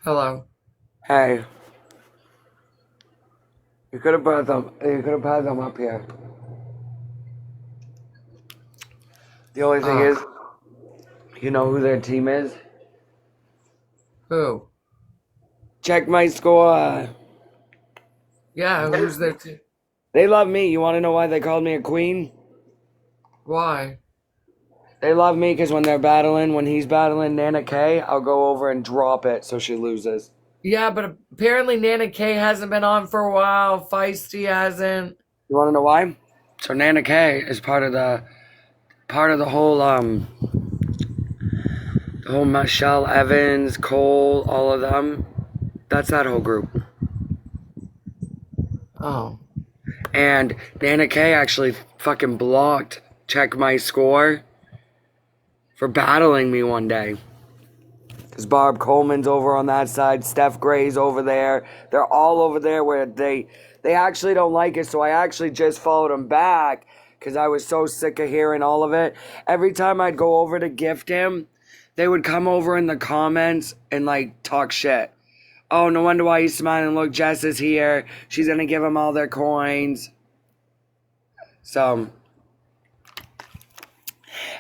Hello. Hey, you could have brought them. You could have had them up here. The only thing Uh, is, you know who their team is. who? Check my score. Yeah, who's there too? They love me. You want to know why they called me a queen? Why? They love me because when he's battling Nana K, I'll go over and drop it so she loses. Yeah, but apparently Nana K hasn't been on for a while. Feisty hasn't. You want to know why? So Nana K is part of the whole Michelle Evans, Cole, all of them. That's that whole group. Oh. And Nana K actually fucking blocked Check My Score for battling me one day. Because Barb Coleman's over on that side, Steph Gray's over there. They're all over there where they actually don't like it. So I actually just followed them back because I was so sick of hearing all of it. Every time I'd go over to gift him, they would come over in the comments and like talk shit. Oh, no wonder why he's smiling. Look, Jess is here. She's going to give them all their coins. So,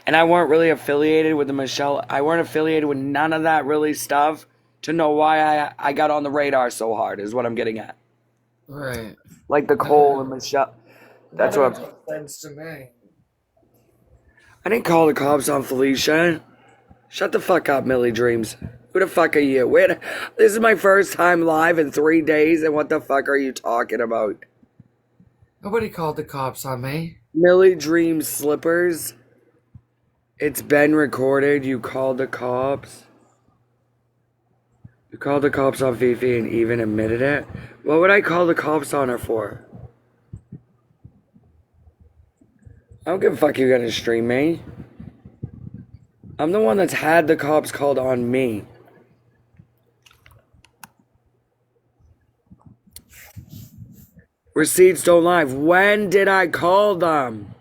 and I weren't really affiliated with the Michelle. I weren't affiliated with none of that really stuff to know why I got on the radar so hard is what I'm getting at. Right. Like the Cole and Michelle. That's That what makes sense to me. I didn't call the cops on Felicia. Shut the fuck up, Millie Dreams. Who the fuck are you? This is my first time live in 3 days, and what the fuck are you talking about? Nobody called the cops on me. Millie Dreams Slippers. It's been recorded. You called the cops. You called the cops on Fifi and even admitted it? What would I call the cops on her for? I don't give a fuck you're gonna stream me. I'm the one that's had the cops called on me. Receipts don't lie. When did I call them?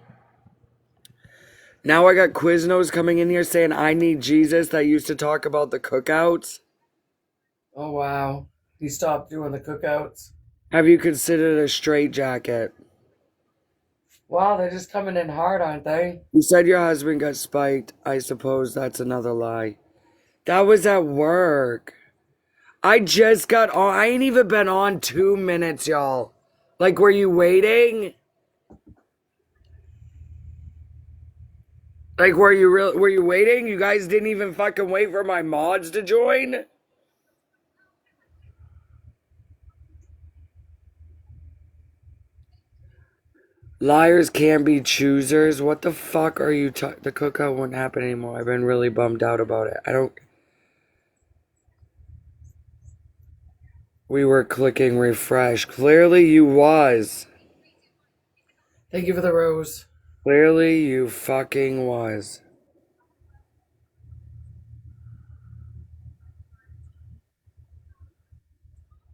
Now I got Quiznos coming in here saying I need Jesus that used to talk about the cookouts. Oh, wow. He stopped doing the cookouts. Have you considered a straitjacket? Wow, they're just coming in hard, aren't they? You said your husband got spiked. I suppose that's another lie. That was at work. I just got on. I ain't even been on 2 minutes, y'all. Like, were you waiting? Like, were you waiting? You guys didn't even fucking wait for my mods to join? Liars can be choosers. What the fuck are you the cookout won't happen anymore. I've been really bummed out about it. We were clicking refresh. Clearly you was. Thank you for the rose. Clearly you fucking was.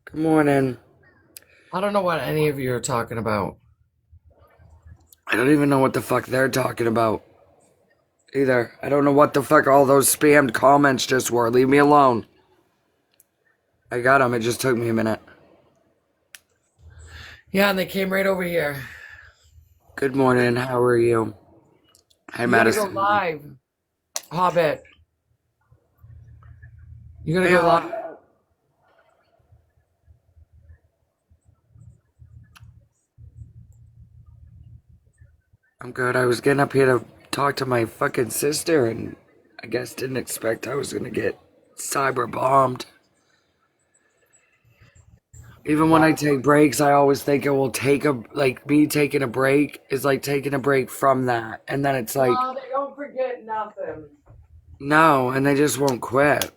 Good morning. I don't know what any of you are talking about. I don't even know what the fuck they're talking about. Either. I don't know what the fuck all those spammed comments just were. Leave me alone. I got them. It just took me a minute. Yeah, and they came right over here. Good morning. How are you? Hi, You gotta go Madison. live. Hobbit. You gotta Hey, go live. I'm good. I was getting up here to talk to my fucking sister and I guess didn't expect I was gonna get cyber bombed. Even when I take breaks, I always think it will me taking a break is like taking a break from that. And then it's like, No, they don't forget nothing. no, and they just won't quit.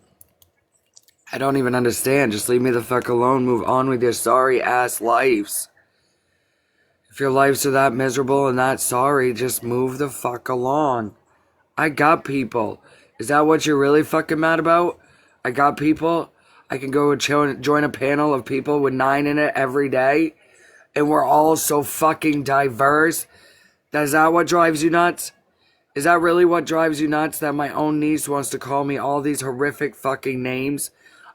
I don't even understand. Just leave me the fuck alone. Move on with your sorry ass lives. If your lives are that miserable and that sorry, just move the fuck along. I got people. Is that what you're really fucking mad about? I got people. I can go and join a panel of people with 9 in it every day. And we're all so fucking diverse. Is that what drives you nuts? Is that really what drives you nuts? That my own niece wants to call me all these horrific fucking names?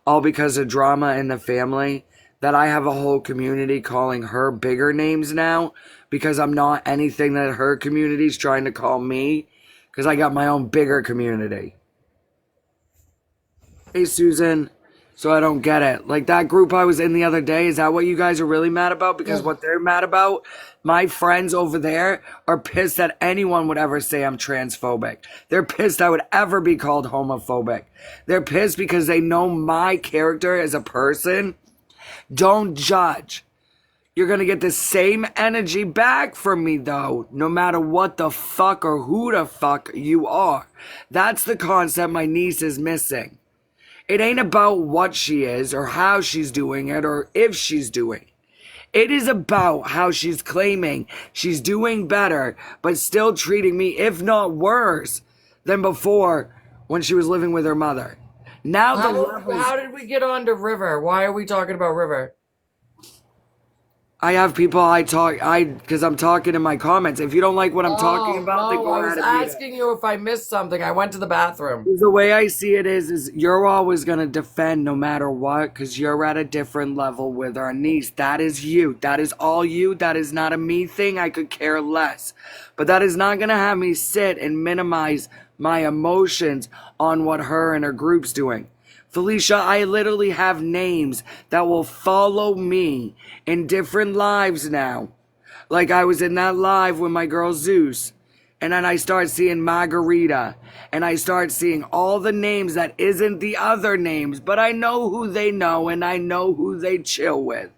all because of drama in the family, that I have a whole community calling her bigger names now because I'm not anything that her community's trying to call me because I got my own bigger community. Hey, Susan. So I don't get it. Like that group I was in the other day, is that what you guys are really mad about? Because what they're mad about, my friends over there are pissed that anyone would ever say I'm transphobic. They're pissed I would ever be called homophobic. They're pissed because they know my character as a person. Don't judge. You're gonna get the same energy back from me though, no matter what the fuck or who the fuck you are. That's the concept my niece is missing. It ain't about what she is or how she's doing it or if she's doing it. It is about how she's claiming she's doing better, but still treating me, if not worse, than before when she was living with her mother. Now the levels... How did we get on to River? Why are we talking about River? I have people because I'm talking in my comments. If you don't like what I'm talking about, then go ahead and I was asking you if I missed something. I went to the bathroom. The way I see it is you're always going to defend no matter what because you're at a different level with our niece. That is you. That is all you. That is not a me thing. I could care less. But that is not going to have me sit and minimize my emotions on what her and her group's doing. Felicia, I literally have names that will follow me in different lives now. Like I was in that live with my girl Zeus. And then I start seeing Margarita. And I start seeing all the names that isn't the other names. But I know who they know and I know who they chill with.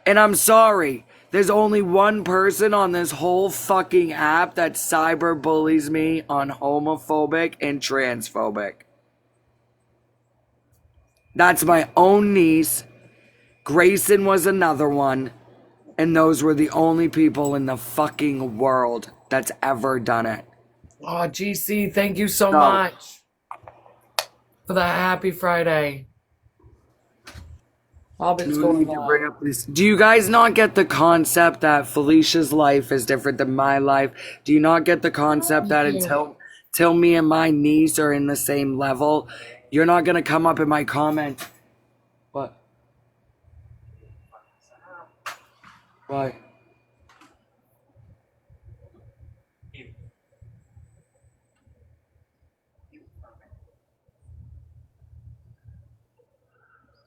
And I'm sorry. There's only one person on this whole fucking app that cyber bullies me on homophobic and transphobic. That's my own niece. Grayson was another one. And those were the only people in the fucking world that's ever done it. Oh, GC, thank you so much for the happy Friday. Do you guys not get the concept that Felicia's life is different than my life? Do you not get the concept that until me and my niece are in the same level, you're not going to come up in my comment? What? Why?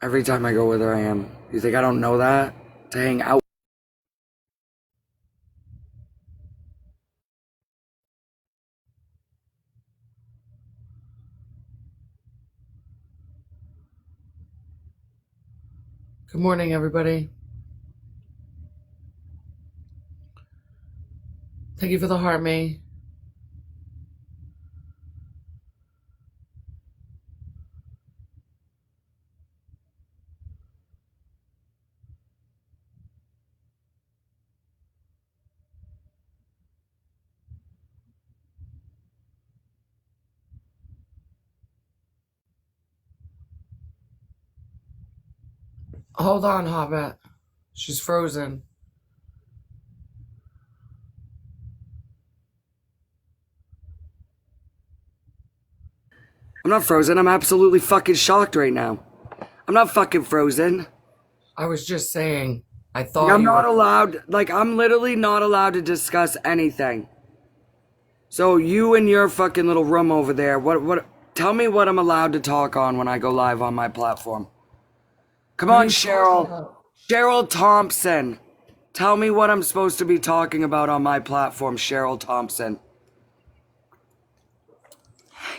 Every time I go with her, I am. You think I don't know that? To hang out. Good morning, everybody. Thank you for the heart, May. Hold on, Hobbit. She's frozen. I'm not frozen. I'm absolutely fucking shocked right now. I'm not fucking frozen. I was just saying. I thought I'm not allowed. Like, I'm literally not allowed to discuss anything. So you and your fucking little room over there, what? Tell me what I'm allowed to talk on when I go live on my platform. Come on, Cheryl. Cheryl Thompson. Tell me what I'm supposed to be talking about on my platform, Cheryl Thompson.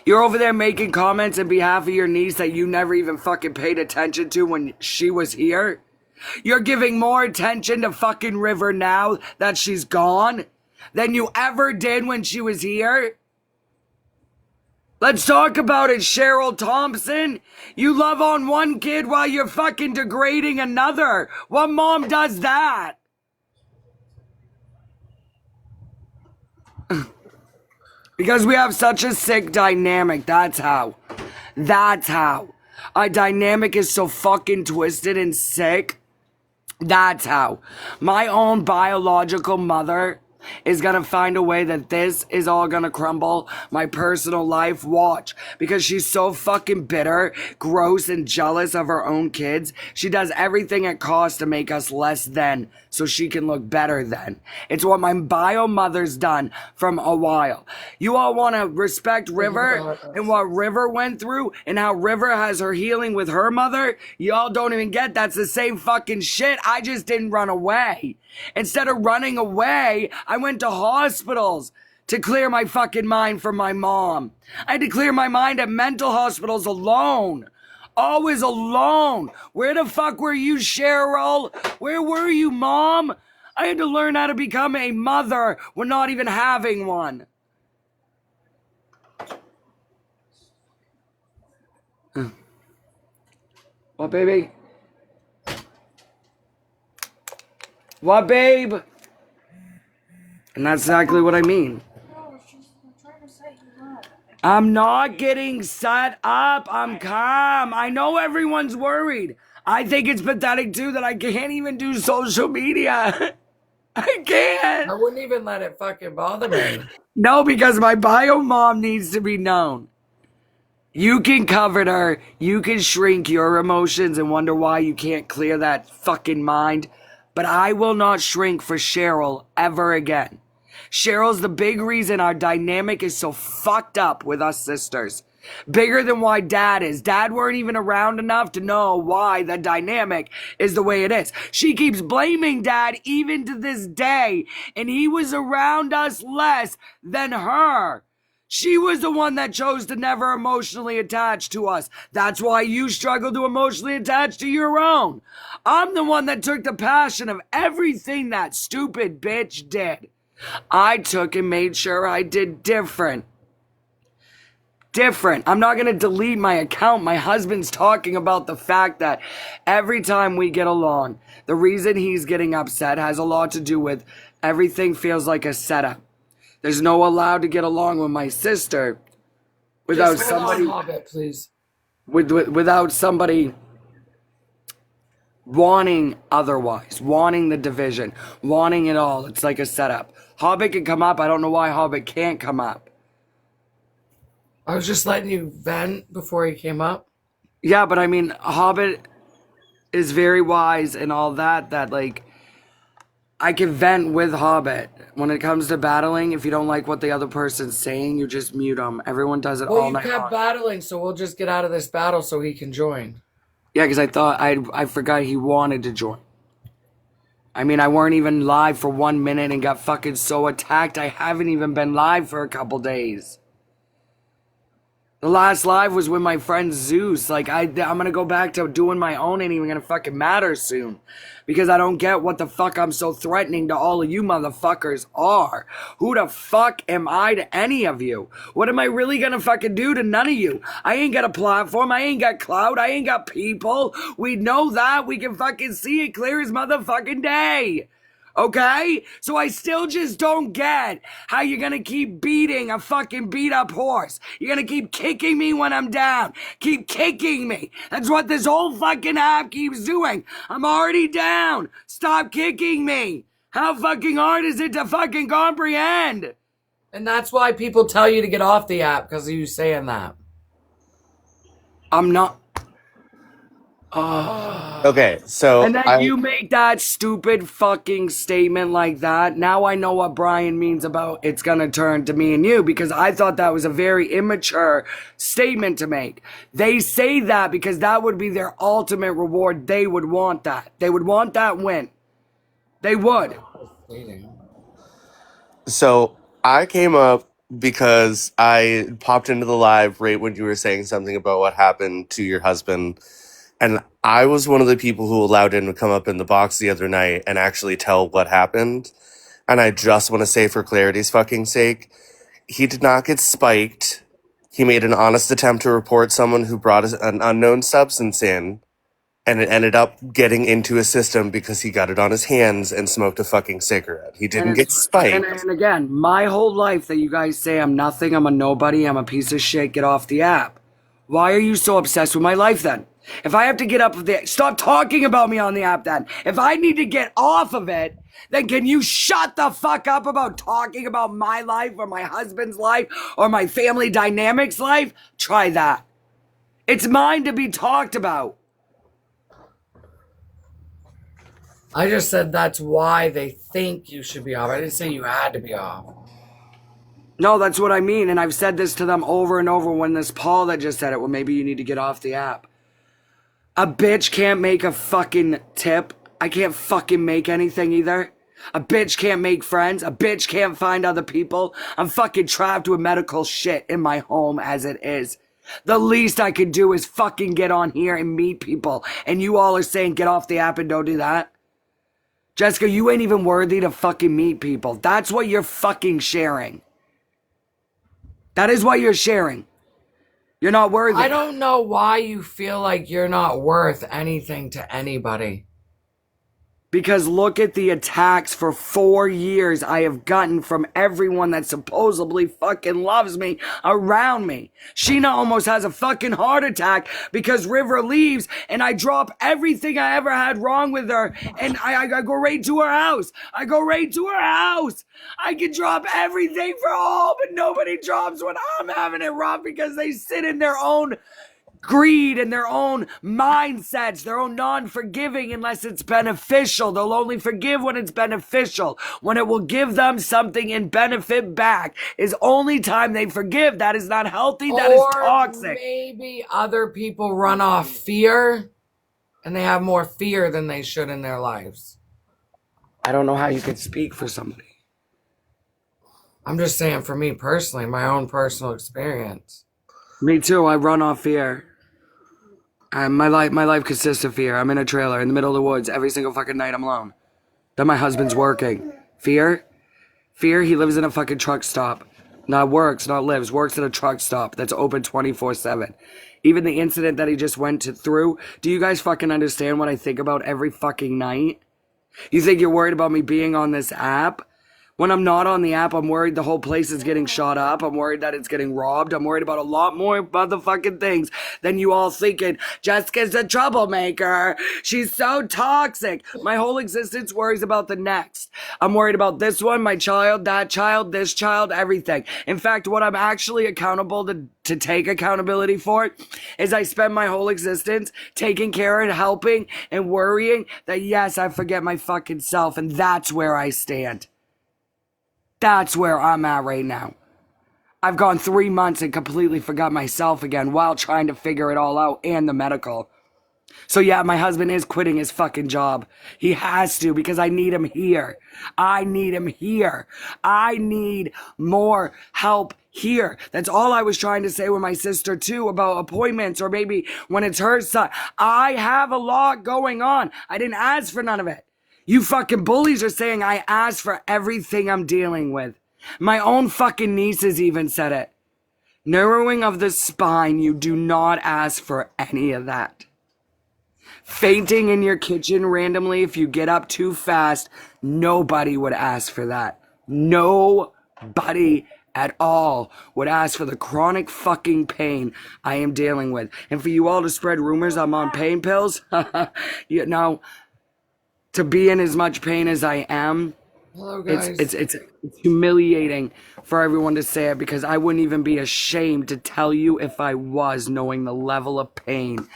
You're over there making comments on behalf of your niece that you never even fucking paid attention to when she was here. You're giving more attention to fucking River now that she's gone than you ever did when she was here. Let's talk about it, Cheryl Thompson. You love on one kid while you're fucking degrading another. What mom does that? Because we have such a sick dynamic. That's how. That's how. Our dynamic is so fucking twisted and sick. That's how. My own biological mother is gonna find a way that this is all gonna crumble. My personal life, watch. Because she's so fucking bitter, gross, and jealous of her own kids. She does everything it costs to make us less than so she can look better then. It's what my bio mother's done from a while. You all wanna respect River and what River went through and how River has her healing with her mother? Y'all don't even get that's the same fucking shit. I just didn't run away. Instead of running away, I went to hospitals to clear my fucking mind from my mom. I had to clear my mind at mental hospitals alone. Always alone. Where the fuck were you, Cheryl? Where were you, Mom? I had to learn how to become a mother when not even having one. What, baby? What, babe? And that's exactly what I mean. No, she's trying to set you up. I'm not getting set up. I'm calm. I know everyone's worried. I think it's pathetic too that I can't even do social media. I can't. I wouldn't even let it fucking bother me. No, because my bio mom needs to be known. You can covet her. You can shrink your emotions and wonder why you can't clear that fucking mind. But I will not shrink for Cheryl ever again. Cheryl's the big reason our dynamic is so fucked up with us sisters. Bigger than why Dad is. Dad weren't even around enough to know why the dynamic is the way it is. She keeps blaming Dad even to this day, and he was around us less than her. She was the one that chose to never emotionally attach to us. That's why you struggle to emotionally attach to your own. I'm the one that took the passion of everything that stupid bitch did. I took and made sure I did different. I'm not going to delete my account. My husband's talking about the fact that every time we get along, the reason he's getting upset has a lot to do with everything feels like a setup. There's no allowed to get along with my sister without Just hold on, somebody Hobbit, please. without somebody wanting otherwise, wanting the division, wanting it all. It's like a setup. Hobbit can come up. I don't know why Hobbit can't come up. I was just letting you vent before he came up. Yeah, but I mean, Hobbit is very wise and all that, like, I can vent with Hobbit. When it comes to battling, if you don't like what the other person's saying, you just mute them. Everyone does it Well, all you night kept long. battling, so we'll just get out of this battle so he can join. Yeah, because I thought I forgot he wanted to join. I mean, I weren't even live for 1 minute and got fucking so attacked. I haven't even been live for a couple days. The last live was with my friend Zeus. Like, I'm gonna go back to doing my own. Ain't even gonna fucking matter soon. Because I don't get what the fuck I'm so threatening to all of you motherfuckers are. Who the fuck am I to any of you? What am I really gonna fucking do to none of you? I ain't got a platform. I ain't got clout. I ain't got people. We know that. We can fucking see it clear as motherfucking day. Okay? So I still just don't get how you're gonna keep beating a fucking beat up horse. You're gonna keep kicking me when I'm down. Keep kicking me. That's what this whole fucking app keeps doing. I'm already down. Stop kicking me. How fucking hard is it to fucking comprehend? And that's why people tell you to get off the app, because of you saying that. I'm not. Okay, so And then you make that stupid fucking statement like that. Now I know what Brian means about it's gonna turn to me and you, because I thought that was a very immature statement to make. They say that because that would be their ultimate reward. They would want that. They would want that win. They would. so I came up because I popped into the live right when you were saying something about what happened to your husband. And I was one of the people who allowed him to come up in the box the other night and actually tell what happened. And I just want to say, for clarity's fucking sake, he did not get spiked. He made an honest attempt to report someone who brought an unknown substance in, and it ended up getting into his system because he got it on his hands and smoked a fucking cigarette. He didn't get spiked. And again, my whole life that you guys say I'm nothing, I'm a nobody, I'm a piece of shit, get off the app. Why are you so obsessed with my life then? If I have to get up there, stop talking about me on the app then. If I need to get off of it, then can you shut the fuck up about talking about my life or my husband's life or my family dynamics life? Try that. It's mine to be talked about. I just said that's why they think you should be off. I didn't say you had to be off. No, that's what I mean. And I've said this to them over and over when this Paul that just said it, well, maybe you need to get off the app. A bitch can't make a fucking tip. I can't fucking make anything either. A bitch can't make friends. A bitch can't find other people. I'm fucking trapped with medical shit in my home as it is. The least I could do is fucking get on here and meet people. And you all are saying get off the app and don't do that? Jessica, you ain't even worthy to fucking meet people. That's what you're fucking sharing. That is what you're sharing. You're not worthy. I don't know why you feel like you're not worth anything to anybody. Because look at the attacks for 4 years I have gotten from everyone that supposedly fucking loves me around me. Sheena almost has a fucking heart attack because River leaves and I drop everything I ever had wrong with her and I go right to her house. I go right to her house. I can drop everything for all, but nobody drops when I'm having it rough because they sit in their own greed and their own mindsets, their own non-forgiving unless it's beneficial. They'll only forgive when it's beneficial. When it will give them something and benefit back is only time they forgive. That is not healthy. That is toxic. Maybe other people run off fear and they have more fear than they should in their lives. I don't know how you could speak for somebody. I'm just saying for me personally, my own personal experience. Me too. I run off fear. My life consists of fear. I'm in a trailer in the middle of the woods every single fucking night. I'm alone. Then my husband's working. Fear? Fear, he lives in a fucking truck stop. Not works, not lives. Works at a truck stop that's open 24/7. Even the incident that he just went through. Do you guys fucking understand what I think about every fucking night? You think you're worried about me being on this app? When I'm not on the app, I'm worried the whole place is getting shot up. I'm worried that it's getting robbed. I'm worried about a lot more motherfucking things than you all thinking. Jessica's a troublemaker. She's so toxic. My whole existence worries about the next. I'm worried about this one, my child, that child, this child, everything. In fact, what I'm actually accountable to take accountability for is I spend my whole existence taking care and helping and worrying that yes, I forget my fucking self, and that's where I stand. That's where I'm at right now. I've gone 3 months and completely forgot myself again while trying to figure it all out and the medical. So yeah, my husband is quitting his fucking job. He has to because I need him here. I need him here. I need more help here. That's all I was trying to say with my sister too about appointments or maybe when it's her son. I have a lot going on. I didn't ask for none of it. You fucking bullies are saying I asked for everything I'm dealing with. My own fucking nieces even said it. Narrowing of the spine, you do not ask for any of that. Fainting in your kitchen randomly if you get up too fast, nobody would ask for that. Nobody at all would ask for the chronic fucking pain I am dealing with. And for you all to spread rumors I'm on pain pills, you know, to be in as much pain as I am, Hello, guys. it's humiliating for everyone to say it because I wouldn't even be ashamed to tell you if I was, knowing the level of pain.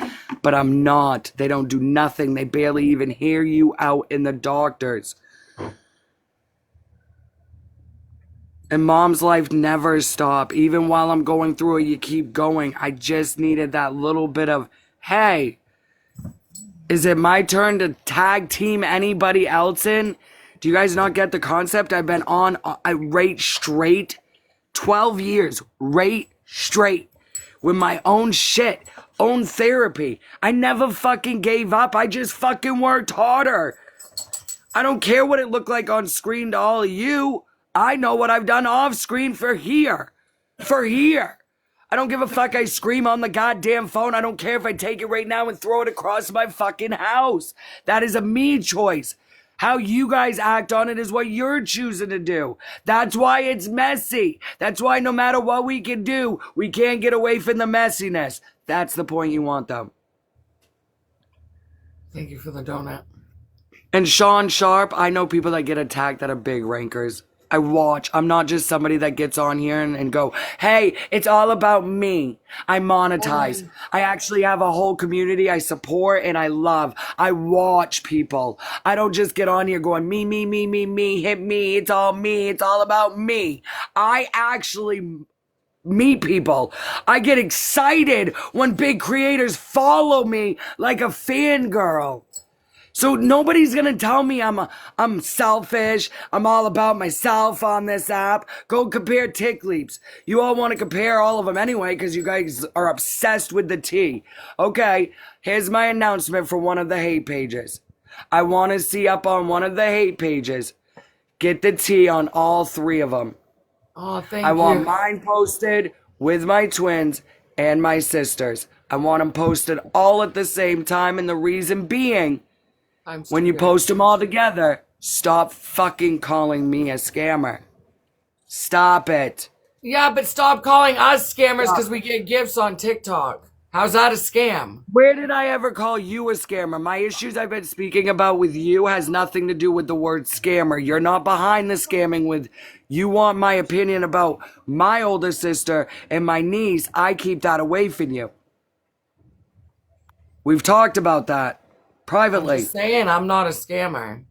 But I'm not. They don't do nothing. They barely even hear you out in the doctors. And mom's life never stopped. Even while I'm going through it, you keep going. I just needed that little bit of, hey, is it my turn to tag team anybody else in? Do you guys not get the concept? I've been on a rate straight 12 years, rate straight with my own shit, own therapy. I never fucking gave up. I just fucking worked harder. I don't care what it looked like on screen to all of you. I know what I've done off screen for here. For here. I don't give a fuck. I scream on the goddamn phone. I don't care if I take it right now and throw it across my fucking house. That is a me choice. How you guys act on it is what you're choosing to do. That's why it's messy. That's why no matter what we can do, we can't get away from the messiness. That's the point you want, though. Thank you for the donut. And Sean Sharp, I know people that get attacked that are big rankers. I watch. I'm not just somebody that gets on here and go, hey, it's all about me. I monetize. I actually have a whole community I support and I love. I watch people. I don't just get on here going, me, hit me. It's all me. It's all about me. I actually meet people. I get excited when big creators follow me like a fangirl. So nobody's gonna tell me I'm selfish. I'm all about myself on this app. Go compare Tick Leaps. You all want to compare all of them anyway because you guys are obsessed with the tea. Okay, here's my announcement for one of the hate pages. I want to see up on one of the hate pages. Get the tea on all 3 of them. Oh, thank I you. want mine posted with my twins and my sisters. I want them posted all at the same time, and the reason being, when you post them all together, stop fucking calling me a scammer. Stop it. Yeah, but stop calling us scammers because we get gifts on TikTok. How's that a scam? Where did I ever call you a scammer? My issues I've been speaking about with you has nothing to do with the word scammer. You're not behind the scamming with, you want my opinion about my older sister and my niece. I keep that away from you. We've talked about that privately. Just saying, I'm not a scammer.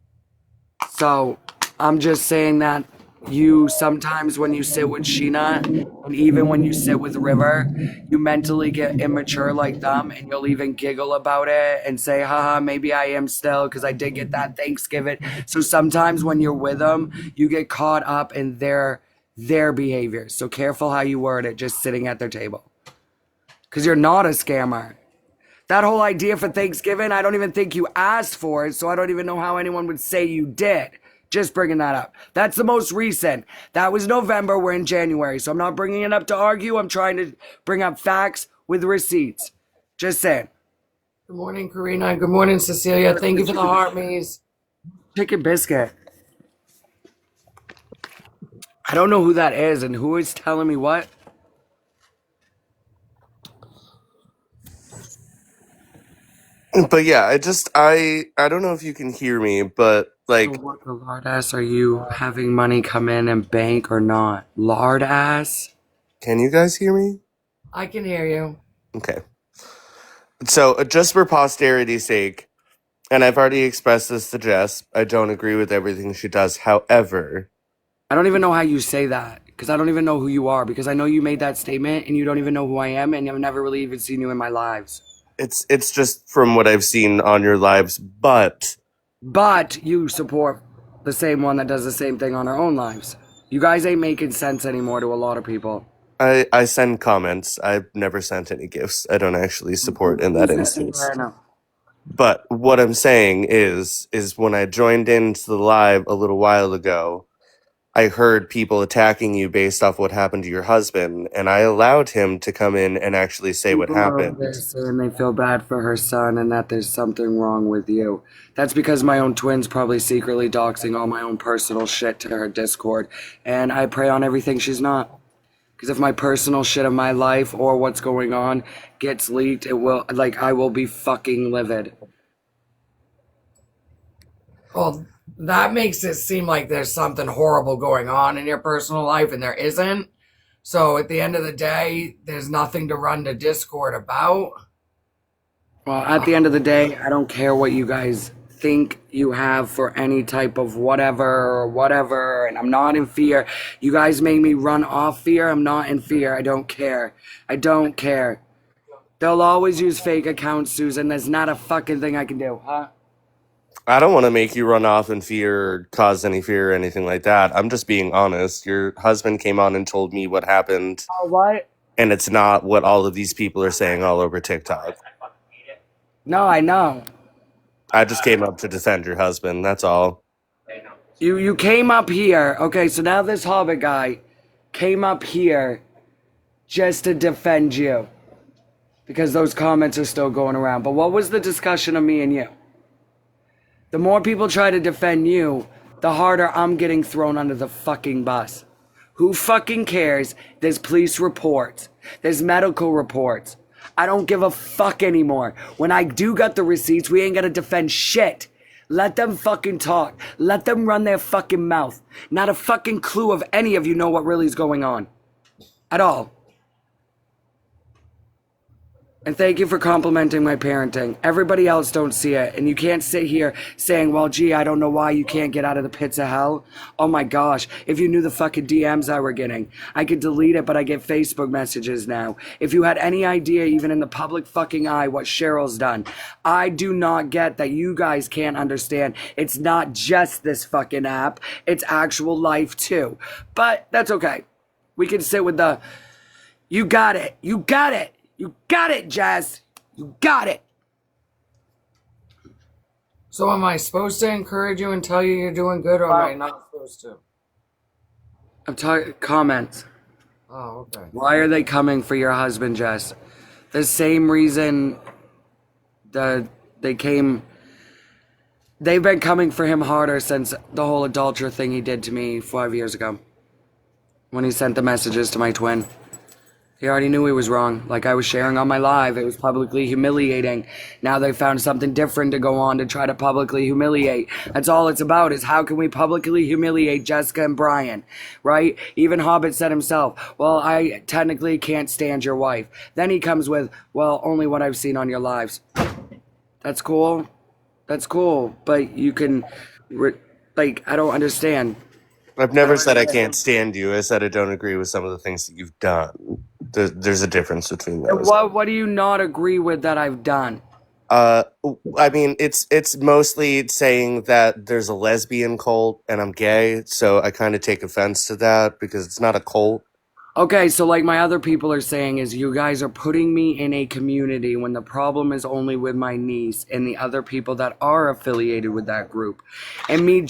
So I'm just saying that you sometimes when you sit with Sheena and even when you sit with River, you mentally get immature like them and you'll even giggle about it and say, haha, maybe I am still because I did get that Thanksgiving. So sometimes when you're with them, you get caught up in their behavior. So careful how you word it just sitting at their table. Because you're not a scammer. That whole idea for Thanksgiving, I don't even think you asked for it, so I don't even know how anyone would say you did. Just bringing that up. That's the most recent. That was November, we're in January, so I'm not bringing it up to argue. I'm trying to bring up facts with receipts. Just saying. Good morning, Karina. Good morning, Cecilia. Thank you for the heart maze. Chicken biscuit. I don't know who that is and who is telling me what. But yeah, I don't know if you can hear me, but like, So what the lard ass are you having money come in and bank or not? Lard ass? can you guys hear me? I can hear you. Okay. So just for posterity's sake, and I've already expressed this to Jess, I don't agree with everything she does. However, I don't even know how you say that because I don't even know who you are because I know you made that statement and you don't even know who I am and I've never really even seen you in my lives. it's just from what I've seen on your lives, but But you support the same one that does the same thing on our own lives. You guys ain't making sense anymore to a lot of people. I send comments. I've never sent any gifts. I don't actually support in that instance. Fair enough. But what I'm saying is when I joined into the live a little while ago, I heard people attacking you based off what happened to your husband, and I allowed him to come in and actually say what People are happened. over there saying they feel bad for her son and that there's something wrong with you. That's because my own twin's probably secretly doxing all my own personal shit to her Discord, and I pray on everything she's not. Because if my personal shit of my life or what's going on gets leaked, it will, like, I will be fucking livid. Well, that makes it seem like there's something horrible going on in your personal life, and there isn't. So at the end of the day, there's nothing to run to Discord about. Well, at the end of the day, I don't care what you guys think you have for any type of whatever, and I'm not in fear. You guys made me run off fear. I'm not in fear. I don't care. I don't care. They'll always use fake accounts, Susan. There's not a fucking thing I can do, huh? I don't want to make you run off in fear or cause any fear or anything like that. I'm just being honest. Your husband came on and told me what happened, Oh, what? and it's not what all of these people are saying all over TikTok. No, I know. I just came up to defend your husband. That's all. You came up here. Okay, so now this Hobbit guy came up here just to defend you. Because those comments are still going around. But what was the discussion of me and you? The more people try to defend you, the harder I'm getting thrown under the fucking bus. Who fucking cares? There's police reports. There's medical reports. I don't give a fuck anymore. When I do got the receipts, we ain't gonna defend shit. Let them fucking talk. Let them run their fucking mouth. Not a fucking clue of any of you know what really is going on. At all. And thank you for complimenting my parenting. Everybody else don't see it. And you can't sit here saying, well, gee, I don't know why you can't get out of the pits of hell. Oh my gosh. If you knew the fucking DMs I were getting. I could delete it, but I get Facebook messages now. If you had any idea, even in the public fucking eye, what Cheryl's done. I do not get that you guys can't understand. It's not just this fucking app. It's actual life too. But that's okay. We can sit with the, you got it. You got it. You got it, Jazz. You got it. So am I supposed to encourage you and tell you you're doing good, or am I not supposed to? I'm talking comments. Oh, okay. Why are they coming for your husband, Jess? The same reason they've been coming for him harder since the whole adulterer thing he did to me 5 years ago. When he sent the messages to my twin. He already knew he was wrong. Like I was sharing on my live. It was publicly humiliating. Now they found something different to go on to try to publicly humiliate. That's all it's about, is how can we publicly humiliate Jessica and Brian, right? Even Hobbit said himself, well, I technically can't stand your wife. Then he comes with, well, only what I've seen on your lives. That's cool. That's cool. But you can, I don't understand. I've never said I can't stand you. I said I don't agree with some of the things that you've done. There's a difference between those. What do you not agree with that I've done? I mean, it's mostly saying that there's a lesbian cult and I'm gay, so I kind of take offense to that because it's not a cult. Okay, so like my other people are saying is you guys are putting me in a community when the problem is only with my niece and the other people that are affiliated with that group. And me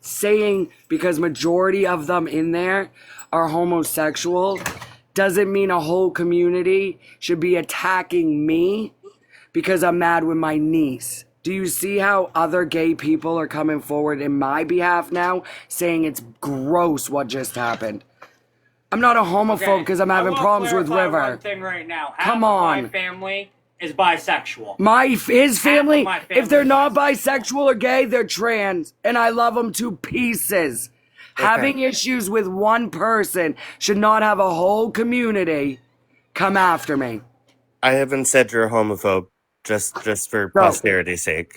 saying because majority of them in there are homosexual doesn't mean a whole community should be attacking me because I'm mad with my niece. Do you see how other gay people are coming forward in my behalf now saying it's gross what just happened? I'm not a homophobe because I'm having problems with River. One thing right now. Come on. My family is bisexual. His family, my if they're family not is bisexual or gay, they're trans, and I love them to pieces. Okay. Having issues with one person should not have a whole community come after me. I haven't said you're a homophobe, just for posterity's sake.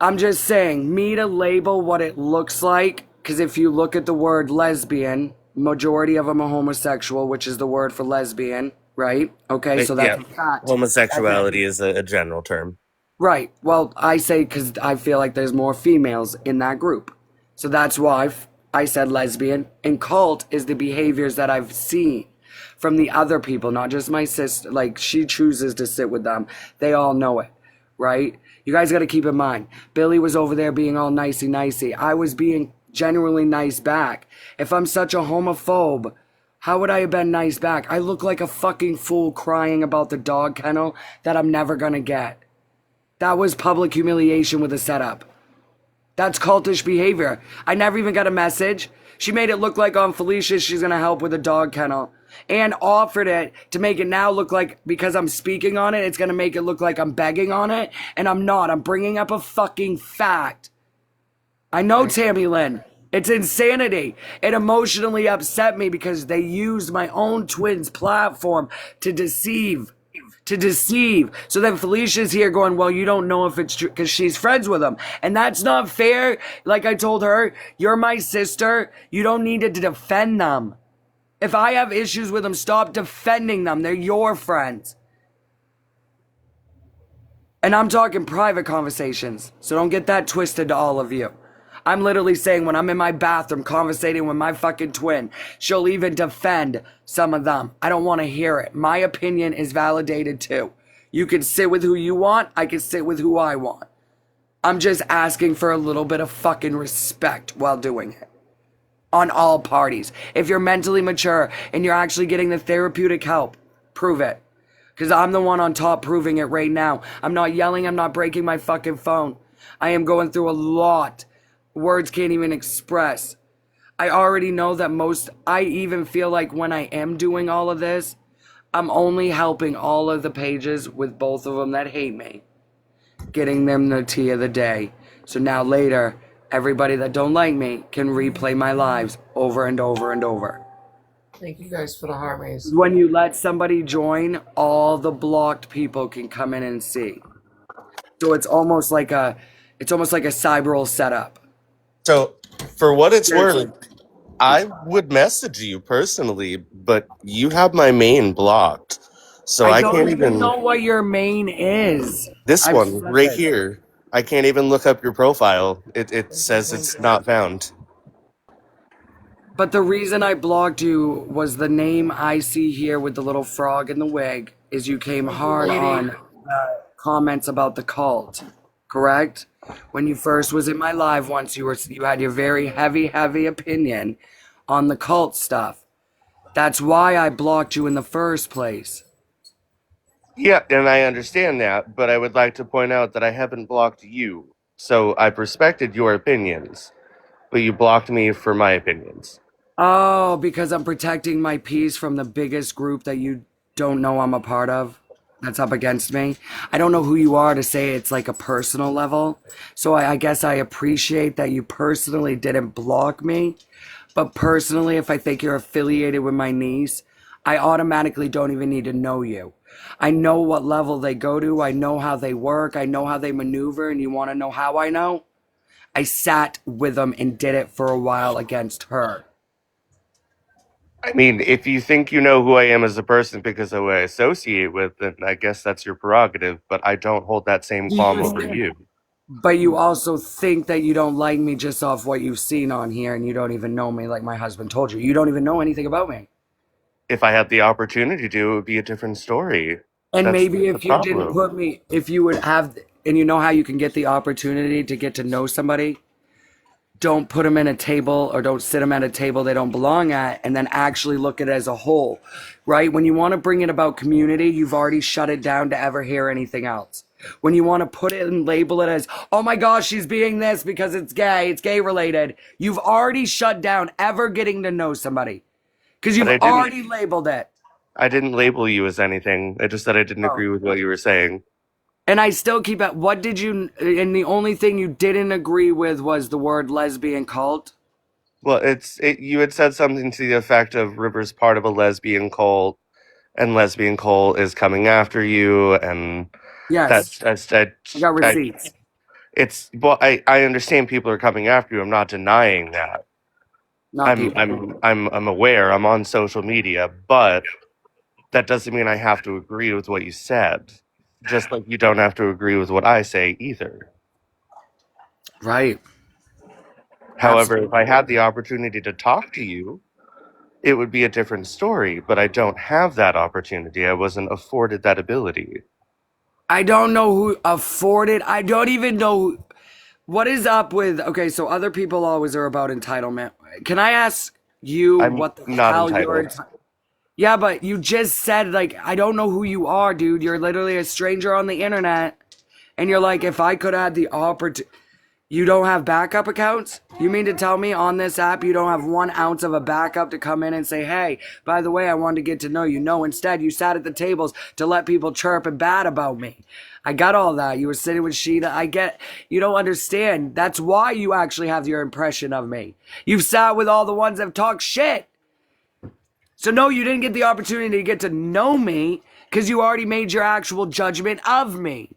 I'm just saying, me to label what it looks like, because if you look at the word lesbian, majority of them are homosexual, which is the word for lesbian, right? Okay, so that's a fact. Homosexuality is a general term. Right. Well, I say because I feel like there's more females in that group. So that's why I said lesbian. And cult is the behaviors that I've seen from the other people, not just my sister. Like, she chooses to sit with them. They all know it, right? You guys got to keep in mind, Billy was over there being all nicey-nicey. I was being genuinely nice back. If I'm such a homophobe, how would I have been nice back? I look like a fucking fool crying about the dog kennel that I'm never gonna get. That was public humiliation with a setup. That's cultish behavior. I never even got a message. She made it look like on Felicia she's gonna help with a dog kennel. And offered it to make it now look like, because I'm speaking on it, it's gonna make it look like I'm begging on it. And I'm not. I'm bringing up a fucking fact. I know, Tammy Lynn. It's insanity. It emotionally upset me because they used my own twin's platform to deceive. So then Felicia's here going, well, you don't know if it's true because she's friends with him. And that's not fair. Like I told her, you're my sister. You don't need to defend them. If I have issues with them, stop defending them. They're your friends. And I'm talking private conversations. So don't get that twisted to all of you. I'm literally saying when I'm in my bathroom conversating with my fucking twin, she'll even defend some of them. I don't want to hear it. My opinion is validated too. You can sit with who you want. I can sit with who I want. I'm just asking for a little bit of fucking respect while doing it. On all parties. If you're mentally mature and you're actually getting the therapeutic help, prove it. Because I'm the one on top proving it right now. I'm not yelling. I'm not breaking my fucking phone. I am going through a lot. Words can't even express. I already know that I even feel like when I am doing all of this, I'm only helping all of the pages with both of them that hate me, getting them the tea of the day. So now later, everybody that don't like me can replay my lives over and over and over. Thank you guys for the harmonies. When you let somebody join, all the blocked people can come in and see. So it's almost like a cyber setup. So, for what it's Seriously. worth, I would message you personally, but you have my main blocked. So I I don't can't even even. know what your main is. This I've one said right this. here. I can't even look up your profile. It says it's not found. But the reason I blocked you was the name I see here with the little frog in the wig is you came hard lady. on comments about the cult, correct? When you first was in my live once, you had your very heavy opinion on the cult stuff. That's why I blocked you in the first place. Yeah, and I understand that, but I would like to point out that I haven't blocked you. So I've respected your opinions, but you blocked me for my opinions. Oh, because I'm protecting my peace from the biggest group that you don't know I'm a part of. That's up against me. I don't know who you are to say it's like a personal level. So I guess I appreciate that you personally didn't block me. But personally, if I think you're affiliated with my niece, I automatically don't even need to know you. I know what level they go to. I know how they work. I know how they maneuver. And you want to know how I know? I sat with them and did it for a while against her. I mean, if you think you know who I am as a person because of who I associate with, then I guess that's your prerogative, but I don't hold that same Do qualm you over think? you. But you also think that you don't like me just off what you've seen on here and you don't even know me like my husband told you. You don't even know anything about me. If I had the opportunity to, it would be a different story. And That's maybe the if you didn't problem. put me, if you would have, and you know how you can get the opportunity to get to know somebody, don't put them in a table or don't sit them at a table they don't belong at and then actually look at it as a whole, right? When you want to bring it about community, you've already shut it down to ever hear anything else. When you want to put it and label it as, oh my gosh, she's being this because it's gay related, you've already shut down ever getting to know somebody because But you've already labeled it. I didn't label you as anything. I just said I didn't Oh. agree with what you were saying. And I still keep at, what did you, and the only thing you didn't agree with was the word lesbian cult. Well, you had said something to the effect of River's part of a lesbian cult, and lesbian cult is coming after you, and Yes, I got I receipts. I understand people are coming after you. I'm not denying that. Not people. I'm aware. I'm on social media, but that doesn't mean I have to agree with what you said. Just like you don't have to agree with what I say either. Right. However, if I had the opportunity to talk to you, it would be a different story, but I don't have that opportunity. I wasn't afforded that ability. I don't know who afforded. I don't even know what is up with. Okay, so other people always are about entitlement. Can I ask you I'm what the not hell you're entitled. Yeah, but you just said, like, I don't know who you are, dude. You're literally a stranger on the internet. And you're like, if I could have the opportunity. You don't have backup accounts? You mean to tell me on this app you don't have 1 ounce of a backup to come in and say, hey, by the way, I wanted to get to know you? No, instead you sat at the tables to let people chirp and bad about me. I got all that. You were sitting with Sheeta. I get, you don't understand. That's why you actually have your impression of me. You've sat with all the ones that talk shit. So no, you didn't get the opportunity to get to know me because you already made your actual judgment of me.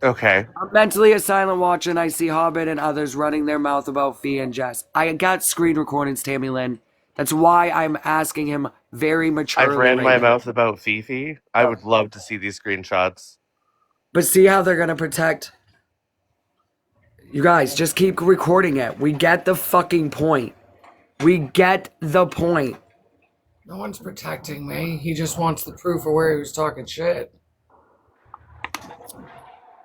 Okay. I'm mentally a silent watcher and I see Hobbit and others running their mouth about Fee and Jess. I got screen recordings, Tammy Lynn. That's why I'm asking him very maturely I've ran right my now. mouth about Fifi. I would love to see these screenshots. But see how they're going to protect. You guys, just keep recording it. We get the fucking point. We get the point. No one's protecting me. He just wants the proof of where he was talking shit.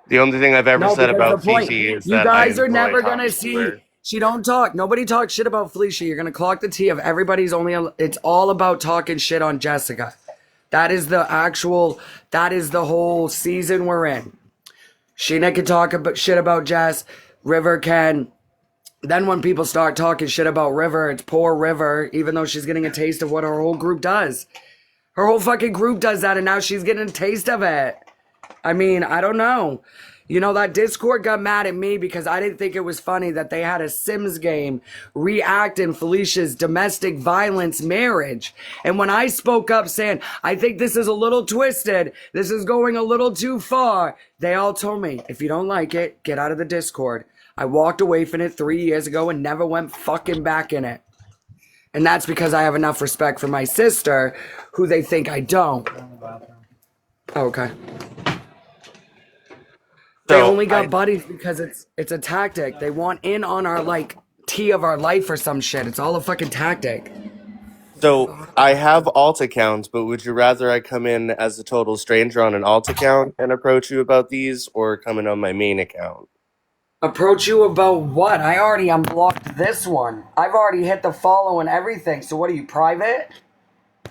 The only thing I've ever No, said because about the point, Fifi is you that I guys are enjoy never talking gonna to see. her. She don't talk. Nobody talks shit about Felicia. You're gonna clock the tea of everybody's only. It's all about talking shit on Jessica. That is the actual. That is the whole season we're in. Sheena can talk about shit about Jess. River can. Then when people start talking shit about River, it's poor River, even though she's getting a taste of what her whole group does. Her whole fucking group does that, and now she's getting a taste of it. I mean, I don't know. You know, that Discord got mad at me because I didn't think it was funny that they had a Sims game reacting Felicia's domestic violence marriage. And when I spoke up saying, I think this is a little twisted, this is going a little too far, they all told me, if you don't like it, get out of the Discord. I walked away from it 3 years ago and never went fucking back in it. And that's because I have enough respect for my sister, who they think I don't. Oh, okay. They So only got I, buddies because it's a tactic. They want in on our like tea of our life or some shit. It's all a fucking tactic. so I have alt accounts, but would you rather I come in as a total stranger on an alt account and approach you about these, or come in on my main account? Approach you about what? I already unblocked this one. I've already hit the follow and everything. So what are you, private?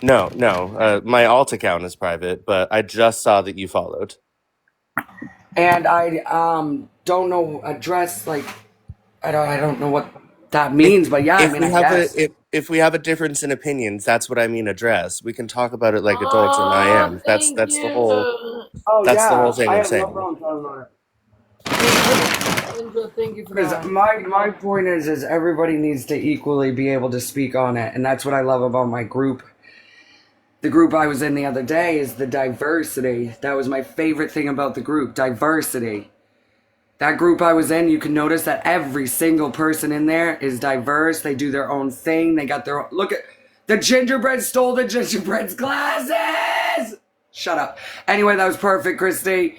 No, no. My alt account is private, but I just saw that you followed. And I don't know address like I don't know what that means, but yeah, I If mean we I have guess. if we have a difference in opinions, that's what I mean. Address. We can talk about it like adults in Oh, IM. thank That's the whole. you. Oh That's the whole yeah, thing I I'm have no saying. problem talking about it. Thank you for Because that. my point is everybody needs to equally be able to speak on it, and that's what I love about my group. The group I was in the other day is the diversity. That was my favorite thing about the group, diversity. That group I was in, you can notice that every single person in there is diverse. They do their own thing. They got their own, look at the gingerbread stole the gingerbread's glasses. Shut up. Anyway, that was perfect, Christy.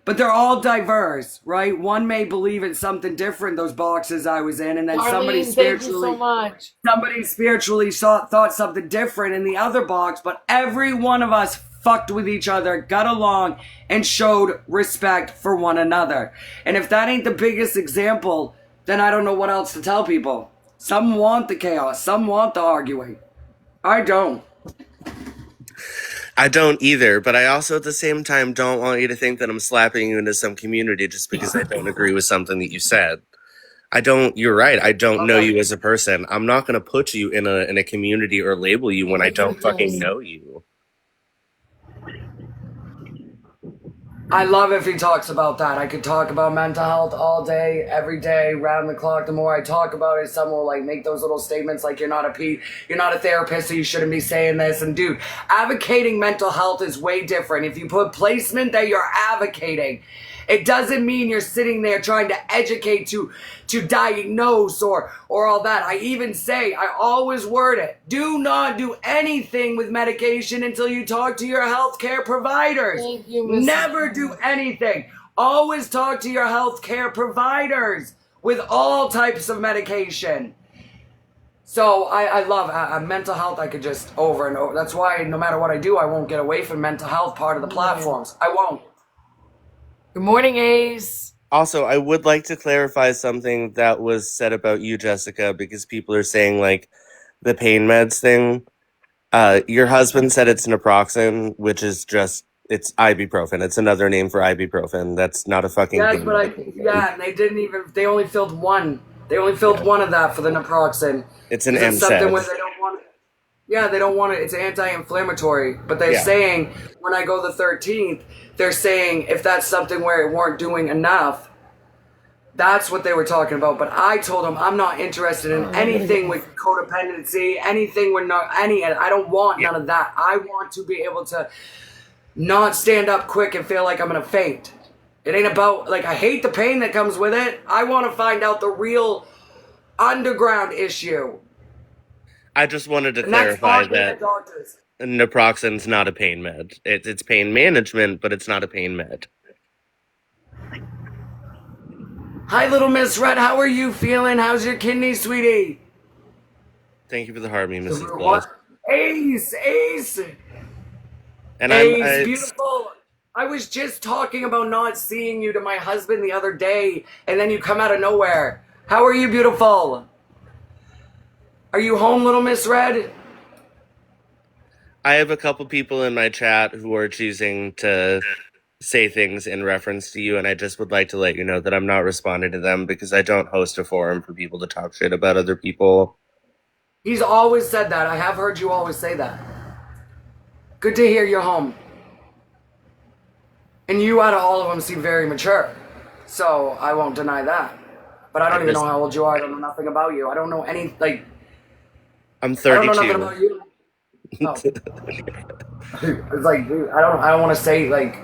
But they're all diverse, right? One may believe in something different, those boxes I was in, and then Arlene, thank you so much. somebody spiritually thought something different in the other box, but every one of us fucked with each other, got along, and showed respect for one another. And if that ain't the biggest example, then I don't know what else to tell people. Some want the chaos, some want the arguing. I don't. I don't either, but I also at the same time don't want you to think that I'm slapping you into some community just because I don't agree with something that you said. I don't. You're right. I don't know you as a person. I'm not going to put you in a community or label you when I don't fucking know you. I love if he talks about that. I could talk about mental health all day, every day, round the clock. The more I talk about it, someone will like make those little statements like you're not a therapist, so you shouldn't be saying this. And dude, advocating mental health is way different. If you put placement that you're advocating, it doesn't mean you're sitting there trying to educate to diagnose or all that. I even say, I always word it, do not do anything with medication until you talk to your healthcare providers. Thank you, Miss. Never do anything. Always talk to your healthcare providers with all types of medication. So I love mental health. I could just over and over. That's why no matter what I do, I won't get away from mental health part of the platforms. I won't. Good morning, Ace. Also, I would like to clarify something that was said about you, Jessica, because people are saying like the pain meds thing. Your husband said it's naproxen, which is just it's ibuprofen. It's another name for ibuprofen. That's not a fucking Yes, pain but med. and they only filled one. They only filled one of that for the naproxen. It's an It's something where NSAID. they don't want it. Yeah, they don't want it. It's anti-inflammatory. But they're Yeah. saying when I go the 13th, they're saying if that's something where it weren't doing enough, that's what they were talking about. But I told them I'm not interested in anything with codependency, anything with I don't want none of that. I want to be able to not stand up quick and feel like I'm gonna faint. It ain't about like I hate the pain that comes with it. I want to find out the real underground issue. I just wanted to And that's clarify not being a that doctor's. naproxen's not a pain med. It's pain management, but it's not a pain med. Hi, little Miss Red. How are you feeling? How's your kidney, sweetie? Thank you for the harmony, Mrs. Blood. What? Ace, And Ace, beautiful. I was just talking about not seeing you to my husband the other day, and then you come out of nowhere. How are you, beautiful? Are you home, little Miss Red? I have a couple people in my chat who are choosing to say things in reference to you, and I just would like to let you know that I'm not responding to them because I don't host a forum for people to talk shit about other people. He's always said that. I have heard you always say that. Good to hear you're home. And you out of all of them seem very mature. So I won't deny that. But I don't even know how old you are. I don't know nothing about you. I don't know any, like... I'm I 32. don't know nothing about you. Oh. It's like, dude, I don't want to say, like...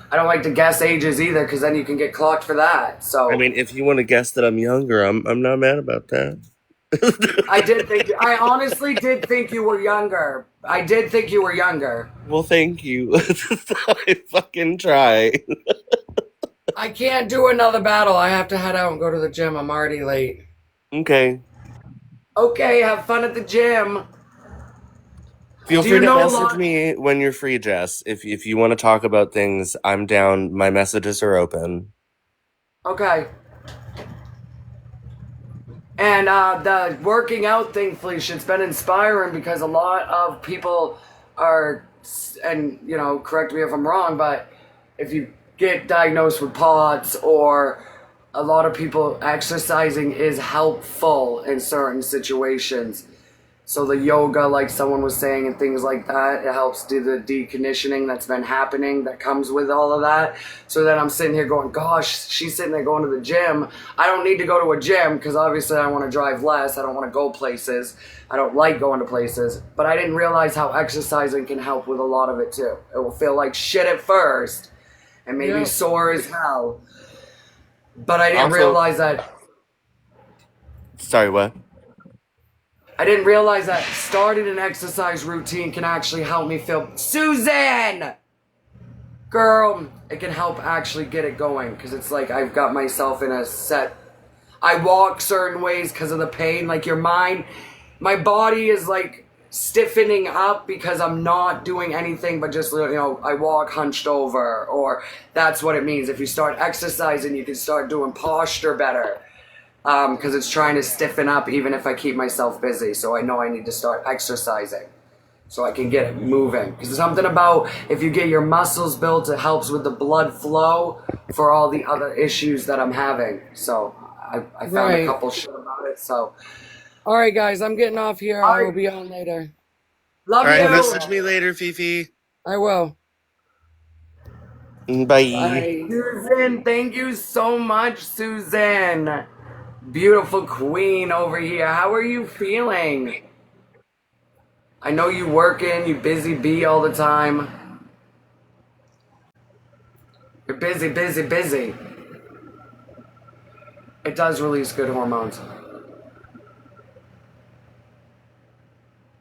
I don't like to guess ages either, because then you can get clocked for that. So I mean, if you want to guess that I'm younger, I'm not mad about that. I honestly did think you were younger. I did think you were younger. Well, thank you. I fucking try. I can't do another battle. I have to head out and go to the gym. I'm already late. Okay. Okay, have fun at the gym. Feel Do free you to know message me when you're free, Jess. If you want to talk about things, I'm down. My messages are open. Okay. And the working out thing, Felicia, it's been inspiring because a lot of people are, and you know, correct me if I'm wrong, but if you get diagnosed with POTS or a lot of people, exercising is helpful in certain situations. So the yoga, like someone was saying, and things like that, it helps do the deconditioning that's been happening that comes with all of that. So then I'm sitting here going, gosh, she's sitting there going to the gym. I don't need to go to a gym because obviously I want to drive less. I don't want to go places. I don't like going to places. But I didn't realize how exercising can help with a lot of it too. It will feel like shit at first and maybe sore as hell. But I didn't Also- realize that. Sorry, what? I didn't realize that starting an exercise routine can actually help me feel... Susan! Girl, it can help actually get it going. Because it's like I've got myself in a set... I walk certain ways because of the pain. Like your mind... My body is like stiffening up because I'm not doing anything but just, you know, I walk hunched over. Or that's what it means. If you start exercising, you can start doing posture better. Because it's trying to stiffen up even if I keep myself busy. So I know I need to start exercising so I can get it moving. Because there's something about if you get your muscles built, it helps with the blood flow for all the other issues that I'm having. So I found a couple shit about it. So, all right, guys, I'm getting off here. I will be on later. Love All right, you. message me later, Fifi. I will. Bye. Bye. Susan, thank you so much, Susan. Beautiful queen over here. How are you feeling? I know you working, you busy bee all the time. You're busy, busy, busy. It does release good hormones.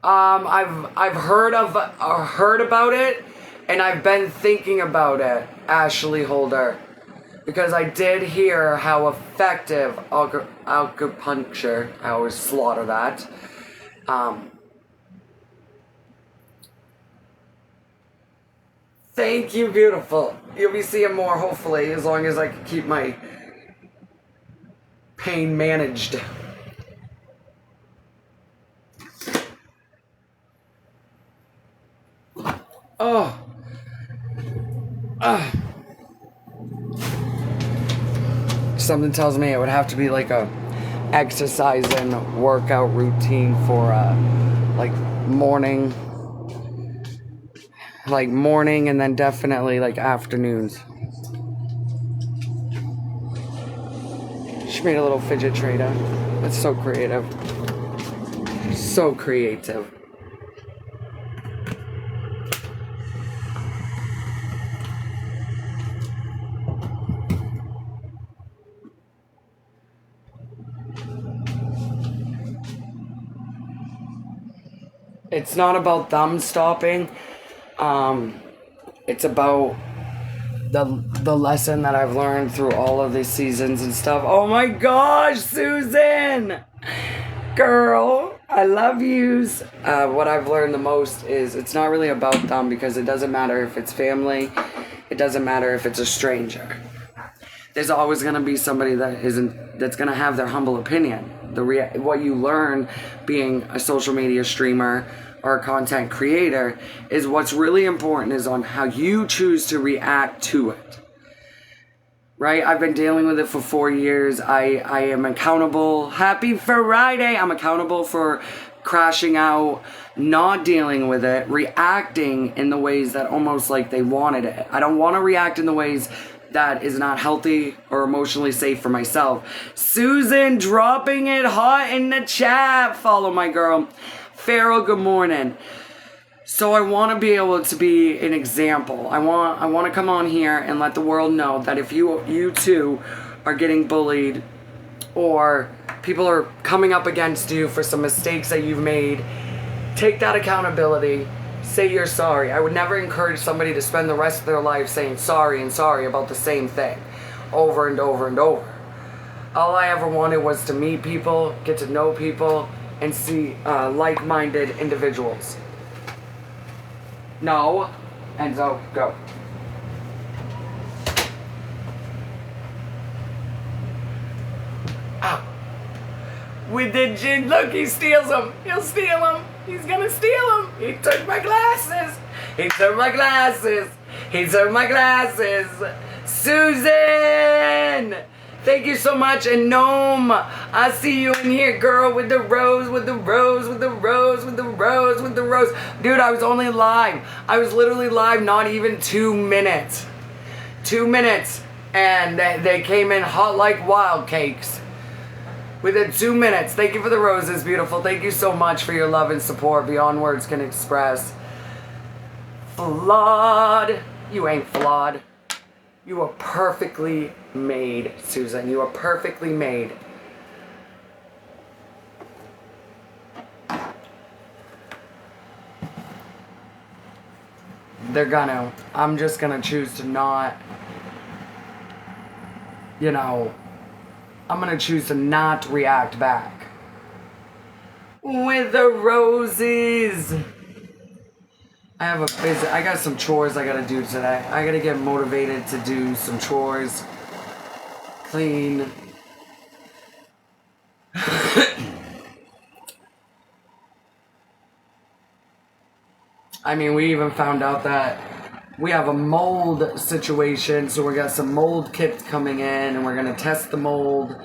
I've heard about it, and I've been thinking about it, Ashley Holder. Because I did hear how effective acupuncture, I always slaughter that. Thank you, beautiful. You'll be seeing more, hopefully, as long as I can keep my pain managed. Oh. Something tells me it would have to be like a exercise and workout routine for like morning and then definitely like afternoons. She made a little fidget trader. That's so creative. So creative. It's not about them stopping. It's about the lesson that I've learned through all of these seasons and stuff. Oh my gosh, Susan! Girl, I love yous. What I've learned the most is it's not really about them because it doesn't matter if it's family. It doesn't matter if it's a stranger. There's always going to be somebody that's going to have their humble opinion. What you learn being a social media streamer or a content creator is what's really important is on how you choose to react to it. Right? I've been dealing with it for 4 years. I am accountable. Happy Friday. I'm accountable for crashing out, not dealing with it, reacting in the ways that almost like they wanted it. I don't want to react in the ways that is not healthy or emotionally safe for myself. Susan dropping it hot in the chat. Follow my girl. Farrell, good morning. So I want to be able to be an example. I want to come on here and let the world know that if you too are getting bullied or people are coming up against you for some mistakes that you've made, take that accountability. Say you're sorry. I would never encourage somebody to spend the rest of their life saying sorry and sorry about the same thing over and over and over. All I ever wanted was to meet people, get to know people, and see like-minded individuals. No. Enzo, go. Ow. With the gin, look, he steals them. He'll steal them. He's gonna steal them. He took my glasses. He took my glasses. He took my glasses. Susan! Thank you so much. And Gnome, I see you in here, girl, with the rose, with the rose, with the rose, with the rose, with the rose. Dude, I was only live. I was literally live not even 2 minutes. 2 minutes. And they came in hot like wild cakes. Within 2 minutes. Thank you for the roses, beautiful. Thank you so much for your love and support beyond words can express. Flawed. You ain't flawed. You are perfectly made, Susan. You are perfectly made. They're gonna. I'm just gonna choose to not, I'm gonna choose to not react back. With the roses. I got some chores I gotta do today. I gotta get motivated to do some chores. Clean. I mean, we even found out that we have a mold situation, so we got some mold kits coming in, and we're gonna test the mold.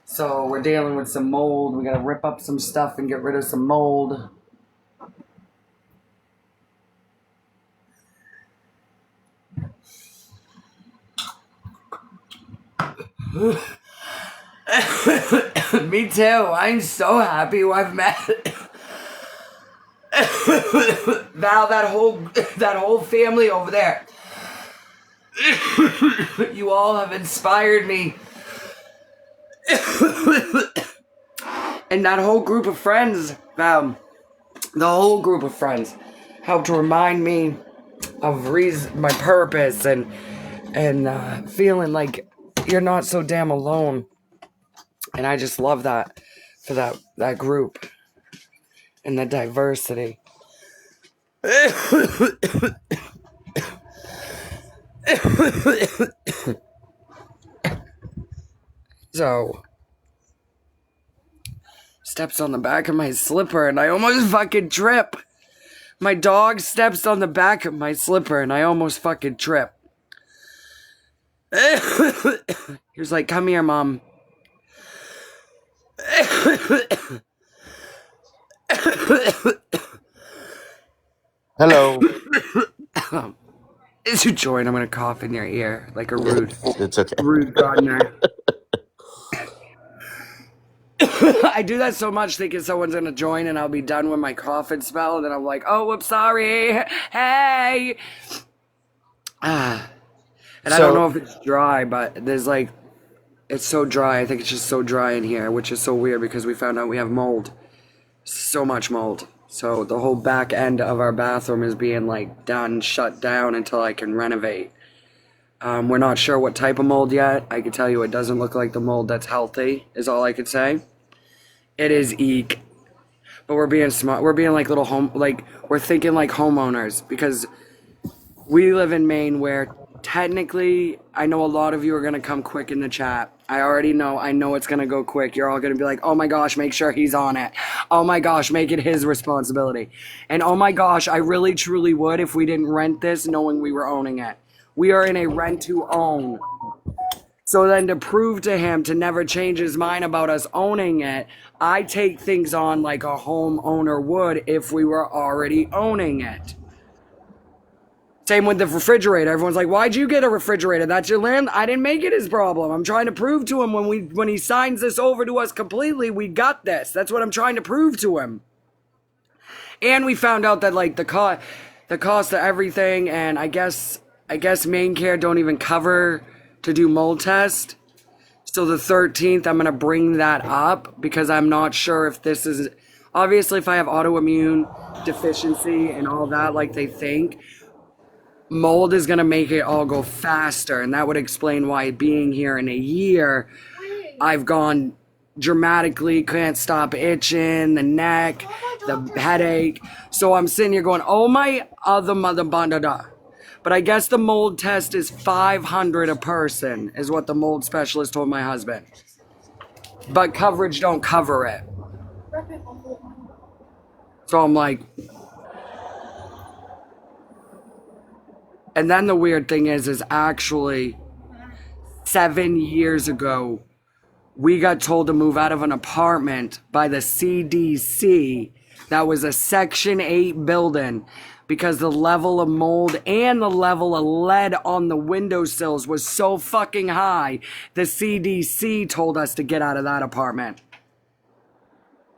So we're dealing with some mold. We gotta rip up some stuff and get rid of some mold. Me too. I'm so happy I've met Val, that whole family over there. You all have inspired me. And that whole group of friends, Val, the whole group of friends helped remind me of my purpose and feeling like you're not so damn alone. And I just love that for that group and the diversity. So, steps on the back of my slipper and I almost fucking trip. My dog steps on the back of my slipper and I almost fucking trip. He was like, come here, Mom. Hello. As you join, I'm gonna cough in your ear like a rude It's okay. gardener. I do that so much thinking someone's gonna join and I'll be done with my coughing spell and then I'm like, oh, whoops, sorry. Hey. And I don't know if it's dry, but it's so dry. I think it's just so dry in here, which is so weird because we found out we have mold. So much mold. So the whole back end of our bathroom is being shut down until I can renovate. We're not sure what type of mold yet. I can tell you it doesn't look like the mold that's healthy, is all I could say. It is eek. But we're being smart. We're being we're thinking like homeowners because we live in Maine where technically, I know a lot of you are gonna come quick in the chat. I already know. I know it's gonna go quick. You're all gonna be like, oh my gosh, make sure he's on it. Oh my gosh, make it his responsibility. And oh my gosh, I really truly would if we didn't rent this knowing we were owning it. We are in a rent to own. So then to prove to him to never change his mind about us owning it, I take things on like a homeowner would if we were already owning it. Same with the refrigerator. Everyone's like, why'd you get a refrigerator? That's your land? I didn't make it his problem. I'm trying to prove to him when he signs this over to us completely, we got this. That's what I'm trying to prove to him. And we found out that like the cost of everything, and I guess Main Care don't even cover to do mold test. So the 13th, I'm going to bring that up because I'm not sure if this is, obviously if I have autoimmune deficiency and all that like they think, mold is going to make it all go faster, and that would explain why being here in a year, I've gone dramatically, can't stop itching, the neck, the headache. So I'm sitting here going, oh my other mother bandada. But I guess the mold test is $500 a person, is what the mold specialist told my husband. But coverage don't cover it. So I'm like, and then the weird thing is actually 7 years ago, we got told to move out of an apartment by the CDC that was a Section 8 building because the level of mold and the level of lead on the windowsills was so fucking high, the CDC told us to get out of that apartment.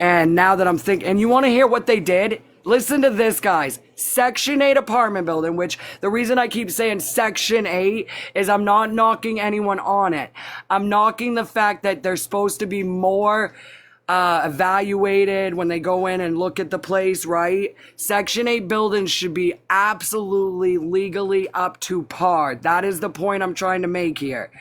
And now that I'm thinking, and you want to hear what they did? Listen to this, guys. Section 8 apartment building, which the reason I keep saying Section 8 is I'm not knocking anyone on it. I'm knocking the fact that they're supposed to be more evaluated when they go in and look at the place, right? Section 8 buildings should be absolutely legally up to par. That is the point I'm trying to make here.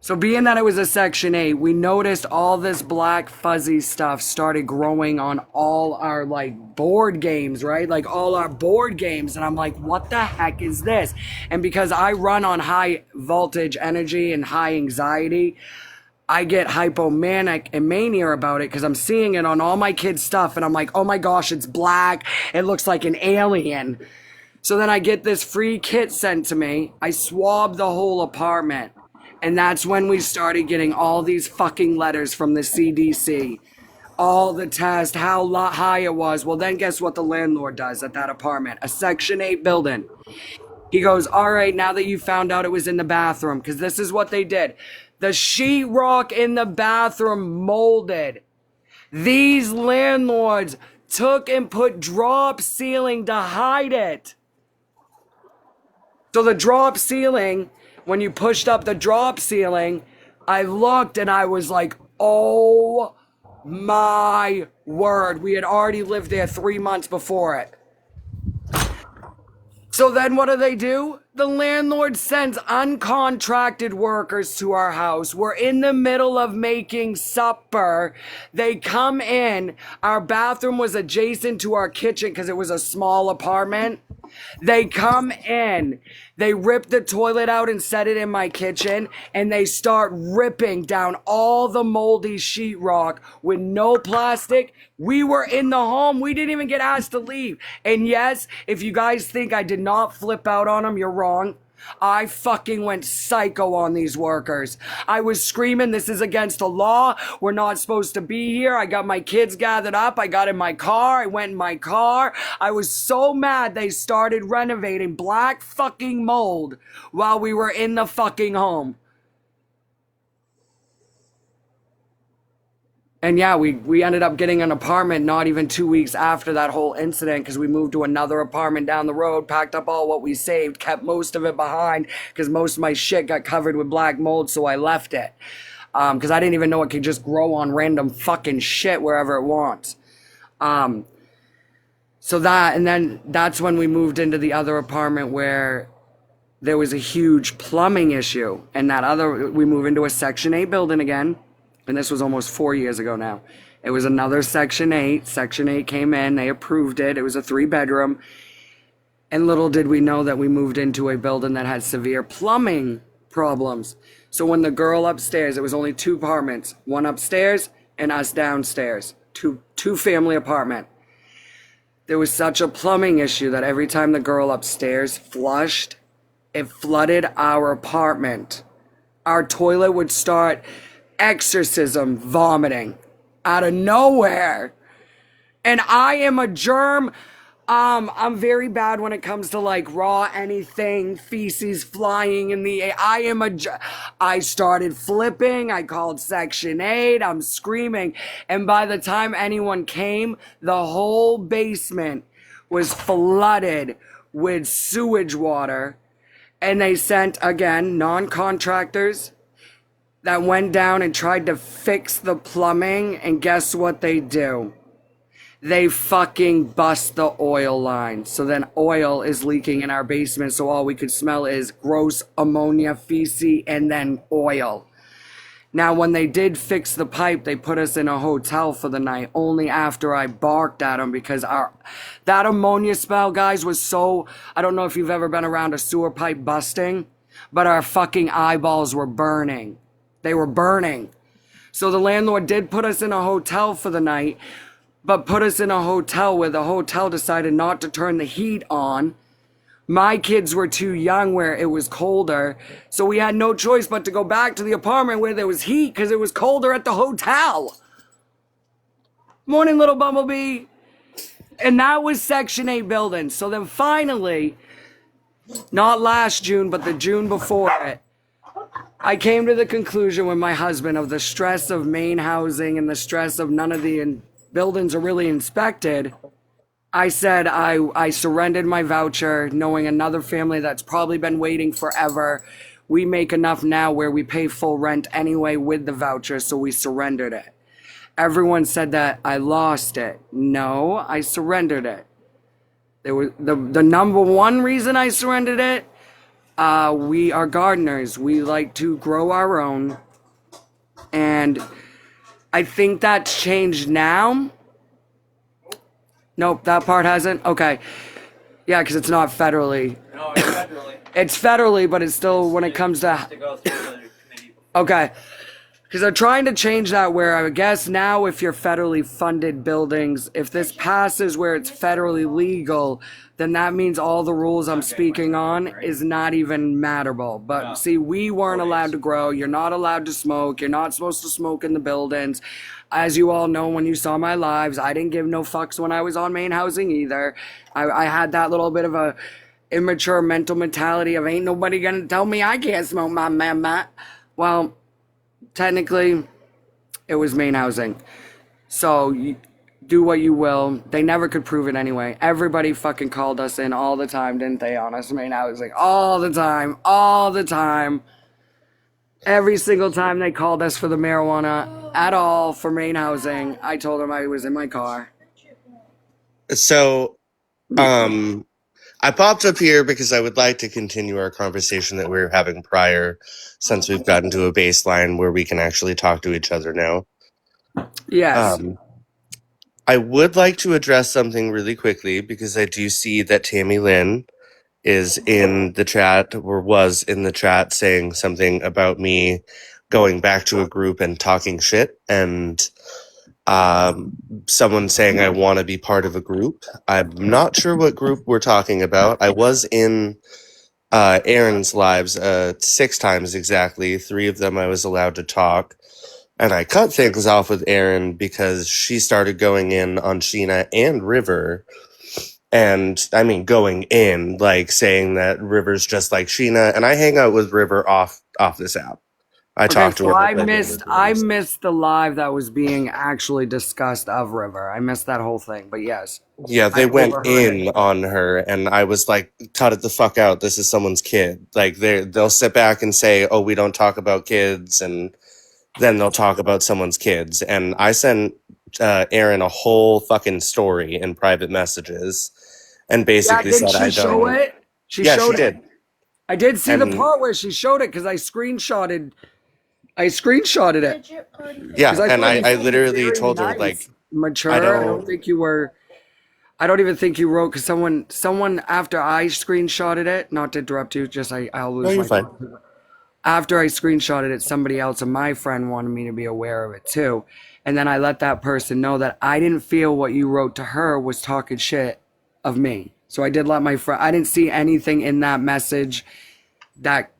So being that it was a Section 8, we noticed all this black fuzzy stuff started growing on all our like board games, right? Like all our board games. And I'm like, what the heck is this? And because I run on high voltage energy and high anxiety, I get hypomanic and mania about it because I'm seeing it on all my kids' stuff. And I'm like, oh my gosh, it's black. It looks like an alien. So then I get this free kit sent to me. I swab the whole apartment. And that's when we started getting all these fucking letters from the CDC. All the tests, how high it was. Well, then guess what the landlord does at that apartment? A Section 8 building. He goes, all right, now that you found out it was in the bathroom, because this is what they did. The sheetrock in the bathroom molded. These landlords took and put drop ceiling to hide it. So the drop ceiling, when you pushed up the drop ceiling, I looked and I was like, oh my word. We had already lived there 3 months before it. So then what do? The landlord sends uncontracted workers to our house. We're in the middle of making supper. They come in. Our bathroom was adjacent to our kitchen because it was a small apartment. They come in, they rip the toilet out and set it in my kitchen, and they start ripping down all the moldy sheetrock with no plastic. We were in the home. We didn't even get asked to leave. And yes, if you guys think I did not flip out on them, you're wrong. I fucking went psycho on these workers. I was screaming, this is against the law. We're not supposed to be here. I got my kids gathered up. I got in my car. I went in my car. I was so mad they started renovating black fucking mold while we were in the fucking home. And yeah, we ended up getting an apartment not even 2 weeks after that whole incident because we moved to another apartment down the road, packed up all what we saved, kept most of it behind because most of my shit got covered with black mold, so I left it. Because I didn't even know it could just grow on random fucking shit wherever it wants. So that, and then that's when we moved into the other apartment where there was a huge plumbing issue. And we moved into a Section 8 building again. And this was almost 4 years ago now. It was another Section 8. Section 8 came in. They approved it. It was a 3-bedroom. And little did we know that we moved into a building that had severe plumbing problems. So when the girl upstairs, it was only 2 apartments, one upstairs and us downstairs, two family apartment. There was such a plumbing issue that every time the girl upstairs flushed, it flooded our apartment. Our toilet would start exorcism vomiting out of nowhere. And I am a germ. I'm very bad when it comes to like raw anything, feces flying in the air. I started flipping. I called Section 8. I'm screaming. And by the time anyone came, the whole basement was flooded with sewage water. And they sent, again, non-contractors that went down and tried to fix the plumbing. And guess what they do? They fucking bust the oil line. So then oil is leaking in our basement. So all we could smell is gross ammonia, feces, and then oil. Now, when they did fix the pipe, they put us in a hotel for the night only after I barked at them because that ammonia smell, guys, was so... I don't know if you've ever been around a sewer pipe busting, but our fucking eyeballs were burning. They were burning. So the landlord did put us in a hotel for the night, but put us in a hotel where the hotel decided not to turn the heat on. My kids were too young where it was colder, so we had no choice but to go back to the apartment where there was heat because it was colder at the hotel. Morning, little bumblebee. And that was Section 8 building. So then finally, not last June, but the June before it, I came to the conclusion with my husband of the stress of main housing and the stress of none of the buildings are really inspected. I said I surrendered my voucher, knowing another family that's probably been waiting forever. We make enough now where we pay full rent anyway with the voucher, so we surrendered it. Everyone said that I lost it. No, I surrendered it. There was the number one reason I surrendered it. We are gardeners. We like to grow our own, and I think that's changed now. Nope, that part hasn't. Okay. Yeah, because it's not federally. No, it's federally. It's federally, but it's still when it comes to... To go through the committee. Okay. Because they're trying to change that where I guess now if you're federally funded buildings, if this passes where it's federally legal, then that means all the rules I'm speaking on is not even matterable. But see, we weren't allowed to grow. You're not allowed to smoke. You're not supposed to smoke in the buildings. As you all know, when you saw my lives, I didn't give no fucks when I was on main housing either. I had that little bit of a immature mental mentality of ain't nobody gonna tell me I can't smoke my mama. Well, technically, it was main housing. So, do what you will. They never could prove it anyway. Everybody fucking called us in all the time, didn't they, on us main housing? All the time. All the time. Every single time they called us for the marijuana at all for main housing, I told them I was in my car. So, I popped up here because I would like to continue our conversation that we were having prior, since we've gotten to a baseline where we can actually talk to each other now. Yes. I would like to address something really quickly because I do see that Tammy Lynn is in the chat or was in the chat saying something about me going back to a group and talking shit, and someone saying I want to be part of a group. I'm not sure what group we're talking about. I was in Aaron's lives 6 times exactly. 3 of them I was allowed to talk. And I cut things off with Aaron because she started going in on Sheena and River. And I mean, going in, like saying that River's just like Sheena. And I hang out with River off this app. I talked to so her. I missed the live that was being actually discussed of River. I missed that whole thing, but yes. Yeah, they went overheard in on her, and I was like, cut it the fuck out. This is someone's kid. Like, they'll sit back and say, oh, we don't talk about kids, and then they'll talk about someone's kids. And I sent Aaron a whole fucking story in private messages and basically said, I don't. Show it? She did. I did see the And- part where she showed it because I screenshotted it. Legit party. Yeah, 'Cause and thought you I were literally very told her, nice, like, mature. I I don't- don't think you were. I don't even think you wrote, because someone after I screenshotted it, not to interrupt you, just I'll lose No, you're my fine. thought. After I screenshotted it, somebody else, and my friend wanted me to be aware of it too. And then I let that person know that I didn't feel what you wrote to her was talking shit of me. So I did let my friend, I didn't see anything in that message that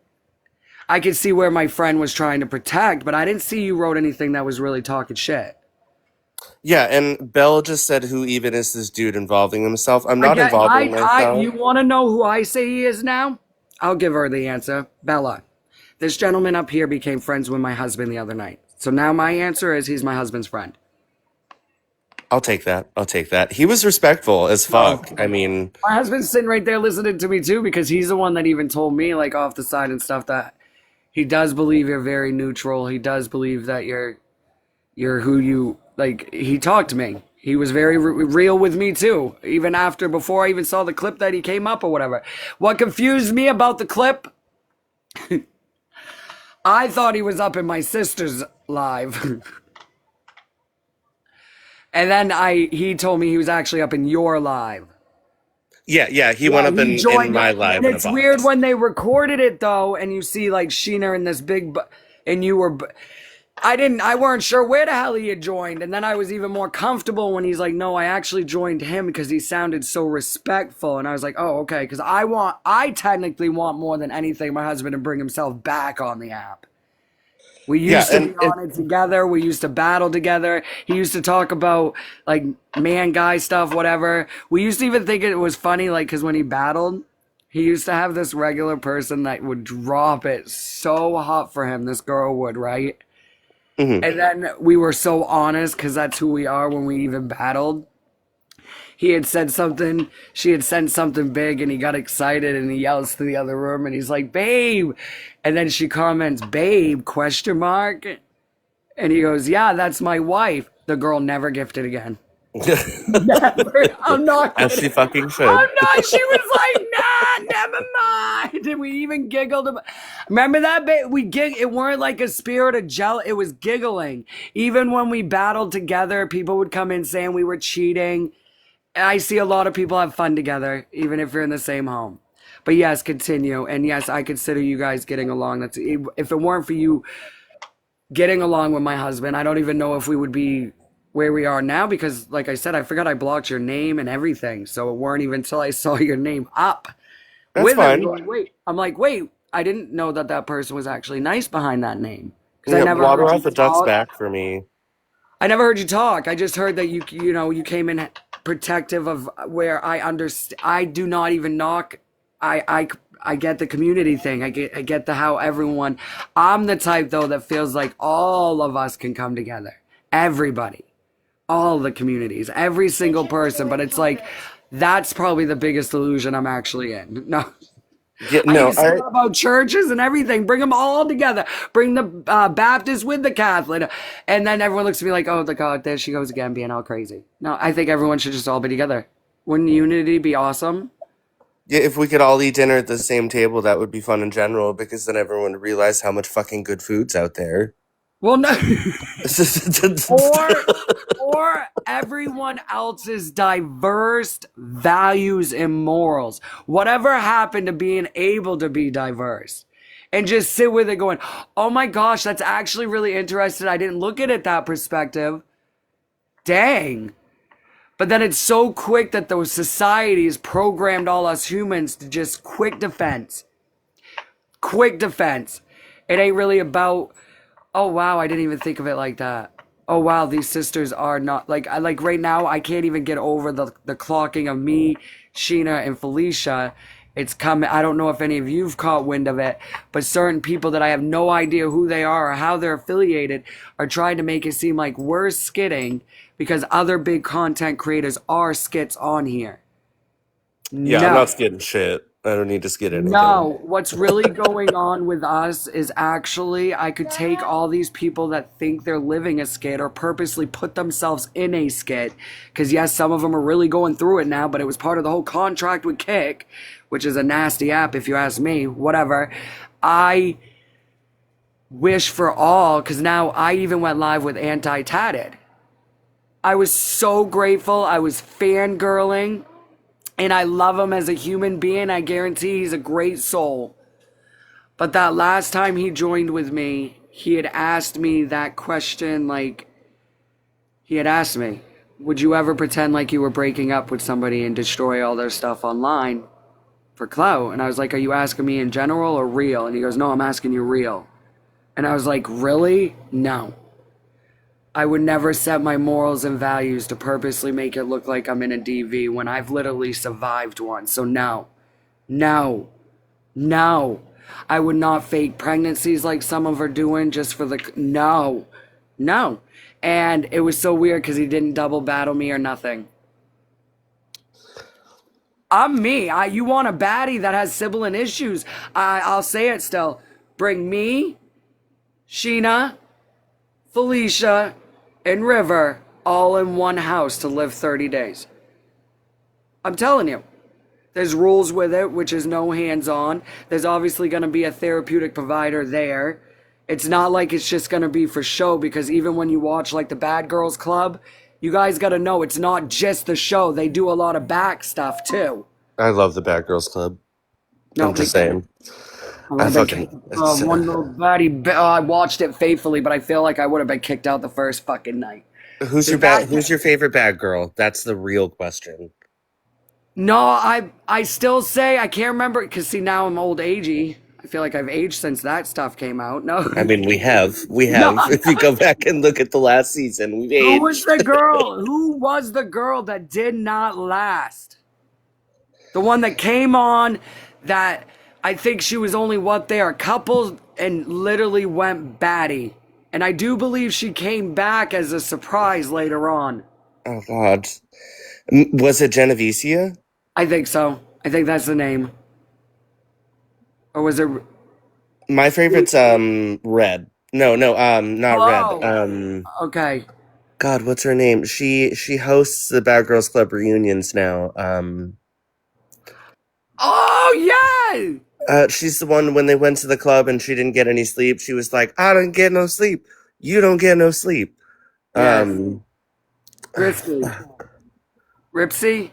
I could see where my friend was trying to protect, but I didn't see you wrote anything that was really talking shit. Yeah, and Belle just said, "Who even is this dude involving himself?" I'm not involving myself. You want to know who I say he is now? I'll give her the answer. Bella. This gentleman up here became friends with my husband the other night. So now my answer is he's my husband's friend. I'll take that. I'll take that. He was respectful as fuck. I mean, My husband's sitting right there listening to me too, because he's the one that even told me, like, off the side and stuff, that he does believe you're very neutral. He does believe that you're who you, like, he talked to me. He was very real with me too, even after, before I even saw the clip that he came up or whatever. What confused me about the clip, I thought he was up in my sister's live. And then he told me he was actually up in your live. yeah, he went up He in joined my it. live. And in a it's box. weird when they recorded it though, and you see like Sheena in this big, and you were, I weren't sure where the hell he had joined. And then I was even more comfortable when he's like, no, I actually joined him because he sounded so respectful. And I was like, oh, okay. Because I technically want more than anything my husband to bring himself back on the app. We used to be on it together. We used to battle together. He used to talk about like man guy stuff, whatever. We used to even think it was funny, like, because when he battled, he used to have this regular person that would drop it so hot for him. This girl would, right? Mhm. And then we were so honest because that's who we are when we even battled. He had said something, she had sent something big, and he got excited and he yells to the other room and he's like, babe. And then she comments, babe, question mark. And he goes, yeah, that's my wife. The girl never gifted again. Never. I'm not As she kidding. fucking should. I'm not. She was like, nah, never mind. And we even giggled about. Remember that bit? It weren't like a spirit of jealousy. It was giggling. Even when we battled together, people would come in saying we were cheating. I see a lot of people have fun together, even if you're in the same home. But yes, continue. And yes, I consider you guys getting along. If it weren't for you getting along with my husband, I don't even know if we would be where we are now, because like I said, I forgot I blocked your name and everything. So it weren't even until I saw your name up That's with fine. it. Wait, I'm like, wait, I didn't know that person was actually nice behind that name. Because Yeah, I never water heard off you the duck's talk. back for me. I never heard you talk. I just heard that you came in protective of where I understand. I do not even knock. I get the community thing. I get the how everyone. I'm the type though that feels like all of us can come together. Everybody, all the communities, every single person. But it's like that's probably the biggest illusion I'm actually in. No. Yeah, I no, used to say about churches and everything. Bring them all together. Bring the Baptist with the Catholic. And then everyone looks at me like, oh, the God, there she goes again, being all crazy. No, I think everyone should just all be together. Wouldn't unity be awesome? yeah, if we could all eat dinner at the same table, that would be fun in general, because then everyone would realize how much fucking good food's out there. Well, no. or everyone else's diverse values and morals. Whatever happened to being able to be diverse? And just sit with it going, oh my gosh, that's actually really interesting. I didn't look at it that perspective. Dang. But then it's so quick that those societies programmed all us humans to just quick defense. Quick defense. It ain't really about, oh wow, I didn't even think of it like that. Oh wow, these sisters are not like right now I can't even get over the clocking of me, Sheena, and Felicia. It's coming. I don't know if any of you've caught wind of it, but certain people that I have no idea who they are or how they're affiliated are trying to make it seem like we're skitting because other big content creators are skits on here. Yeah, No. I'm not skidding shit. I don't need to skid anything. No, what's really going on with us is actually I could take all these people that think they're living a skit or purposely put themselves in a skit. Because yes, some of them are really going through it now, but it was part of the whole contract with Kick, which is a nasty app if you ask me, whatever. I wish for all, because now I even went live with Anti-Tatted. I was so grateful. I was fangirling. And I love him as a human being. I guarantee he's a great soul. But that last time he joined with me, he had asked me that question, like, he had asked me, would you ever pretend like you were breaking up with somebody and destroy all their stuff online for clout? And I was like, are you asking me in general or real? And he goes, no, I'm asking you real. And I was like, really? No. I would never set my morals and values to purposely make it look like I'm in a DV when I've literally survived one. So no. No. No. I would not fake pregnancies like some of are doing just for the... No. No. And it was so weird because he didn't double battle me or nothing. I'm me. You want a baddie that has sibling issues. I'll say it still. Bring me, Sheena, Felicia, and River all in one house to live 30 days. I'm telling you. There's rules with it, which is no hands-on. There's obviously going to be a therapeutic provider there. It's not like it's just going to be for show, because even when you watch like the Bad Girls Club, you guys got to know it's not just the show. They do a lot of back stuff too. I love the Bad Girls Club. No, I'm just saying. I one little baddie. I watched it faithfully, but I feel like I would have been kicked out the first fucking night. Who's your favorite bad girl? That's the real question. No, I still say I can't remember, because see, now I'm old agey. I feel like I've aged since that stuff came out. No, I mean, we have. No. If you go back and look at the last season, we've aged. Who was the girl? Who was the girl that did not last? The one that came on that I think she was only a couple and literally went batty. And I do believe she came back as a surprise later on. Oh God, was it Genevicia? I think so. I think that's the name. Or was it? My favorite's Red. No, not Oh. Red. Okay. God, what's her name? She hosts the Bad Girls Club reunions now. Oh yeah. She's the one when they went to the club and she didn't get any sleep. She was like, "I don't get no sleep. You don't get no sleep." Yes. Ripsy.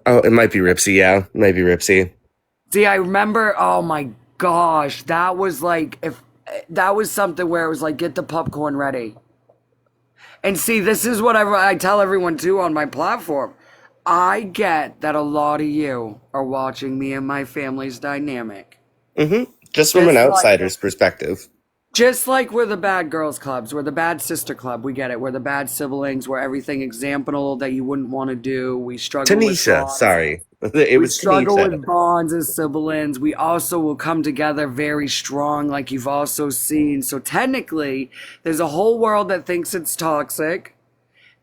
Oh, it might be Ripsy. Yeah, it might be Ripsy. See, I remember. Oh my gosh, that was like, if that was something where it was like, get the popcorn ready. And see, this is what I tell everyone too on my platform. I get that a lot of you are watching me and my family's dynamic. Just from an Just like- outsider's perspective. Just like we're the bad girls clubs, we're the bad sister club. We get it. We're the bad siblings. We're everything example that you wouldn't want to do. We struggle with Tanisha, bonds. sorry. It We was struggle Tanisha. with bonds as siblings. We also will come together very strong, like you've also seen. So technically, there's a whole world that thinks it's toxic.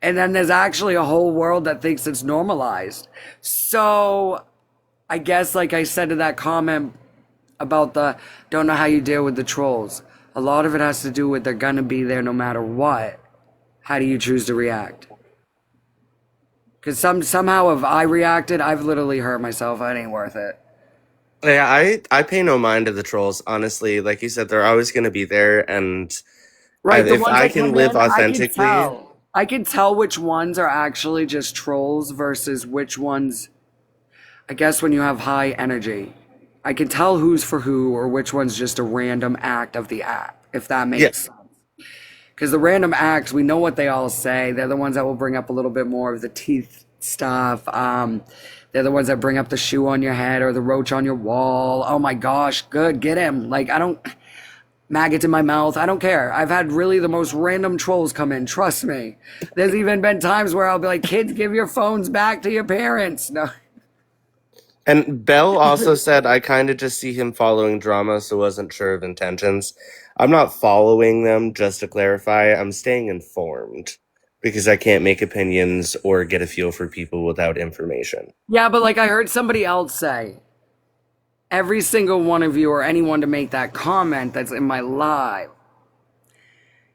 And then there's actually a whole world that thinks it's normalized. So I guess, like I said to that comment about the don't know how you deal with the trolls. A lot of it has to do with they're gonna be there no matter what. How do you choose to react? Because somehow if I reacted, I've literally hurt myself. It ain't worth it. Yeah, I pay no mind to the trolls, honestly. Like you said, they're always going to be there. And Right, the if ones I that can come live in, I can authentically, tell. I can tell which ones are actually just trolls versus which ones, I guess, when you have high energy. I can tell who's for who or which one's just a random act of the app, if that makes Yes. sense. Because the random acts, we know what they all say. They're the ones that will bring up a little bit more of the teeth stuff. They're the ones that bring up the shoe on your head or the roach on your wall. Oh my gosh, good, get him. Like, I don't, maggots in my mouth. I don't care. I've had really the most random trolls come in. Trust me. There's even been times where I'll be like, kids, give your phones back to your parents. No. and Bell also said, I kind of just see him following drama, so wasn't sure of intentions. I'm not following them, just to clarify. I'm staying informed because I can't make opinions or get a feel for people without information. Yeah, but like I heard somebody else say, every single one of you or anyone to make that comment that's in my live,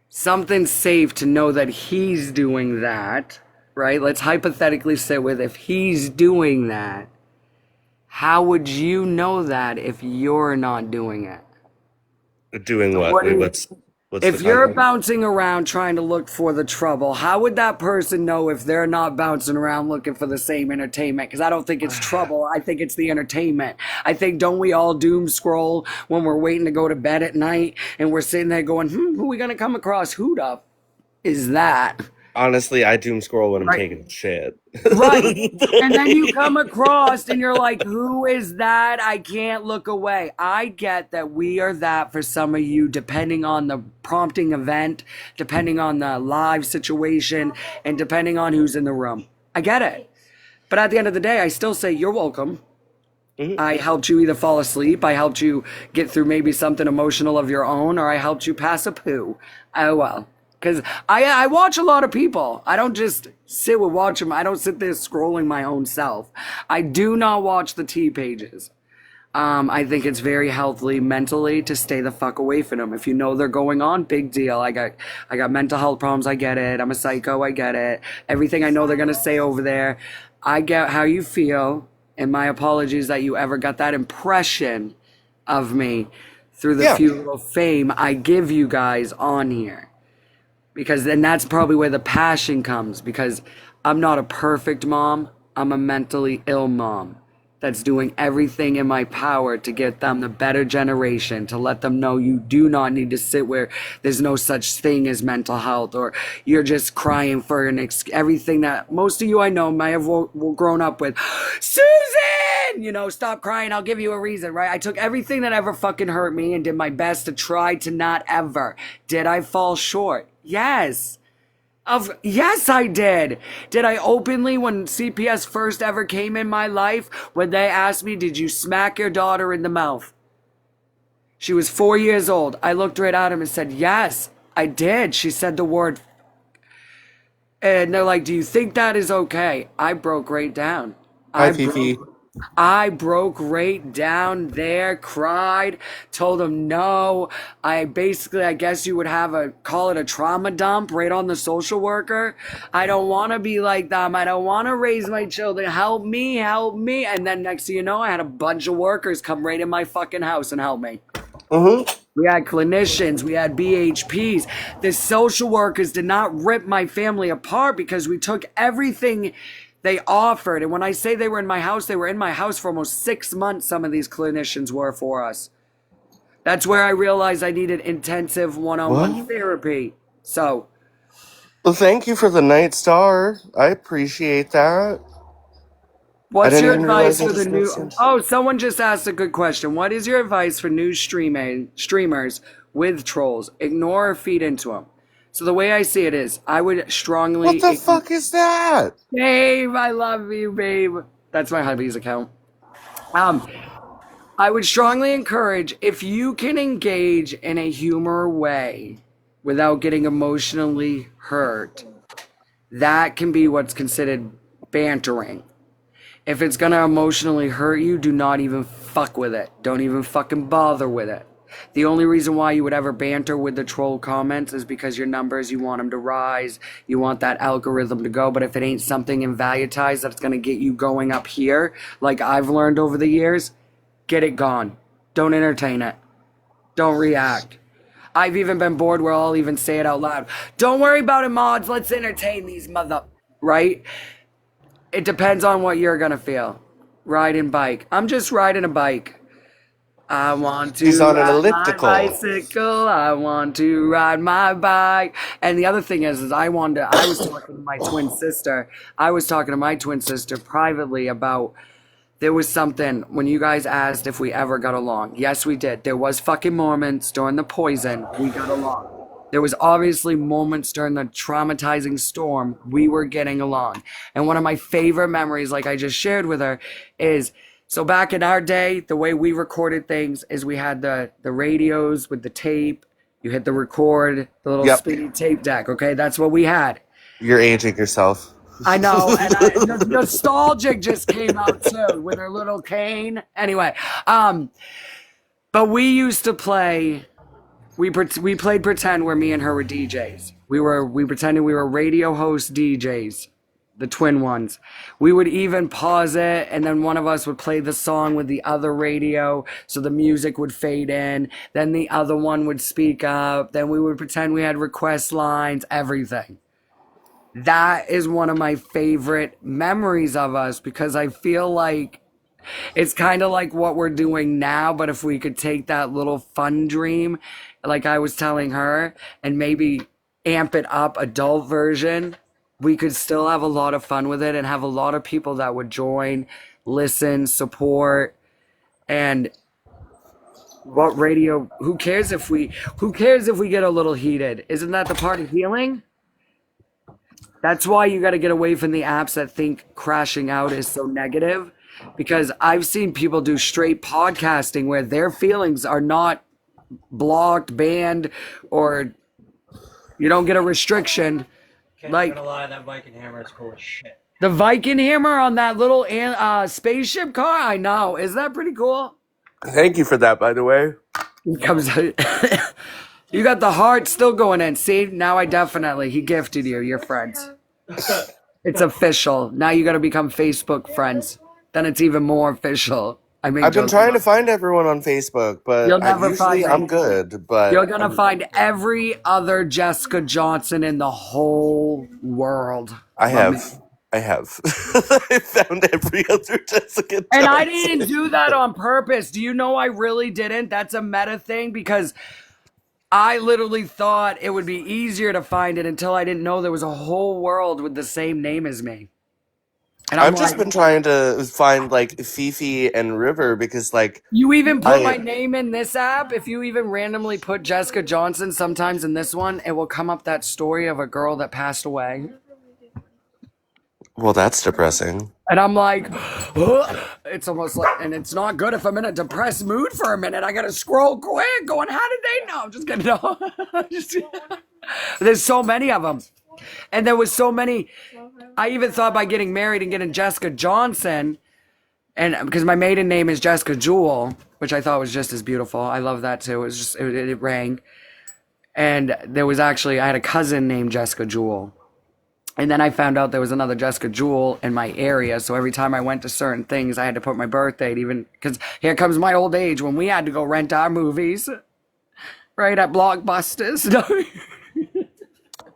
something's safe to know that he's doing that, right? Let's hypothetically sit with, if he's doing that, how would you know that if you're not doing it? Doing what? What is- What's What's If the you're content? bouncing around trying to look for the trouble, how would that person know if they're not bouncing around looking for the same entertainment? Because I don't think it's trouble. I think it's the entertainment. I think, don't we all doom scroll when we're waiting to go to bed at night and we're sitting there going, who are we going to come across? Who the is that? Honestly, I doom scroll when I'm Right. taking a shit. Right. And then you come across and you're like, who is that? I can't look away. I get that we are that for some of you, depending on the prompting event, depending on the live situation, and depending on who's in the room. I get it. But at the end of the day, I still say you're welcome. I helped you either fall asleep, I helped you get through maybe something emotional of your own, or I helped you pass a poo. Oh well. Because I watch a lot of people. I don't just sit and watch them. I don't sit there scrolling my own self. I do not watch the T pages. I think it's very healthy mentally to stay the fuck away from them. If you know they're going on, big deal. I got mental health problems. I get it. I'm a psycho. I get it. Everything I know they're gonna say over there. I get how you feel, and my apologies that you ever got that impression of me through the Yeah. few little fame I give you guys on here. Because then that's probably where the passion comes, because I'm not a perfect mom. I'm a mentally ill mom that's doing everything in my power to get them the better generation, to let them know you do not need to sit where there's no such thing as mental health, or you're just crying for everything that most of you I know may have grown up with. Susan! You know, stop crying, I'll give you a reason, right? I took everything that ever fucking hurt me and did my best to try to not ever. Did I fall short? Yes. Yes, I did. Did I openly, when CPS first ever came in my life, when they asked me, did you smack your daughter in the mouth? She was 4 years old. I looked right at him and said, yes, I did. She said the word. And they're like, do you think that is okay? I broke right down. Hi, Fifi. I broke right down there, cried, told him no. I guess you would call it a trauma dump right on the social worker. I don't want to be like them. I don't want to raise my children. Help me, help me. And then next thing you know, I had a bunch of workers come right in my fucking house and help me. We had clinicians, we had BHPs. The social workers did not rip my family apart because we took everything they offered. And when I say they were in my house, they were in my house for almost 6 months. Some of these clinicians were for us. That's where I realized I needed intensive one-on-one What? therapy. So, Well, thank you for the night star. I appreciate that. what's didn't your even realize advice for that the just new... makes sense. Oh, someone just asked a good question. What is your advice for new streamers with trolls? Ignore or feed into them? So the way I see it is, I would strongly... What the fuck is that? Babe, I love you, babe. That's my hubby's account. I would strongly encourage, if you can engage in a humor way without getting emotionally hurt, that can be what's considered bantering. If it's gonna emotionally hurt you, do not even fuck with it. Don't even fucking bother with it. The only reason why you would ever banter with the troll comments is because your numbers, you want them to rise, you want that algorithm to go. But if it ain't something in Valuetize that's going to get you going up here, like I've learned over the years, get it gone. Don't entertain it. Don't react. I've even been bored where I'll even say it out loud. Don't worry about it, mods. Let's entertain these right? It depends on what you're going to feel. Riding bike. I'm just riding a bike. I want to He's on an ride elliptical. my bicycle. I want to ride my bike. And the other thing is I was talking to my twin sister. I was talking to my twin sister privately about, there was something when you guys asked if we ever got along. Yes, we did. There was fucking moments during the poison we got along. There was obviously moments during the traumatizing storm we were getting along. And one of my favorite memories, like I just shared with her, is... So back in our day, the way we recorded things is we had the radios with the tape. You hit the record, the little spinny tape deck, okay? That's what we had. You're aging yourself. I know, and Nostalgic just came out too with her little cane. Anyway, but we used to play, we played pretend where me and her were DJs. We pretended we were radio host DJs. the twin ones. We would even pause it, and then one of us would play the song with the other radio, so the music would fade in. Then the other one would speak up. Then we would pretend we had request lines, everything. That is one of my favorite memories of us because I feel like it's kind of like what we're doing now, but if we could take that little fun dream, like I was telling her, and maybe amp it up, adult version, we could still have a lot of fun with it and have a lot of people that would join, listen, support, and what radio, who cares if we get a little heated? Isn't that the part of healing? That's why you got to get away from the apps that think crashing out is so negative, because I've seen people do straight podcasting where their feelings are not blocked, banned, or you don't get a restriction. Can't Like- even lie, that Viking hammer is cool as shit. The Viking hammer on that little spaceship car, I know. Is that pretty cool? Thank you for that, by the way. He comes You got the heart still going in. See, now he gifted you. You're friends. It's official. Now you got to become Facebook friends. Then it's even more official. I've been trying to find everyone on Facebook, but You'll never find usually me. I'm good. But You're going to find every other Jessica Johnson in the whole world. I have. I found every other Jessica Johnson. And I didn't do that on purpose. Do you know I really didn't? That's a meta thing because I literally thought it would be easier to find it until I didn't know there was a whole world with the same name as me. And I've just been trying to find like Fifi and River because like you even put my name in this app. If you even randomly put Jessica Johnson sometimes in this one, it will come up that story of a girl that passed away. well, that's depressing. And I'm like, it's almost like, and it's not good if I'm in a depressed mood for a minute. I gotta scroll quick, going, how did they know? I'm just kidding. No. There's so many of them. And there was so many. I even thought by getting married and getting Jessica Johnson, and because my maiden name is Jessica Jewel, which I thought was just as beautiful. I love that too. It was just, it rang. And there was actually, I had a cousin named Jessica Jewel. And then I found out there was another Jessica Jewel in my area. So every time I went to certain things, I had to put my birth date, even because here comes my old age when we had to go rent our movies right at Blockbusters.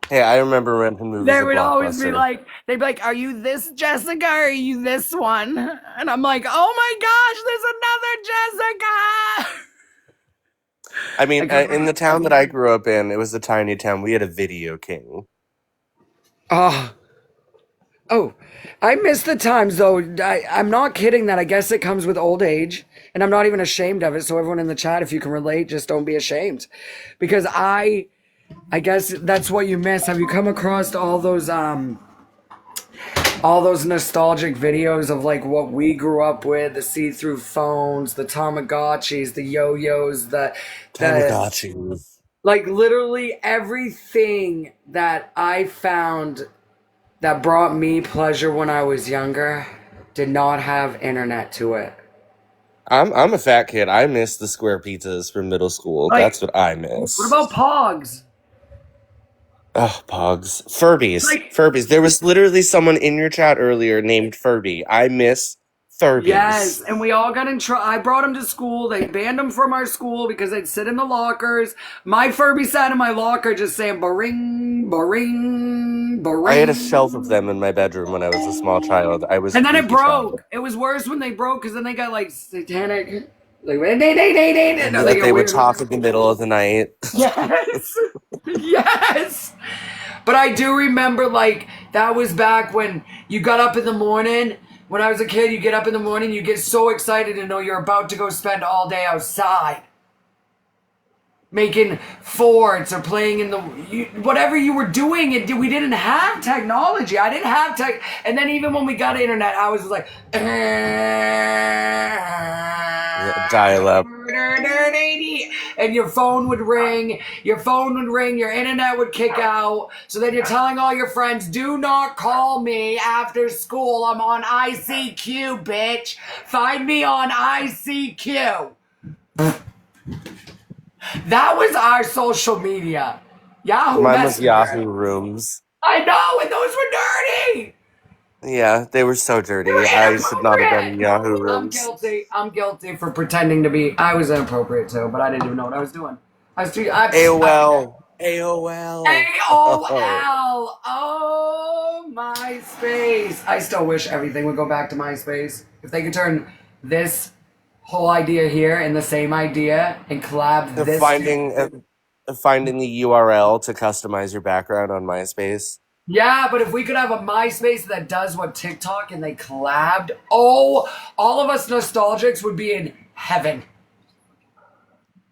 Hey, I remember renting movies. They at would always be Blockbuster. like, they'd be like, are you this Jessica or are you this one? And I'm like, oh my gosh, there's another Jessica. I mean, in the town that I grew up in, it was a tiny town. We had a Video King. Oh, I miss the times though. I'm not kidding that I guess it comes with old age, and I'm not even ashamed of it. So everyone in the chat, if you can relate, just don't be ashamed. Because I guess that's what you miss. Have you come across all those nostalgic videos of like what we grew up with, the see-through phones, the Tamagotchis, the yo-yos, the Tamagotchi. like literally everything that I found that brought me pleasure when I was younger did not have internet to it. I'm a fat kid. I miss the square pizzas from middle school. Like, That's what I miss. What about Pogs? Oh, Pogs. Furbies. Like- Furbies. There was literally someone in your chat earlier named Furby. I miss Furbies. Yes, and we all got in trouble. I brought them to school. They banned them from our school because they'd sit in the lockers. My Furby sat in my locker just saying, baring, baring, baring. I had a shelf of them in my bedroom when I was a small child. I was. And then it freaky child. broke. It was worse when they broke because then they got like satanic. Like, and That they would talk in the middle of the night. Yes. Yes. But I do remember, like, that was back when you got up in the morning. When I was a kid, you get up in the morning, you get so excited to know you're about to go spend all day outside. Making forts or playing in the... whatever you were doing, we didn't have technology. I didn't have tech... And then even when we got internet, I was like... Dial up. And your phone would ring, your internet would kick out. So then you're telling all your friends, do not call me after school. I'm on ICQ, bitch. Find me on ICQ. That was our social media. Yahoo Mine was Messenger. Yahoo Rooms. I know, and those were dirty. Yeah, they were so dirty. I should not have been in Yahoo I'm rooms. guilty. I'm guilty for pretending to be. I was inappropriate too, but I didn't even know what I was doing. I was too. AOL. AOL. AOL. Oh, MySpace. I still wish everything would go back to MySpace. If they could turn this whole idea here and the same idea and collab this. Finding the URL to customize your background on MySpace. Yeah, but if we could have a MySpace that does what TikTok and they collabed, oh, all of us nostalgics would be in heaven.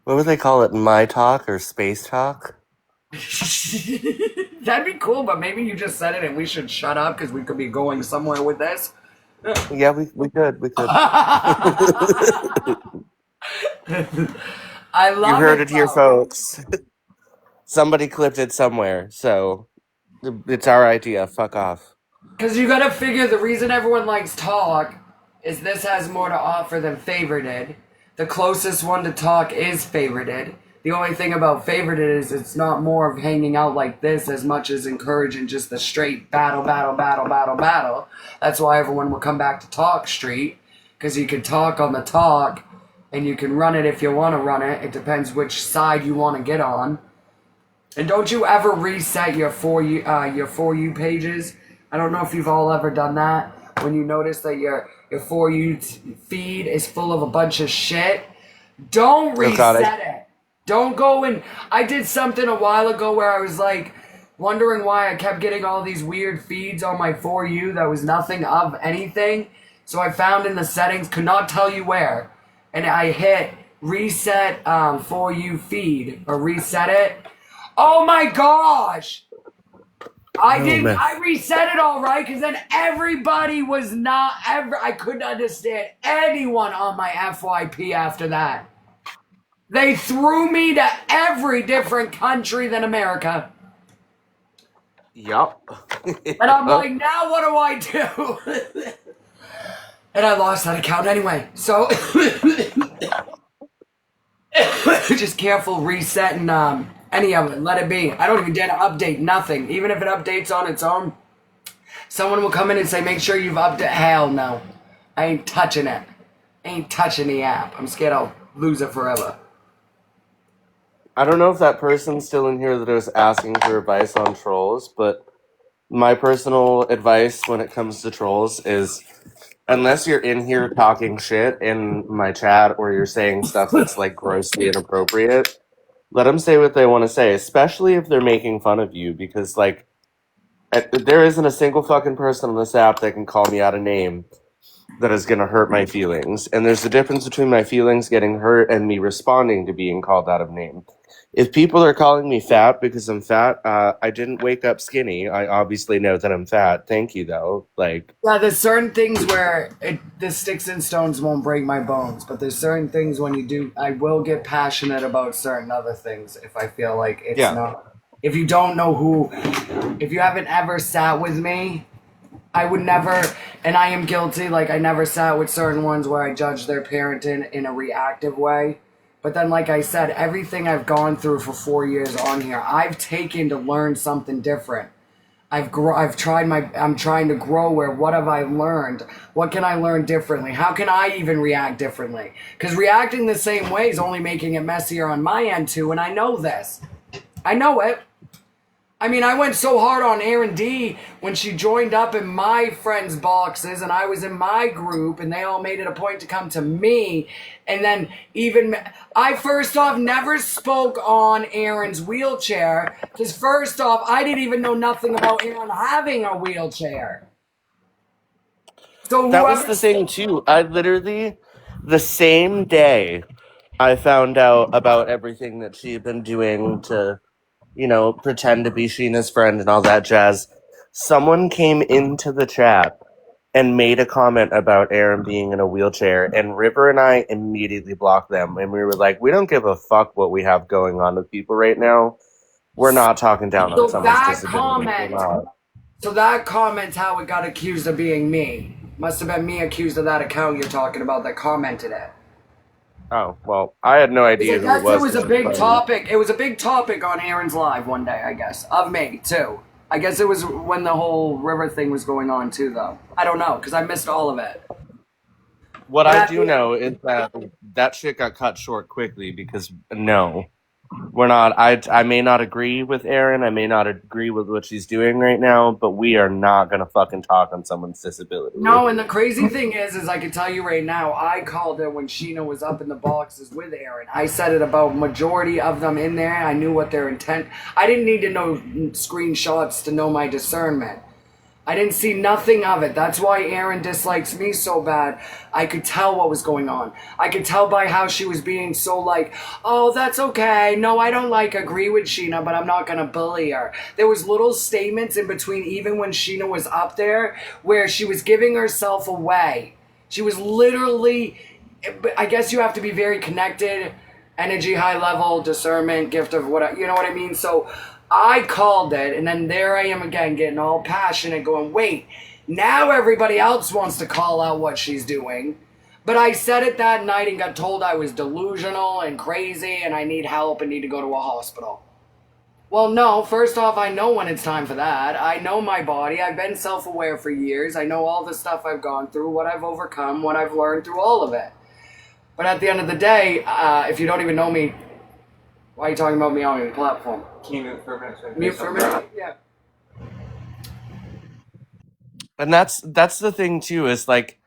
What would they call it? My Talk or Space Talk? That'd be cool, but maybe you just said it and we should shut up because we could be going somewhere with this. Yeah, we could. We could. I love You heard it though. here, folks. Somebody clipped it somewhere, so it's our idea. Fuck off. Because you gotta figure the reason everyone likes Talk is this has more to offer than Favorited. The closest one to Talk is Favorited. The only thing about Favorited is it's not more of hanging out like this as much as encouraging just the straight battle. That's why everyone will come back to Talk Street, because you can talk on the talk and you can run it if you want to run it. It depends which side you want to get on. And don't you ever reset your For You pages? I don't know if you've all ever done that. When you notice that your For You feed is full of a bunch of shit, don't reset it. Don't go and... I did something a while ago where I was like wondering why I kept getting all these weird feeds on my For You that was nothing of anything. So I found in the settings, could not tell you where, and I hit reset For You feed or reset it. Oh my gosh! I reset it all right because then everybody was not ever. I couldn't understand anyone on my FYP after that. They threw me to every different country than America. Yup. And I'm like, now what do I do? And I lost that account anyway. So just careful resetting any of it. Let it be. I don't even dare to update nothing. Even if it updates on its own, someone will come in and say, make sure you've updated. Hell no. I ain't touching it. I ain't touching the app. I'm scared I'll lose it forever. I don't know if that person's still in here that was asking for advice on trolls, but my personal advice when it comes to trolls is, unless you're in here talking shit in my chat or you're saying stuff that's like grossly inappropriate, let them say what they want to say, especially if they're making fun of you, because like there isn't a single fucking person on this app that can call me out a name that is going to hurt my feelings. And there's a difference between my feelings getting hurt and me responding to being called out of name. If people are calling me fat because I'm fat, I didn't wake up skinny. I obviously know that I'm fat. Thank you, though. Like, Yeah, there's certain things where the sticks and stones won't break my bones, but there's certain things when you do, I will get passionate about certain other things if I feel like it's Yeah. not. If you don't know who, if you haven't ever sat with me, I would never, and I am guilty, like I never sat with certain ones where I judge their parenting in a reactive way. But then, like I said, everything I've gone through for 4 years on here, I've taken to learn something different. I'm trying to grow where what have I learned? What can I learn differently? How can I even react differently? Because reacting the same way is only making it messier on my end too, and I know this. I know it. I mean, I went so hard on Erin D when she joined up in my friends' boxes and I was in my group and they all made it a point to come to me. And then I first off never spoke on Erin's wheelchair because first off, I didn't even know nothing about Erin having a wheelchair. So that was the thing, too. I literally, the same day I found out about everything that she had been doing to, pretend to be Sheena's friend and all that jazz, someone came into the chat and made a comment about Erin being in a wheelchair, and River and I immediately blocked them, and we were like, we don't give a fuck what we have going on with people right now. We're not talking down on someone's disability. So that comment's how it got accused of being me. Must have been me accused of that account you're talking about that commented it. Oh, well, I had no idea who it was. It was a big topic. It was a big topic on Erin's live one day, I guess. Of me, too. I guess it was when the whole river thing was going on too, though. I don't know because I missed all of it. What But I at do the know is that that shit got cut short quickly because no, we're not. I may not agree with Erin. I may not agree with what she's doing right now, but we are not gonna fucking talk on someone's disability. No, and the crazy thing is I can tell you right now, I called it when Sheena was up in the boxes with Aaron. I said it about majority of them in there. I knew what their intent. I didn't need to know screenshots to know my discernment. I didn't see nothing of it. That's why Aaron dislikes me so bad. I could tell what was going on. I could tell by how she was being so like, oh, that's okay. No, I don't agree with Sheena, but I'm not going to bully her. There was little statements in between, even when Sheena was up there, where she was giving herself away. She was literally, I guess you have to be very connected, energy, high level, discernment, gift of whatever, you know what I mean? So I called it, and then there I am again, getting all passionate, going, wait, now everybody else wants to call out what she's doing. But I said it that night and got told I was delusional and crazy and I need help and need to go to a hospital. Well, no, first off, I know when it's time for that. I know my body. I've been self-aware for years. I know all the stuff I've gone through, what I've overcome, what I've learned through all of it. But at the end of the day, if you don't even know me, why are you talking about me on your platform? Can you mute for a minute? So I can Mute say for a something? minute? Yeah. And that's the thing too, is like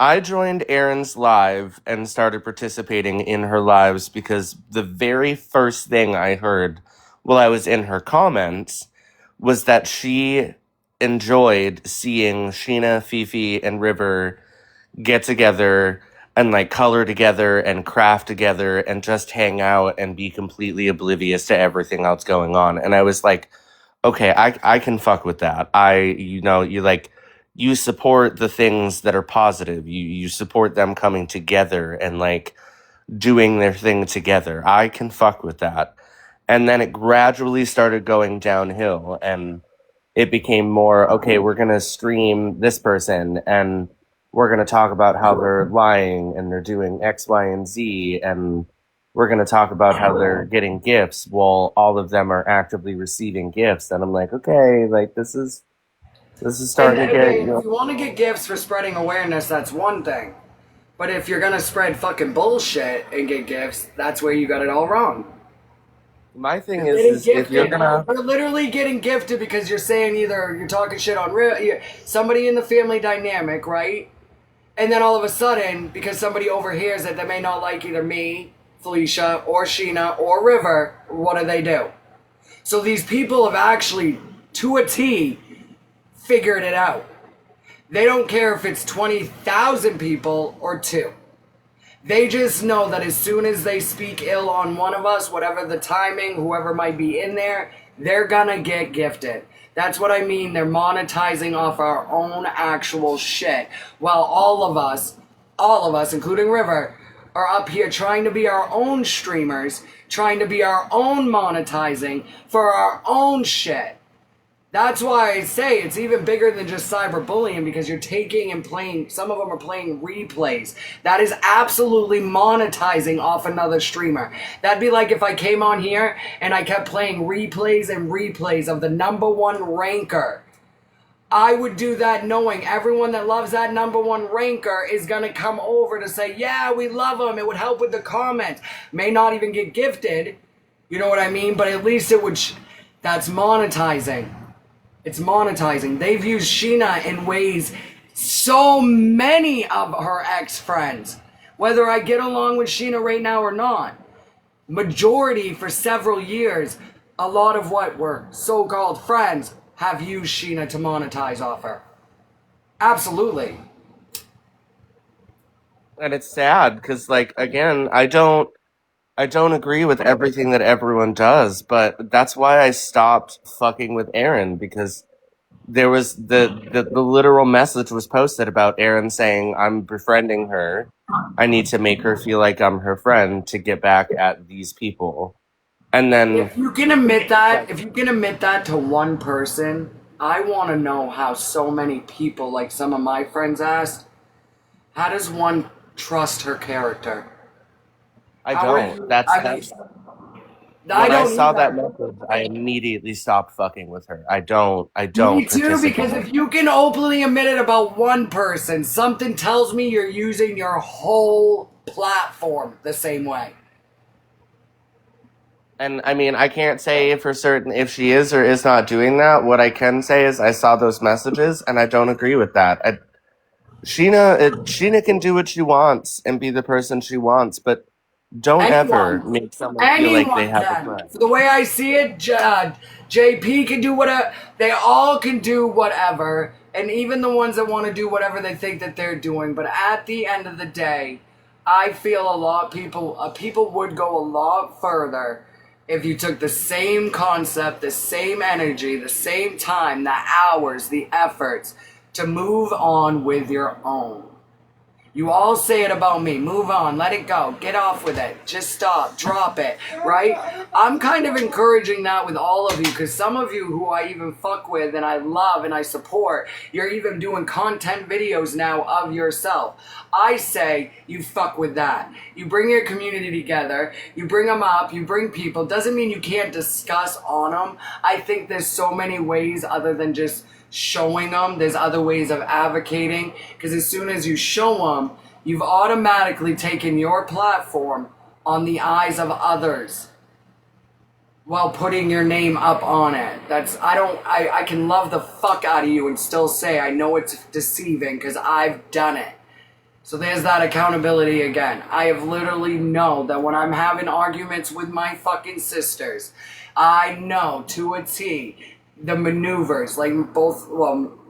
I joined Erin's live and started participating in her lives because the very first thing I heard while I was in her comments was that she enjoyed seeing Sheena, Fifi, and River get together and like color together and craft together and just hang out and be completely oblivious to everything else going on. And I was like, okay, I can fuck with that. You like you support the things that are positive. You support them coming together and like doing their thing together. I can fuck with that. And then it gradually started going downhill and it became more, okay, we're going to stream this person and we're going to talk about how they're lying and they're doing X, Y, and Z. And we're going to talk about how they're getting gifts while all of them are actively receiving gifts. And I'm like, okay, like this is starting to get, If you want to get gifts for spreading awareness, that's one thing. But if you're gonna spread fucking bullshit and get gifts, that's where you got it all wrong. my thing Getting is if you're gifted, gonna, you're literally getting gifted because you're saying either you're talking shit on somebody in the family dynamic, right? And then all of a sudden, because somebody overhears it, they may not like either me, Felicia, or Sheena, or River. What do? So these people have actually, to a T, figured it out. They don't care if it's 20,000 people or two. They just know that as soon as they speak ill on one of us, whatever the timing, whoever might be in there, they're gonna get gifted. That's what I mean. They're monetizing off our own actual shit. While all of us, including River, are up here trying to be our own streamers, trying to be our own monetizing for our own shit. That's why I say it's even bigger than just cyberbullying, because you're taking and playing, some of them are playing replays. That is absolutely monetizing off another streamer. That'd be like if I came on here and I kept playing replays and replays of the #1 ranker. I would do that knowing everyone that loves that #1 ranker is gonna come over to say, yeah, we love him. It would help with the comments. May not even get gifted, you know what I mean? But at least it would, that's monetizing. It's monetizing. They've used Sheena in ways so many of her ex-friends, whether I get along with Sheena right now or not. Majority for several years, a lot of what were so-called friends have used Sheena to monetize off her. Absolutely. and it's sad because like again, I don't agree with everything that everyone does, but that's why I stopped fucking with Erin because there was the literal message was posted about Erin saying I'm befriending her. I need to make her feel like I'm her friend to get back at these people. And then If you can admit that to one person, I want to know how so many people, like some of my friends asked, how does one trust her character? I How are don't. you- That's I mean, that's I When I don't saw either. that message, I immediately stopped fucking with her. I don't Me too, participate. because if you can openly admit it about one person, something tells me you're using your whole platform the same way. And I mean, I can't say for certain if she is or is not doing that. What I can say is I saw those messages and I don't agree with that. Sheena can do what she wants and be the person she wants, but don't ever Anyone, make someone feel like they anyone have a can. friend. For the way I see it, JP can do whatever. They all can do whatever, and even the ones that want to do whatever they think that they're doing. But at the end of the day, I feel a lot people would go a lot further if you took the same concept, the same energy, the same time, the hours, the efforts to move on with your own. You all say it about me. Move on. Let it go. Get off with it. Just stop. Drop it. Right? I'm kind of encouraging that with all of you because some of you who I even fuck with and I love and I support, you're even doing content videos now of yourself. I say you fuck with that. You bring your community together. You bring them up. You bring people. Doesn't mean you can't discuss on them. I think there's so many ways other than just showing them. There's other ways of advocating because as soon as you show them, you've automatically taken your platform on the eyes of others while putting your name up on it. I can love the fuck out of you and still say I know it's deceiving because I've done it. So there's that accountability again. I have literally know that when I'm having arguments with my fucking sisters, I know to a T the maneuvers, like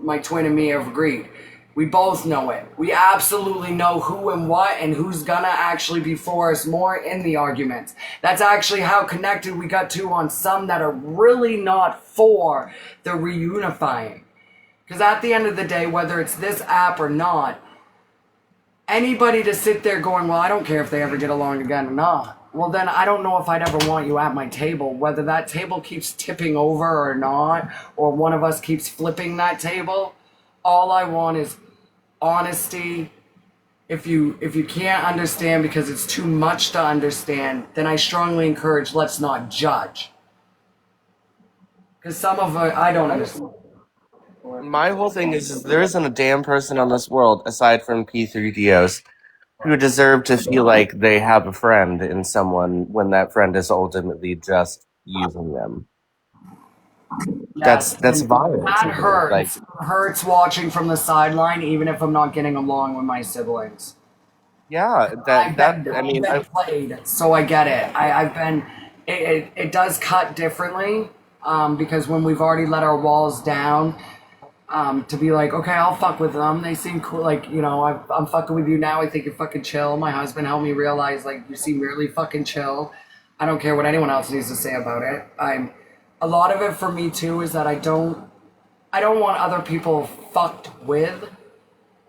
my twin and me have agreed. We both know it. We absolutely know who and what and who's gonna actually be for us more in the arguments. That's actually how connected we got to on some that are really not for the reunifying. Because at the end of the day, whether it's this app or not, anybody to sit there going, well, I don't care if they ever get along again or not. Well, then I don't know if I'd ever want you at my table. Whether that table keeps tipping over or not, or one of us keeps flipping that table, all I want is honesty. If you can't understand because it's too much to understand, then I strongly encourage let's not judge. Because some of it I don't understand. My whole thing is there isn't a damn person on this world aside from P3DOs who deserve to feel like they have a friend in someone when that friend is ultimately just using them. Yes, That's and vile. that To me. Like, hurts watching from the sideline, even if I'm not getting along with my siblings. yeah, I've I mean, been played, so I get it. I've been. It does cut differently because when we've already let our walls down, to be like, okay, I'll fuck with them. They seem cool. Like, you know, I'm fucking with you now. I think you're fucking chill. My husband helped me realize, like, you seem really fucking chill. I don't care what anyone else needs to say about it. A lot of it for me too is that I don't want other people fucked with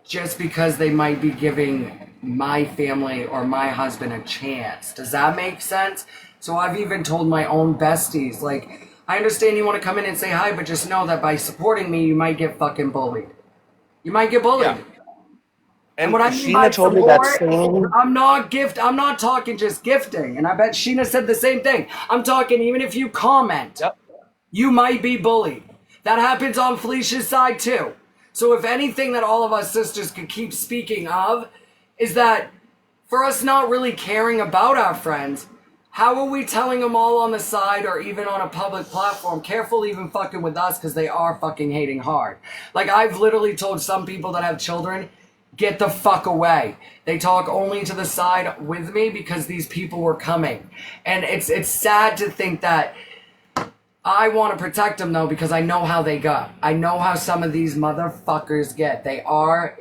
just because they might be giving my family or my husband a chance. Does that make sense? So I've even told my own besties, like, I understand you want to come in and say hi, but just know that by supporting me, you might get fucking bullied. You might get bullied. yeah. And what I mean by Sheena told me that support, same. I'm not talking just gifting. And I bet Sheena said the same thing. I'm talking even if you comment, Yep. you might be bullied. That happens on Felicia's side too. So if anything that all of us sisters could keep speaking of is that for us not really caring about our friends, how are we telling them all on the side or even on a public platform, careful even fucking with us because they are fucking hating hard. Like I've literally told some people that have children, get the fuck away. They talk only to the side with me because these people were coming. And it's sad to think that I want to protect them though because I know how they go. I know how some of these motherfuckers get.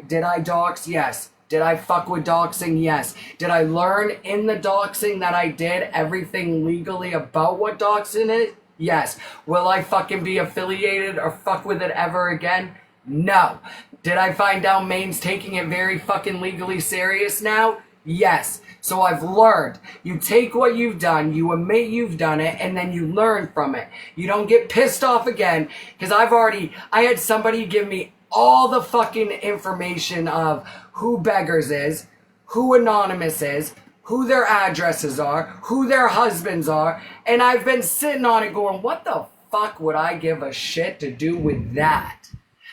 Did I dox? Yes. Did I fuck with doxing? Yes. Did I learn in the doxing that I did everything legally about what doxing is? Yes. Will I fucking be affiliated or fuck with it ever again? No. Did I find out Maine's taking it very fucking legally serious now? Yes. So I've learned. You take what you've done, you admit you've done it, and then you learn from it. You don't get pissed off again, because I had somebody give me all the fucking information of who Beggars is, who Anonymous is, who their addresses are, who their husbands are, and I've been sitting on it going, what the fuck would I give a shit to do with that?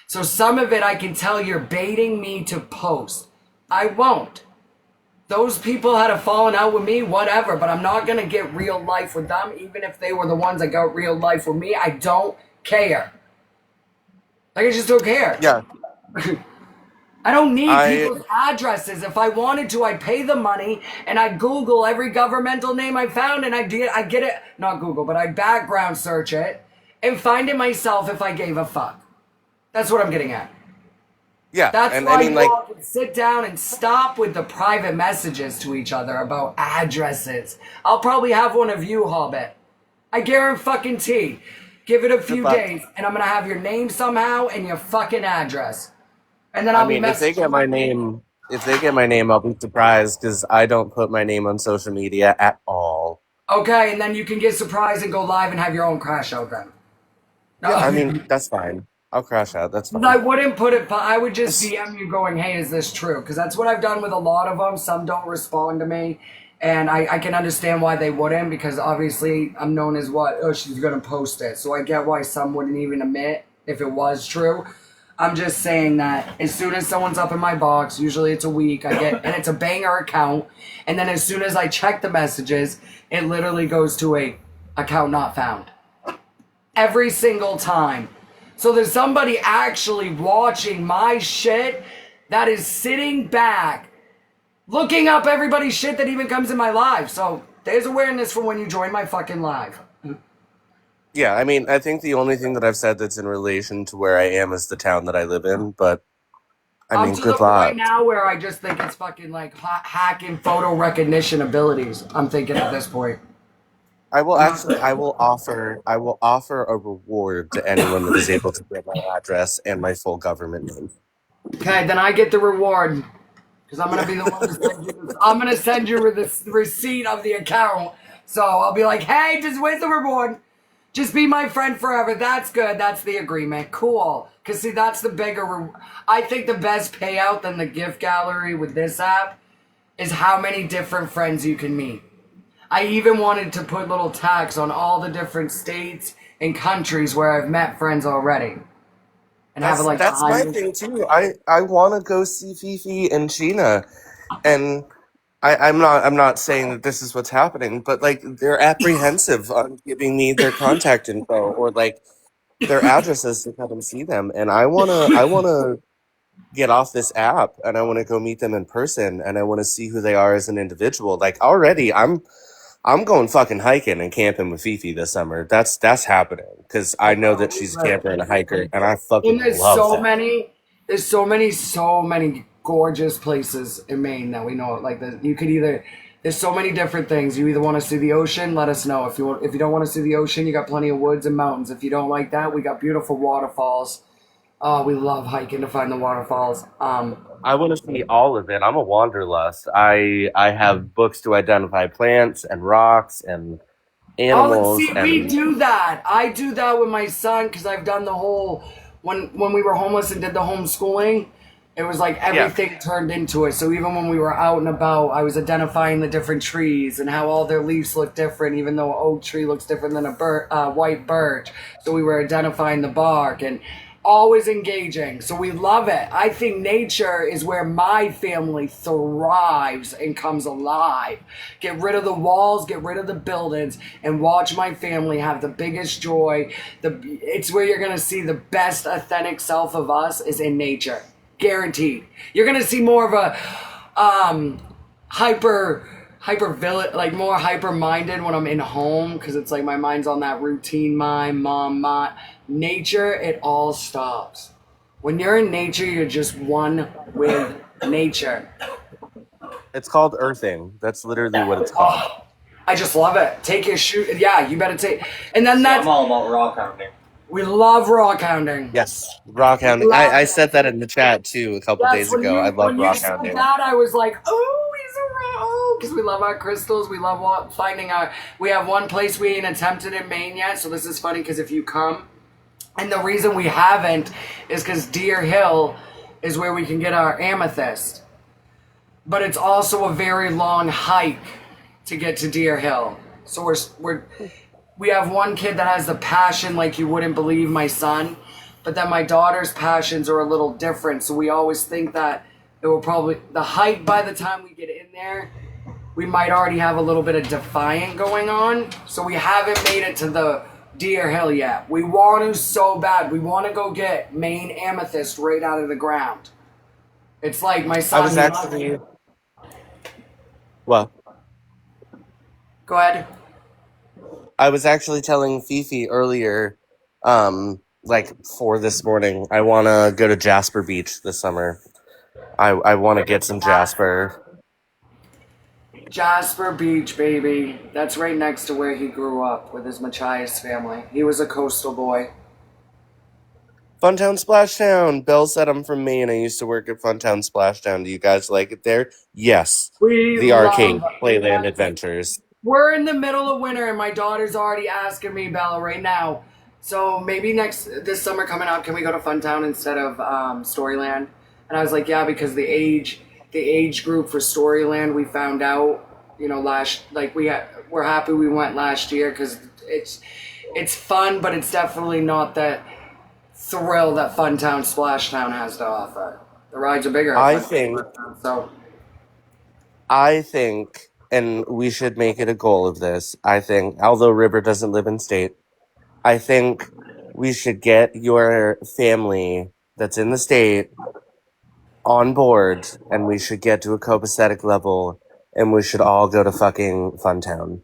So some of it I can tell you're baiting me to post. I won't. Those people had a falling out with me, whatever, but I'm not going to get real life with them, even if they were the ones that got real life with me. I don't care. Like, I just don't care. Yeah. I don't need people's addresses. If I wanted to, I'd pay the money and I'd Google every governmental name I found and I'd get it, not Google, but I'd background search it and find it myself if I gave a fuck. That's what I'm getting at. Yeah. That's and why I mean, you like, all can sit down and stop with the private messages to each other about addresses. I'll probably have one of you, Hobbit. I guarantee. Give it a few days and I'm going to have your name somehow and your fucking address. And then I'll be if they get my name, I'll be surprised because I don't put my name on social media at all. Okay, and then you can get surprised and go live and have your own crash out then. Yeah, I mean, that's fine. I'll crash out. That's fine. I wouldn't put it, I would just DM you going, hey, is this true? Because that's what I've done with a lot of them. Some don't respond to me. And I can understand why they wouldn't, because obviously I'm known as what? Oh, she's going to post it. So I get why some wouldn't even admit if it was true. I'm just saying that as soon as someone's up in my box, usually it's a week, and it's a banger account, and then as soon as I check the messages, it literally goes to a account not found. Every single time. So there's somebody actually watching my shit that is sitting back, looking up everybody's shit that even comes in my live. So there's awareness for when you join my fucking live. Yeah, I mean, I think the only thing that I've said that's in relation to where I am is the town that I live in, but I mean, good luck. Right now where I just think it's fucking like hacking photo recognition abilities. I'm thinking at this point. I will offer a reward to anyone that is able to get my address and my full government name. Okay, then I get the reward. Because I'm going to be the one to send you this. I'm going to send you with the receipt of the account. So I'll be like, hey, just where's the reward? Just be my friend forever. That's good. That's the agreement. Cool. Because, see, that's the bigger... I think the best payout than the gift gallery with this app is how many different friends you can meet. I even wanted to put little tags on all the different states and countries where I've met friends already. And have it like... That's my thing, too. I want to go see Fifi and Sheena. And... I'm not saying that this is what's happening, but like they're apprehensive on giving me their contact info or like their addresses to come and see them. And I wanna get off this app and I wanna go meet them in person and I wanna see who they are as an individual. Like already I'm going fucking hiking and camping with Fifi this summer. That's happening because I know that she's a camper and a hiker and I fucking love that. There's so many gorgeous places in Maine that we know. Like there's so many different things. You either want to see the ocean, let us know. If you don't want to see the ocean, you got plenty of woods and mountains. If you don't like that, we got beautiful waterfalls. Oh, we love hiking to find the waterfalls. I want to see all of it. I'm a wanderlust. I have books to identify plants and rocks and animals. We do that. I do that with my son because I've done the whole when we were homeless and did the homeschooling. It was like everything turned into it. So even when we were out and about, I was identifying the different trees and how all their leaves look different, even though an oak tree looks different than a white birch. So we were identifying the bark and always engaging. So we love it. I think nature is where my family thrives and comes alive. Get rid of the walls, get rid of the buildings, and watch my family have the biggest joy. It's where you're going to see the best authentic self of us is in nature. Guaranteed. You're gonna see more of a hyper villain, like more hyper minded when I'm in home because it's like my mind's on that routine mind, nature. It all stops. When you're in nature, you're just one with nature. It's called earthing. That's literally what it's called. I just love it. Take your shoe. Yeah, you better take. And then I'm all about rock hounding. We love rock hounding. Yes, rock hounding. I said that in the chat too a couple days ago. I love rock hounding. That I was like, oh, he's a rock, because we love our crystals. We love finding our. We have one place we ain't attempted in Maine yet, so this is funny because if you come, and the reason we haven't is because Deer Hill is where we can get our amethyst. but it's also a very long hike to get to Deer Hill. So we have one kid that has the passion like you wouldn't believe, my son, but then my daughter's passions are a little different. So we always think that it will probably the hike by the time we get in there, we might already have a little bit of Defiant going on. So we haven't made it to the Deer Hill yet. We want to so bad. We want to go get Maine Amethyst right out of the ground. It's like my son. I was actually, well, Go ahead. I was actually telling Fifi earlier, like for this morning, I want to go to Jasper Beach this summer. I want to get some Jasper. Jasper Beach, baby. That's right next to where he grew up with his Machias family. He was a coastal boy. Funtown Splashdown. Bill said I'm from Maine. I used to work at Funtown Splashdown. Do you guys like it there? Yes. We The arcade, love Playland Adventures. We're in the middle of winter, and my daughter's already asking me, Bella, right now. So maybe this summer coming up, can we go to Funtown instead of Storyland? And I was like, yeah, because the age group for Storyland, we found out, we're happy we went last year because it's fun, but it's definitely not that thrill that Funtown Splashtown has to offer. The rides are bigger. I at think, Funtown, so I think, and we should make it a goal of this. I think, although River doesn't live in state, I think we should get your family that's in the state on board, and we should get to a copacetic level, and we should all go to fucking Funtown.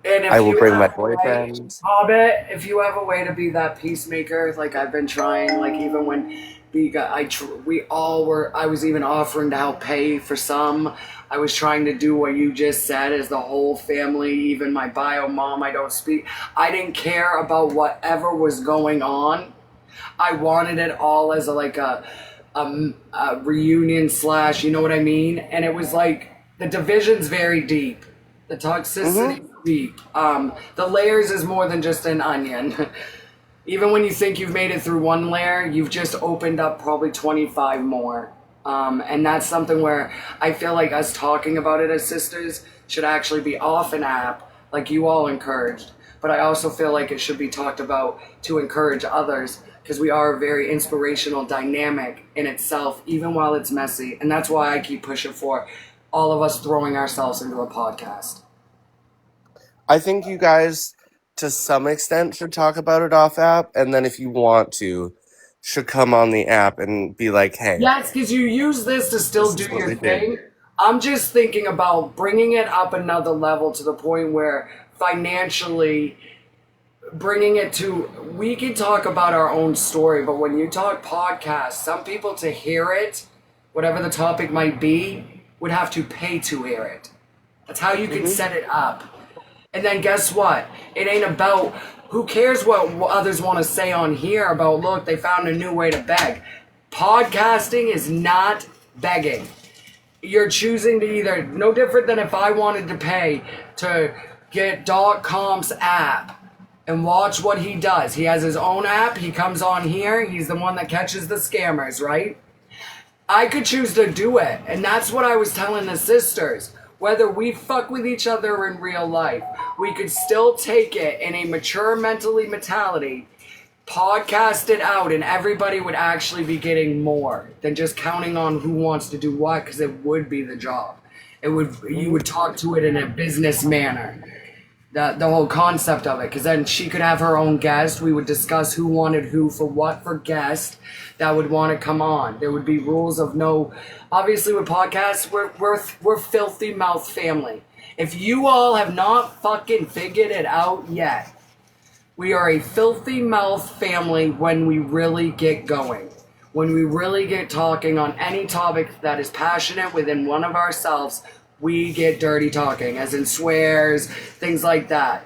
And if I will you bring my have a way, boyfriend. Hobbit, if you have a way to be that peacemaker, like I've been trying, like even when I was even offering to help pay for some. I was trying to do what you just said as the whole family, even my bio mom, I didn't care about whatever was going on. I wanted it all as a reunion / you know what I mean? And it was like, the division's very deep. The toxicity is deep. The layers is more than just an onion. Even when you think you've made it through one layer, you've just opened up probably 25 more. And that's something where I feel like us talking about it as sisters should actually be off an app, like you all encouraged. But I also feel like it should be talked about to encourage others, because we are a very inspirational dynamic in itself, even while it's messy. And that's why I keep pushing for all of us throwing ourselves into a podcast. I think you guys, to some extent, should talk about it off app, and then if you want to, should come on the app and be like, hey, Yes, because you use this to still this do is what your we did. thing. I'm just thinking about bringing it up another level to the point where financially bringing it to, we can talk about our own story, but when you talk podcast, some people to hear it, whatever the topic might be, would have to pay to hear it. That's how you can set it up. And then guess what? It ain't about, who cares what others want to say on here about, look, they found a new way to beg. Podcasting is not begging. You're choosing to either, no different than if I wanted to pay to get .com's app and watch what he does. He has his own app. He comes on here. He's the one that catches the scammers, right? I could choose to do it. And that's what I was telling the sisters. Whether we fuck with each other in real life, we could still take it in a mature mentality, podcast it out, and everybody would actually be getting more than just counting on who wants to do what, because it would be the job. You would talk to it in a business manner. The whole concept of it, because then she could have her own guest. We would discuss who wanted who for what for guest that would want to come on. There would be rules of no. Obviously, with podcasts, we're filthy mouth family. If you all have not fucking figured it out yet, we are a filthy mouth family when we really get going. When we really get talking on any topic that is passionate within one of ourselves, we get dirty talking, as in swears, things like that.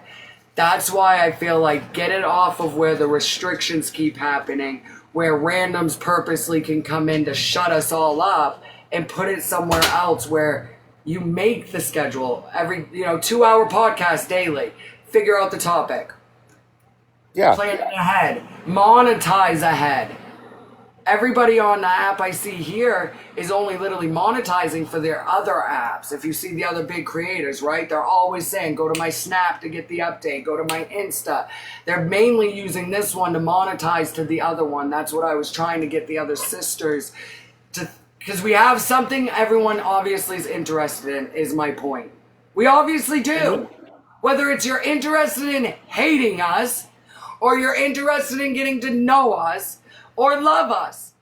That's why I feel like get it off of where the restrictions keep happening, where randoms purposely can come in to shut us all up, and put it somewhere else where you make the schedule every 2-hour podcast daily. Figure out the topic. Yeah. Plan it ahead. Monetize ahead. everybody on the app I see here is only literally monetizing for their other apps. If you see the other big creators, right? They're always saying, go to my Snap to get the update, go to my Insta. They're mainly using this one to monetize to the other one. That's what I was trying to get the other sisters to, because we have something everyone obviously is interested in, is my point. We obviously do. Whether it's you're interested in hating us, or you're interested in getting to know us, or love us.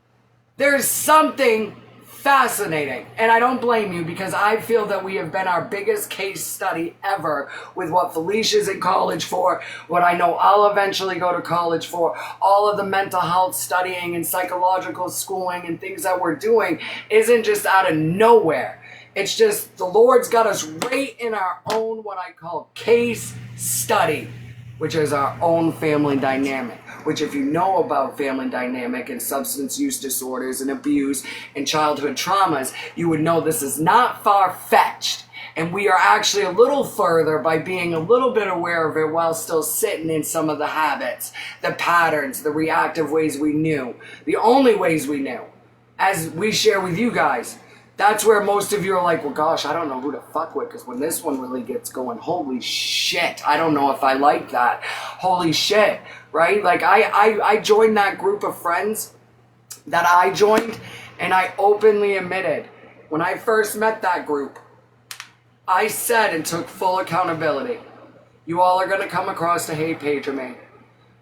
There's something fascinating. And I don't blame you, because I feel that we have been our biggest case study ever with what Felicia's in college for, what I know I'll eventually go to college for, all of the mental health studying and psychological schooling and things that we're doing isn't just out of nowhere. It's just the Lord's got us right in our own, what I call case study, which is our own family dynamic. Which, if you know about family dynamic and substance use disorders and abuse and childhood traumas, you would know this is not far-fetched. And we are actually a little further by being a little bit aware of it while still sitting in some of the habits, the patterns, the reactive ways we knew, the only ways we knew, as we share with you guys. That's where most of you are like, well, gosh, I don't know who to fuck with, because when this one really gets going, holy shit, I don't know if I like that. Holy shit, right? Like, I joined that group of friends that I joined, and I openly admitted, when I first met that group, I said and took full accountability, you all are going to come across a hate page of me.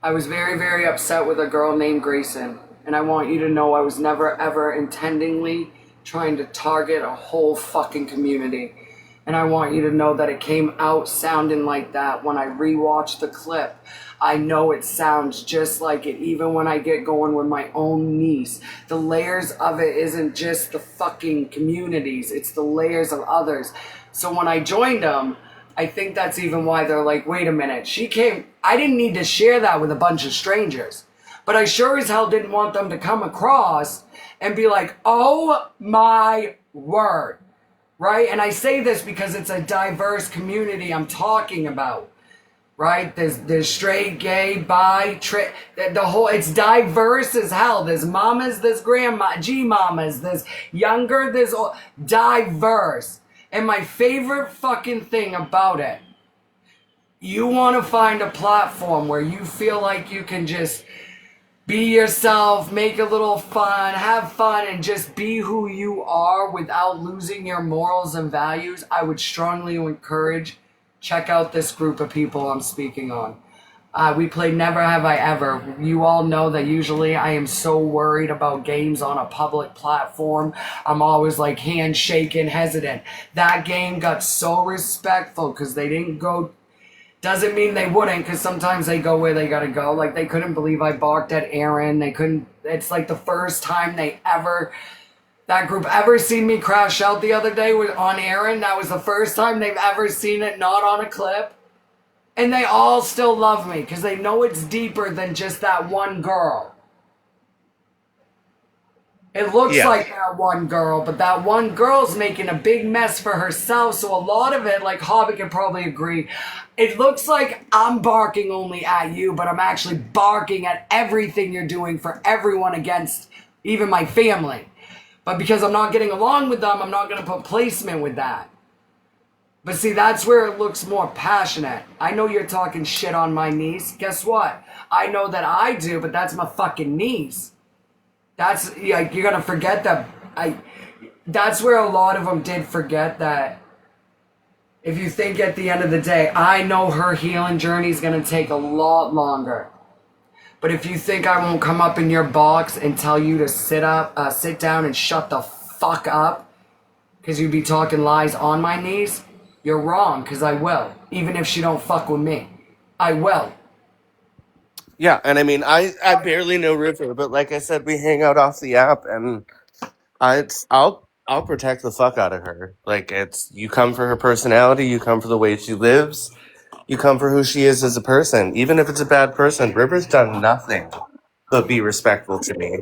I was very, very upset with a girl named Grayson, and I want you to know I was never, ever intendingly trying to target a whole fucking community. And I want you to know that it came out sounding like that. When I rewatch the clip, I know it sounds just like it, even when I get going with my own niece. The layers of it isn't just the fucking communities, it's the layers of others. So when I joined them, I think that's even why they're like, wait a minute, she came, I didn't need to share that with a bunch of strangers. But I sure as hell didn't want them to come across and be like, oh my word, right? And I say this because it's a diverse community I'm talking about, right? There's straight, gay, bi, the whole, it's diverse as hell. There's mamas, there's grandma, G-mamas, there's younger, there's diverse. And my favorite fucking thing about it, you want to find a platform where you feel like you can just be yourself, make a little fun, have fun, and just be who you are without losing your morals and values. I would strongly encourage, check out this group of people I'm speaking on. We play Never Have I Ever. You all know that usually I am so worried about games on a public platform. I'm always like handshaking, hesitant. That game got so respectful because they didn't go. Doesn't mean they wouldn't, because sometimes they go where they gotta go. Like, they couldn't believe I barked at Aaron. They couldn't, it's like the first time that group ever seen me crash out the other day on Aaron. That was the first time they've ever seen it not on a clip. And they all still love me, because they know it's deeper than just that one girl. It looks like that one girl, but that one girl's making a big mess for herself. So a lot of it, like Hobby can probably agree, it looks like I'm barking only at you, but I'm actually barking at everything you're doing for everyone against even my family. But because I'm not getting along with them, I'm not going to put placement with that. But see, that's where it looks more passionate. I know you're talking shit on my niece. Guess what? I know that I do, but that's my fucking niece. That's, yeah, you're gonna forget that. That's where a lot of them did forget that. If you think at the end of the day, I know her healing journey is gonna take a lot longer. But if you think I won't come up in your box and tell you to sit down and shut the fuck up, because you'd be talking lies on my knees, you're wrong, because I will. Even if she don't fuck with me, I will. Yeah, and I mean, I barely know River, but like I said, we hang out off the app, and I'll protect the fuck out of her. Like, it's, you come for her personality, you come for the way she lives, you come for who she is as a person. Even if it's a bad person, River's done nothing but be respectful to me.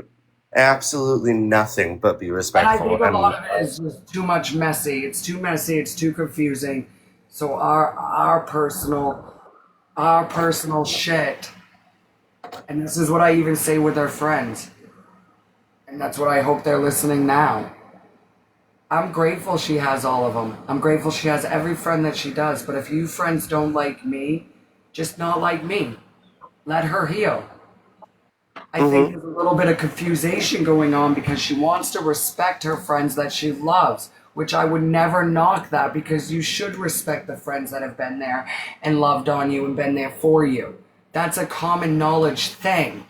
Absolutely nothing but be And I respectful. think a lot of it is just too much messy. It's too messy. It's too confusing. So our personal shit. And this is what I even say with our friends. And that's what I hope they're listening now. I'm grateful she has all of them. I'm grateful she has every friend that she does. But if you friends don't like me, just not like me. Let her heal. I think Mm-hmm. there's a little bit of confusion going on because she wants to respect her friends that she loves, which I would never knock that because you should respect the friends that have been there and loved on you and been there for you. That's a common knowledge thing.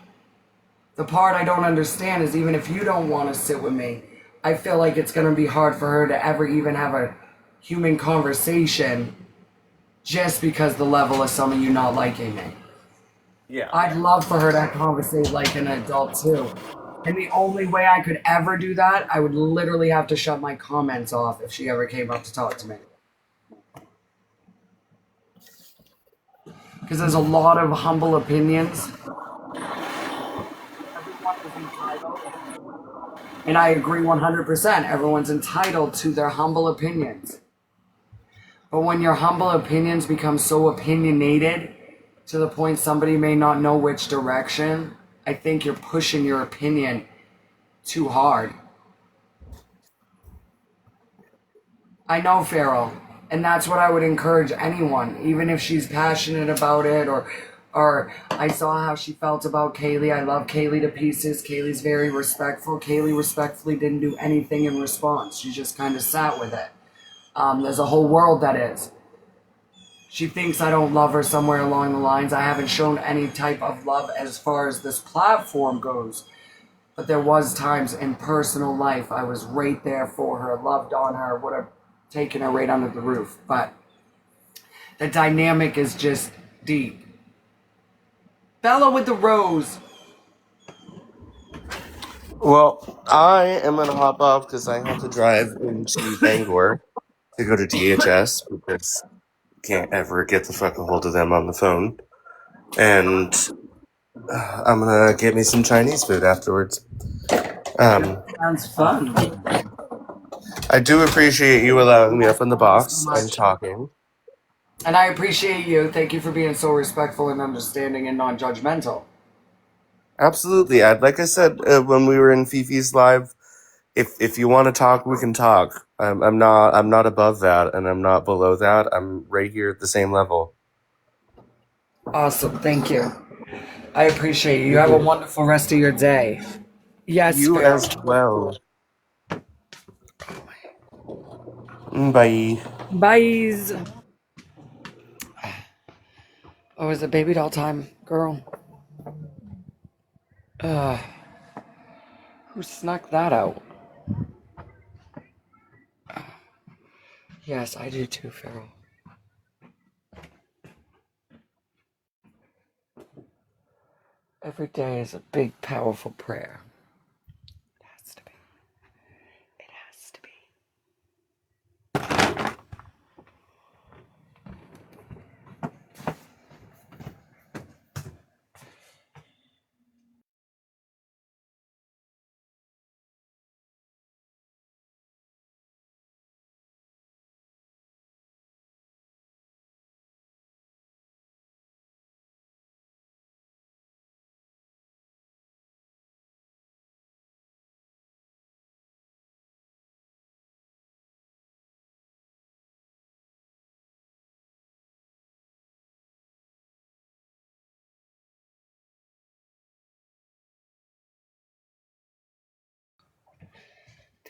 The part I don't understand is even if you don't want to sit with me, I feel like it's going to be hard for her to ever even have a human conversation just because the level of some of you not liking me. Yeah. I'd love for her to conversate like an adult too. And the only way I could ever do that, I would literally have to shut my comments off if she ever came up to talk to me. Because there's a lot of humble opinions. Everyone is entitled. And I agree 100%. Everyone's entitled to their humble opinions. But when your humble opinions become so opinionated to the point somebody may not know which direction, I think you're pushing your opinion too hard. I know Farrell, and that's what I would encourage anyone, even if she's passionate about it, or I saw how she felt about Kaylee. I love Kaylee to pieces. Kaylee's very respectful. Kaylee respectfully didn't do anything in response. She just kind of sat with it. There's a whole world that is. She thinks I don't love her somewhere along the lines. I haven't shown any type of love as far as this platform goes. But there was times in personal life I was right there for her, loved on her, would have taken her right under the roof. But the dynamic is just deep. Bella with the rose. Well, I am gonna hop off because I have to drive into Bangor to go to DHS because can't ever get the fuck a hold of them on the phone. And I'm gonna get me some Chinese food afterwards. Sounds fun. I do appreciate you allowing me up in the Thank you so box and much. talking. And I appreciate you. Thank you for being so respectful and understanding and non-judgmental. Absolutely. Like I said when we were in Fifi's live, if you want to talk, we can talk. I'm not above that, and I'm not below that. I'm right here at the same level. Awesome. Thank you. I appreciate you. You have a wonderful rest of your day. Yes, You Farrell. as well. Bye. Bye. Oh, is it baby doll time, girl? Who snuck that out? Yes, I do too, Farrell. Every day is a big, powerful prayer. It has to be. It has to be.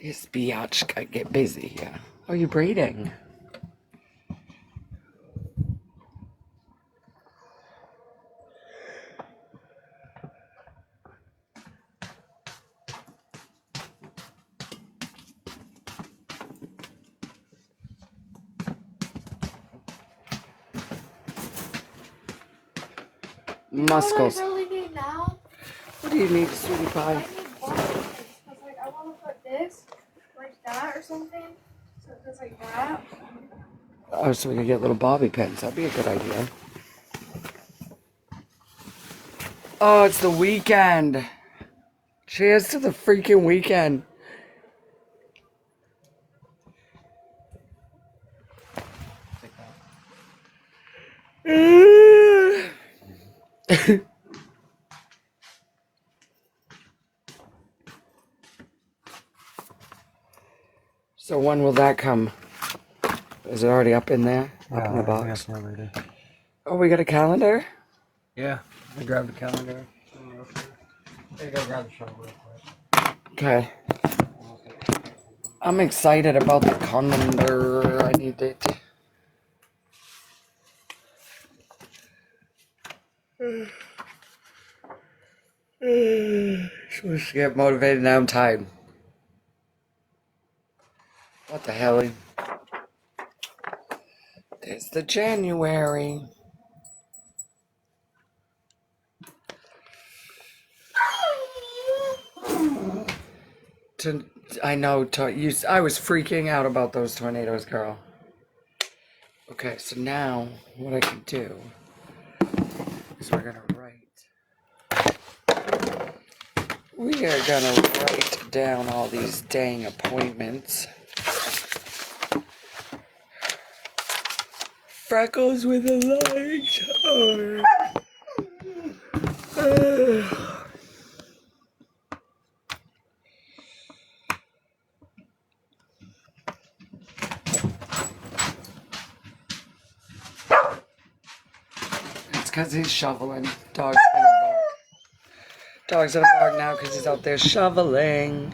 This biatch got get busy. Yeah. Are you braiding? Muscles. What I really need now? What do you need, sweetie I pie? need boxes. Cause like I want to put this like that or something. So it goes like that. Oh, so we can get little bobby pins. That'd be a good idea. Oh, it's the weekend. Cheers to the freaking weekend. So when will that come? Is it already up in there? Up in the box? Already. Oh, we got a calendar? Yeah, I grabbed the calendar. I gotta grab the shovel real quick. Okay. I'm excited about the calendar. I need it. Supposed to get motivated, now I'm tired. What the hell? There's the January. To, I know, I was freaking out about those tornadoes, girl. Okay, so now what I can do is we're gonna write. We are gonna write down all these dang appointments. Freckles with the lights are. It's because he's shoveling. Dog's gonna bark. Dog's gonna bark now because he's out there shoveling.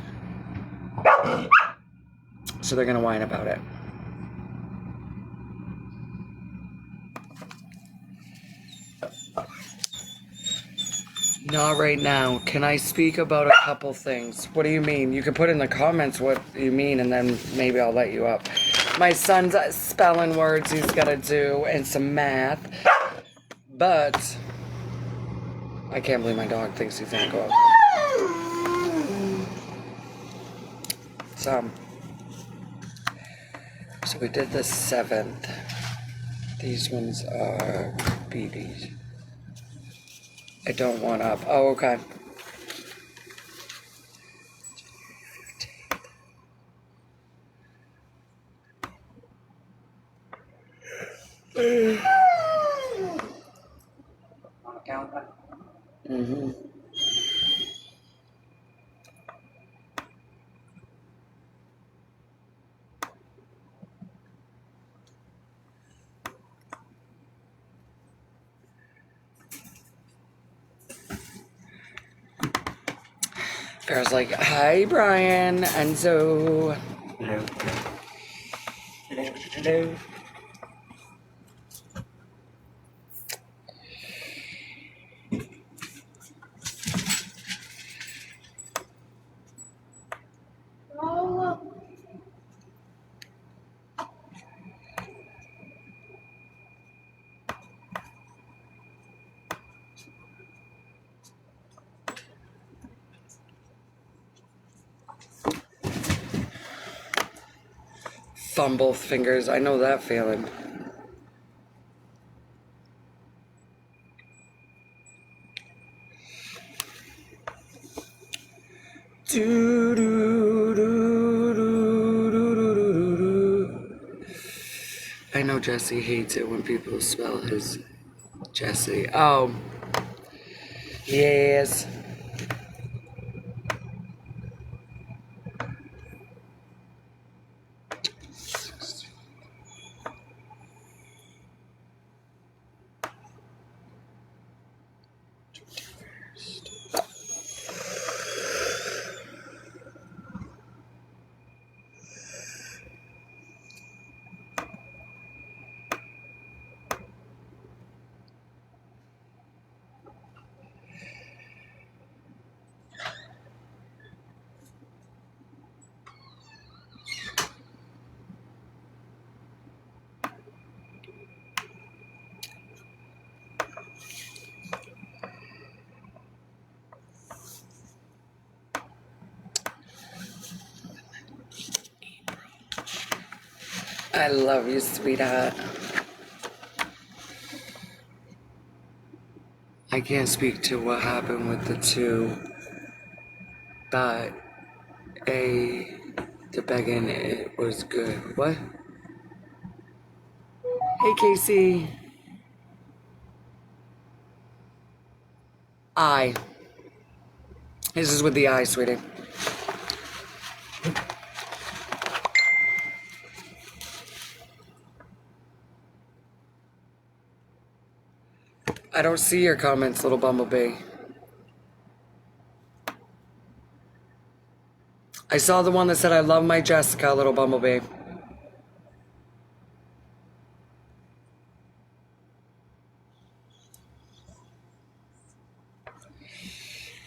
So they're gonna whine about it. Not right now. Can I speak about a couple things? What do you mean? You can put in the comments what you mean and then maybe I'll let you up. My son's spelling words he's gotta do and some math. But I can't believe my dog thinks he's gonna go up. So we did the 7th. These ones are BDs. I don't want up. Oh, okay. Mm-hmm. Farrah's like, hi, Brian. Enzo. Hello. Hello. Hello. Oh, Thumb both fingers. I know that feeling. Do, do, do, do, do, do, do, do. I know Jesse hates it when people spell his Jesse. Oh. Yes. I love you, sweetheart. I can't speak to what happened with the two, but the begging, it was good. What? Hey, Casey. I. This is with the I, sweetie. I don't see your comments, little bumblebee. I saw the one that said, I love my Jessica, little bumblebee.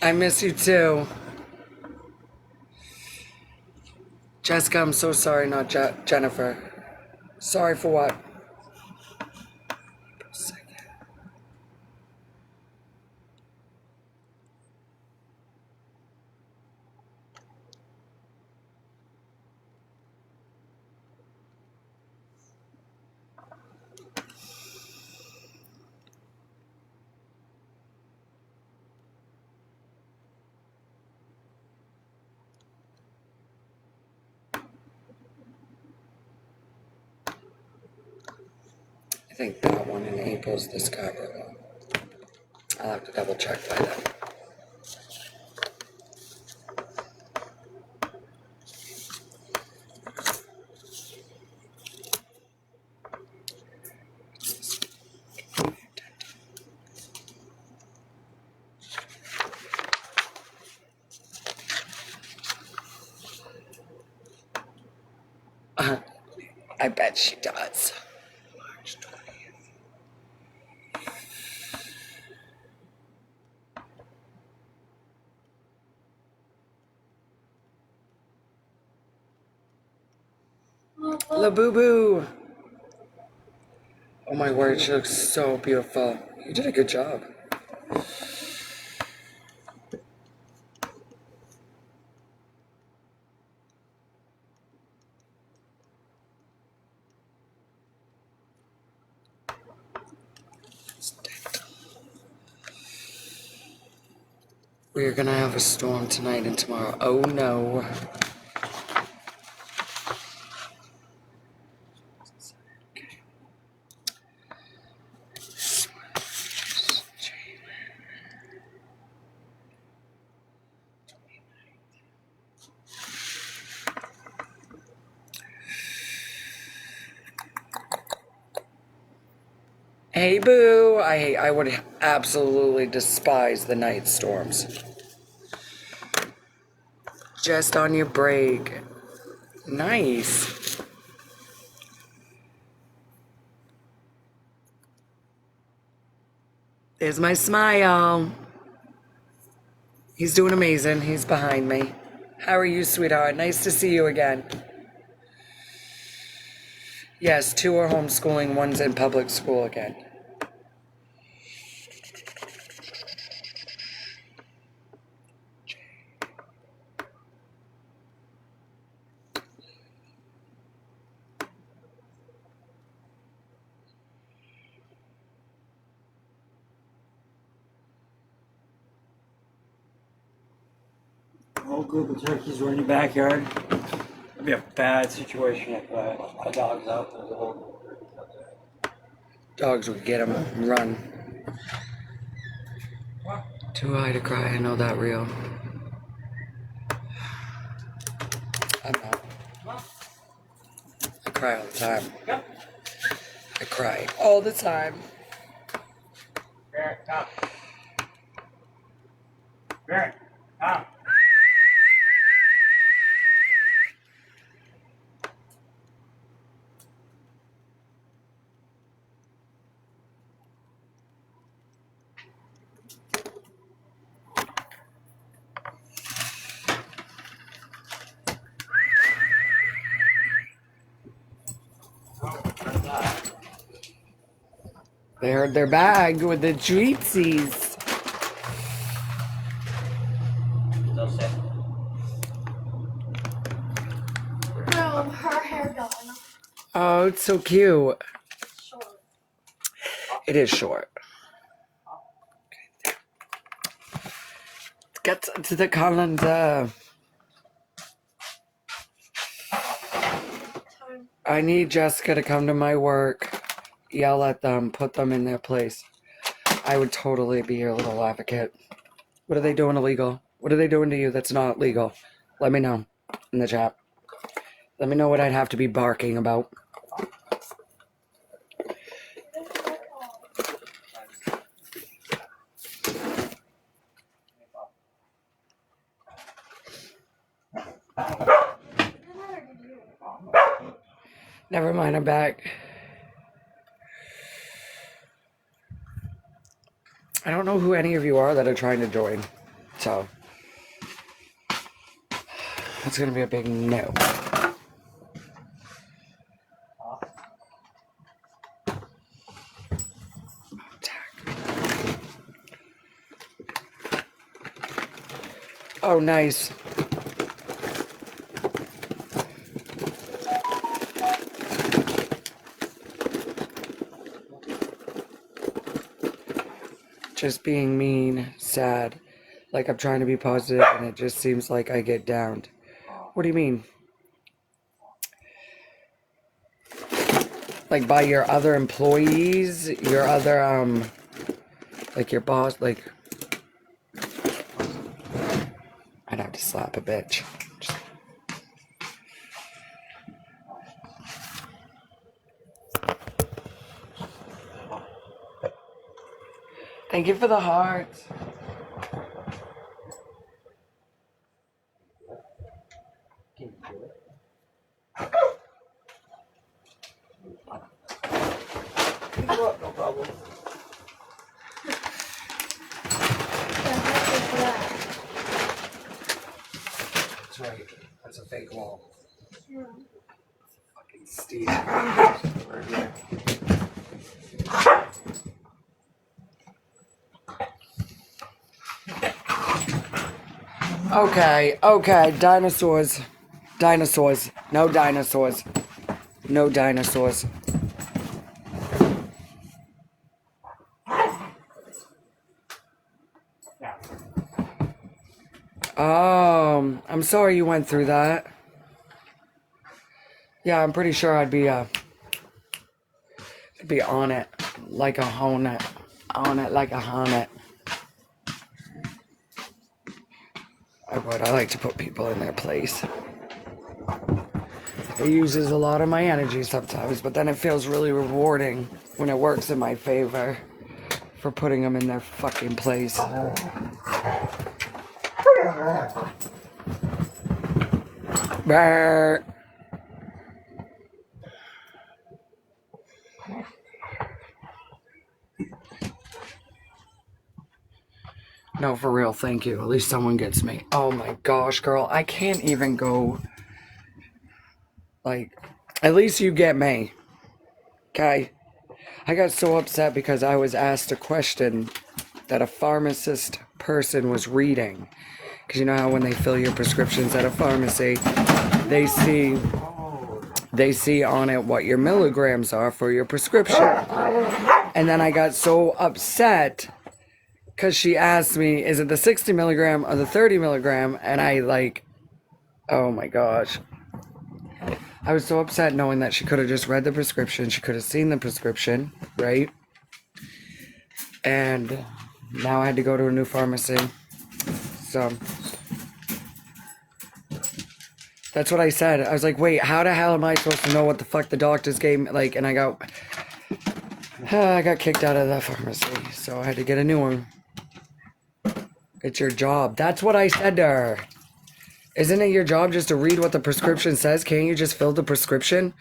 I miss you too. Jessica, I'm so sorry, not Jennifer. Sorry for what? I think that one in April's the Scarborough one. I'll have to double check by then. I bet she does. March 20th. La Boo Boo. Oh my word, she looks so beautiful. You did a good job. We're gonna have a storm tonight and tomorrow. Oh no. Hey boo, I would absolutely despise the night storms. Just on your break. Nice. There's my smile. He's doing amazing. He's behind me. How are you, sweetheart? Nice to see you again. Yes, 2 are homeschooling, 1's in public school again. Whole group of turkeys were in the backyard. It'd be a bad situation if a dog's out. There's a whole group of turkeys out there. Dogs would get him and run. Too high to cry, I know that real. I'm not. I cry all the time. I cry all the time. Barrett, come. Barrett, come. They heard their bag with the treatsies. Still sit. No, her hair done. Oh, it's so cute. Short. It is short. Get to the calendar. Time. I need Jessica to come to my work. Yell at them, put them in their place. I would totally be your little advocate. What are they doing illegal? What are they doing to you that's not legal? Let me know in the chat. Let me know what I'd have to be barking about. Never mind, I'm back. I don't know who any of you are that are trying to join. So, that's going to be a big no. Oh, nice. Just being mean, sad, like I'm trying to be positive, and it just seems like I get downed. What do you mean? Like by your other employees, your other, like your boss, like... I'd have to slap a bitch. Thank you for the heart. Yeah, That's right. That's a fake wall. Yeah. Fucking Steve. Okay, dinosaurs. Dinosaurs. No dinosaurs. No dinosaurs. I'm sorry you went through that. Yeah, I'm pretty sure I'd be on it like a hornet. On it like a hornet. I would. I like to put people in their place. It uses a lot of my energy sometimes, but then it feels really rewarding when it works in my favor for putting them in their fucking place. Brr. No, for real, thank you. At least someone gets me. Oh my gosh, girl, I can't even go. Like, at least you get me. Okay? I got so upset because I was asked a question that a pharmacist person was reading. Because you know how when they fill your prescriptions at a pharmacy, they see on it what your milligrams are for your prescription. And then I got so upset because she asked me, is it the 60 milligram or the 30 milligram? And I like, oh my gosh. I was so upset knowing that she could have just read the prescription. She could have seen the prescription, right? And now I had to go to a new pharmacy. So that's what I said. I was like, wait, how the hell am I supposed to know what the fuck the doctors gave me? Like, and I got kicked out of that pharmacy. So I had to get a new one. It's your job. That's what I said to her. Isn't it your job just to read what the prescription says? Can't you just fill the prescription?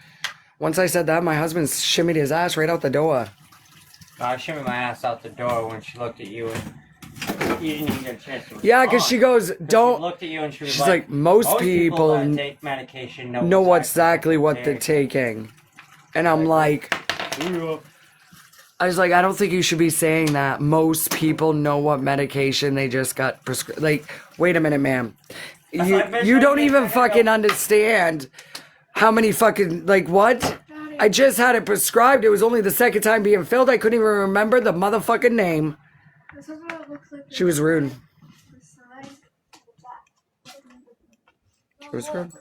Once I said that, my husband shimmied his ass right out the door. I shimmied my ass out the door when she looked at you and you didn't even get a chance to respond. Yeah, because she goes, don't... She looked at you and she was she's like, most people that take medication know exactly what they're taking. And I'm like... I was like, I don't think you should be saying that. Most people know what medication they just got prescribed. Like, wait a minute, ma'am. You don't even fucking understand how many fucking, like, what? I just had it prescribed. It was only the second time being filled. I couldn't even remember the motherfucking name. This is what it looks like. She was rude. The side, the back. She was rude.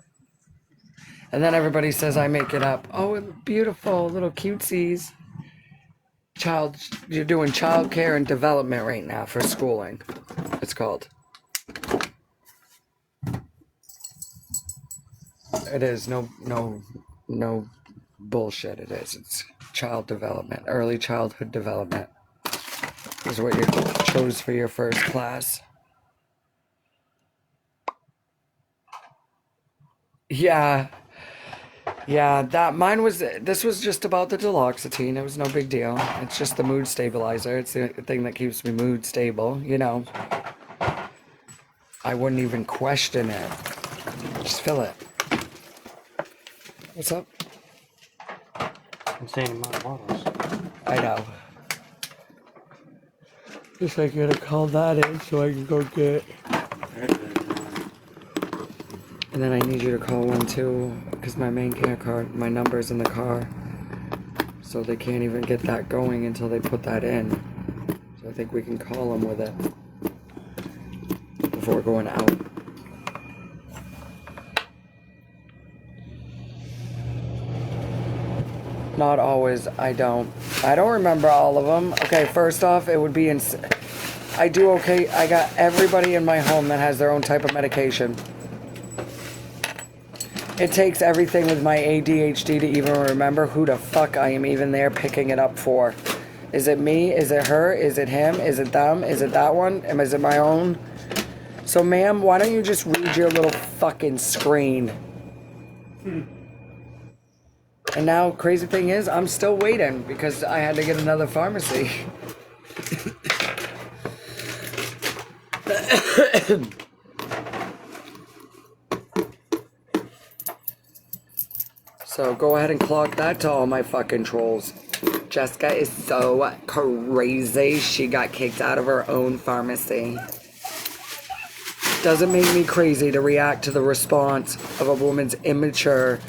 And then everybody says I make it up. Oh, beautiful little cutesies. You're doing child care and development right now for schooling. It's called. It is no bullshit. It is. It's child development, early childhood development. Is what you chose for your first class. Yeah. Yeah, this was just about the duloxetine. It was no big deal. It's just the mood stabilizer. It's the thing that keeps me mood stable, you know. I wouldn't even question it. Just fill it. What's up? Insane amount of bottles. I know. Just like you're gonna call that in so I can go get. And then I need you to call one too, because my main care card, my number's in the car. So they can't even get that going until they put that in. So I think we can call them with it before going out. Not always, I don't remember all of them. Okay, first off, it would be I do okay. I got everybody in my home that has their own type of medication. It takes everything with my ADHD to even remember who the fuck I am even there picking it up for. Is it me? Is it her? Is it him? Is it them? Is it that one? Is it my own? So, ma'am, why don't you just read your little fucking screen? And now, crazy thing is, I'm still waiting because I had to get another pharmacy. So go ahead and clock that to all my fucking trolls. Jessica is so crazy. She got kicked out of her own pharmacy. Doesn't make me crazy to react to the response of a woman's immature,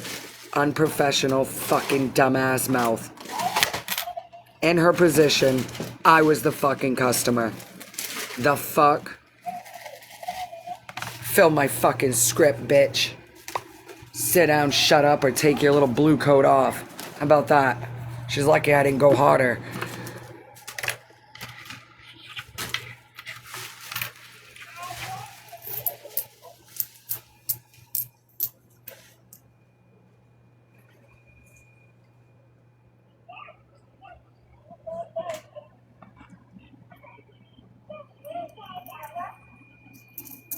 unprofessional, fucking dumbass mouth. In her position, I was the fucking customer. The fuck? Fill my fucking script, bitch. Sit down, shut up, or take your little blue coat off. How about that? She's lucky I didn't go harder.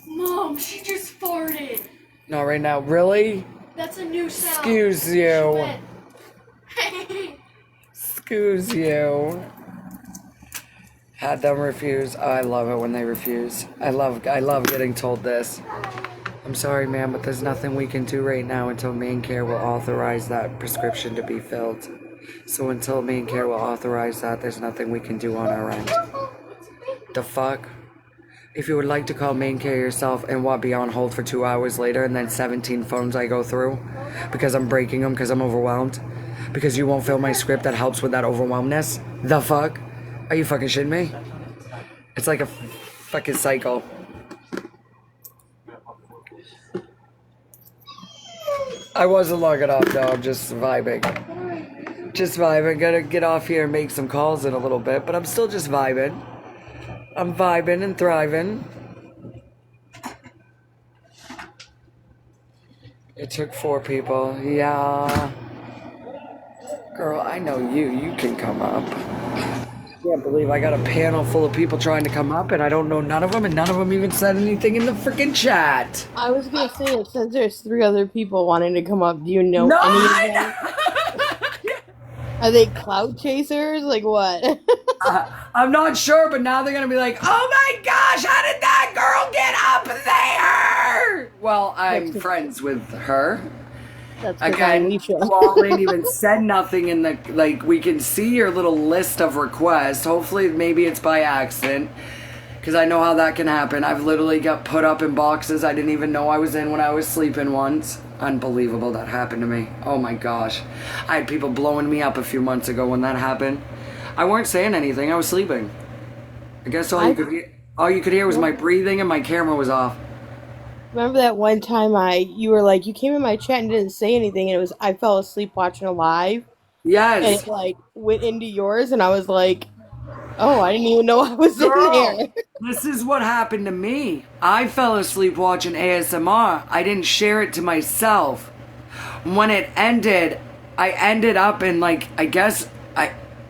Mom, she just farted. Not right now. Really? That's a new sound. Excuse She you. went. Excuse you. Had them refuse. Oh, I love it when they refuse. I love getting told this. I'm sorry, ma'am, but there's nothing we can do right now until main care will authorize that prescription to be filled. So until main care will authorize that, there's nothing we can do on our end. The fuck? If you would like to call main care yourself and what, be on hold for 2 hours later and then 17 phones I go through because I'm breaking them because I'm overwhelmed, because you won't fill my script that helps with that overwhelmness? The fuck? Are you fucking shitting me? It's like a fucking cycle. I wasn't logging off though, I'm just vibing. Just vibing. Gotta get off here and make some calls in a little bit, but I'm still just vibing. I'm vibing and thriving. It took 4 people. Yeah. Girl, I know you. You can come up. I can't believe I got a panel full of people trying to come up and I don't know none of them, and none of them even said anything in the freaking chat. I was gonna say, it says there's 3 other people wanting to come up. Do you know No, any of them? Are they cloud chasers? Like what? I'm not sure, but now they're gonna be like, oh my gosh, how did that girl get up there? Well, I'm friends with her. That's 'cause I'm Again, Alicia. you all ain't even said nothing in the, like, we can see your little list of requests. Hopefully, maybe it's by accident, because I know how that can happen. I've literally got put up in boxes I didn't even know I was in when I was sleeping once. Unbelievable that happened to me. Oh my gosh. I had people blowing me up a few months ago when that happened. I weren't saying anything. I was sleeping. I guess all you could hear was my breathing and my camera was off. Remember that one time you were like, you came in my chat and didn't say anything, and I fell asleep watching a live, and Yes. it like went into yours, and I was like, oh, I didn't even know I was Girl, in there. this is what happened to me. I fell asleep watching ASMR. I didn't share it to myself. When it ended, I ended up in, like, I guess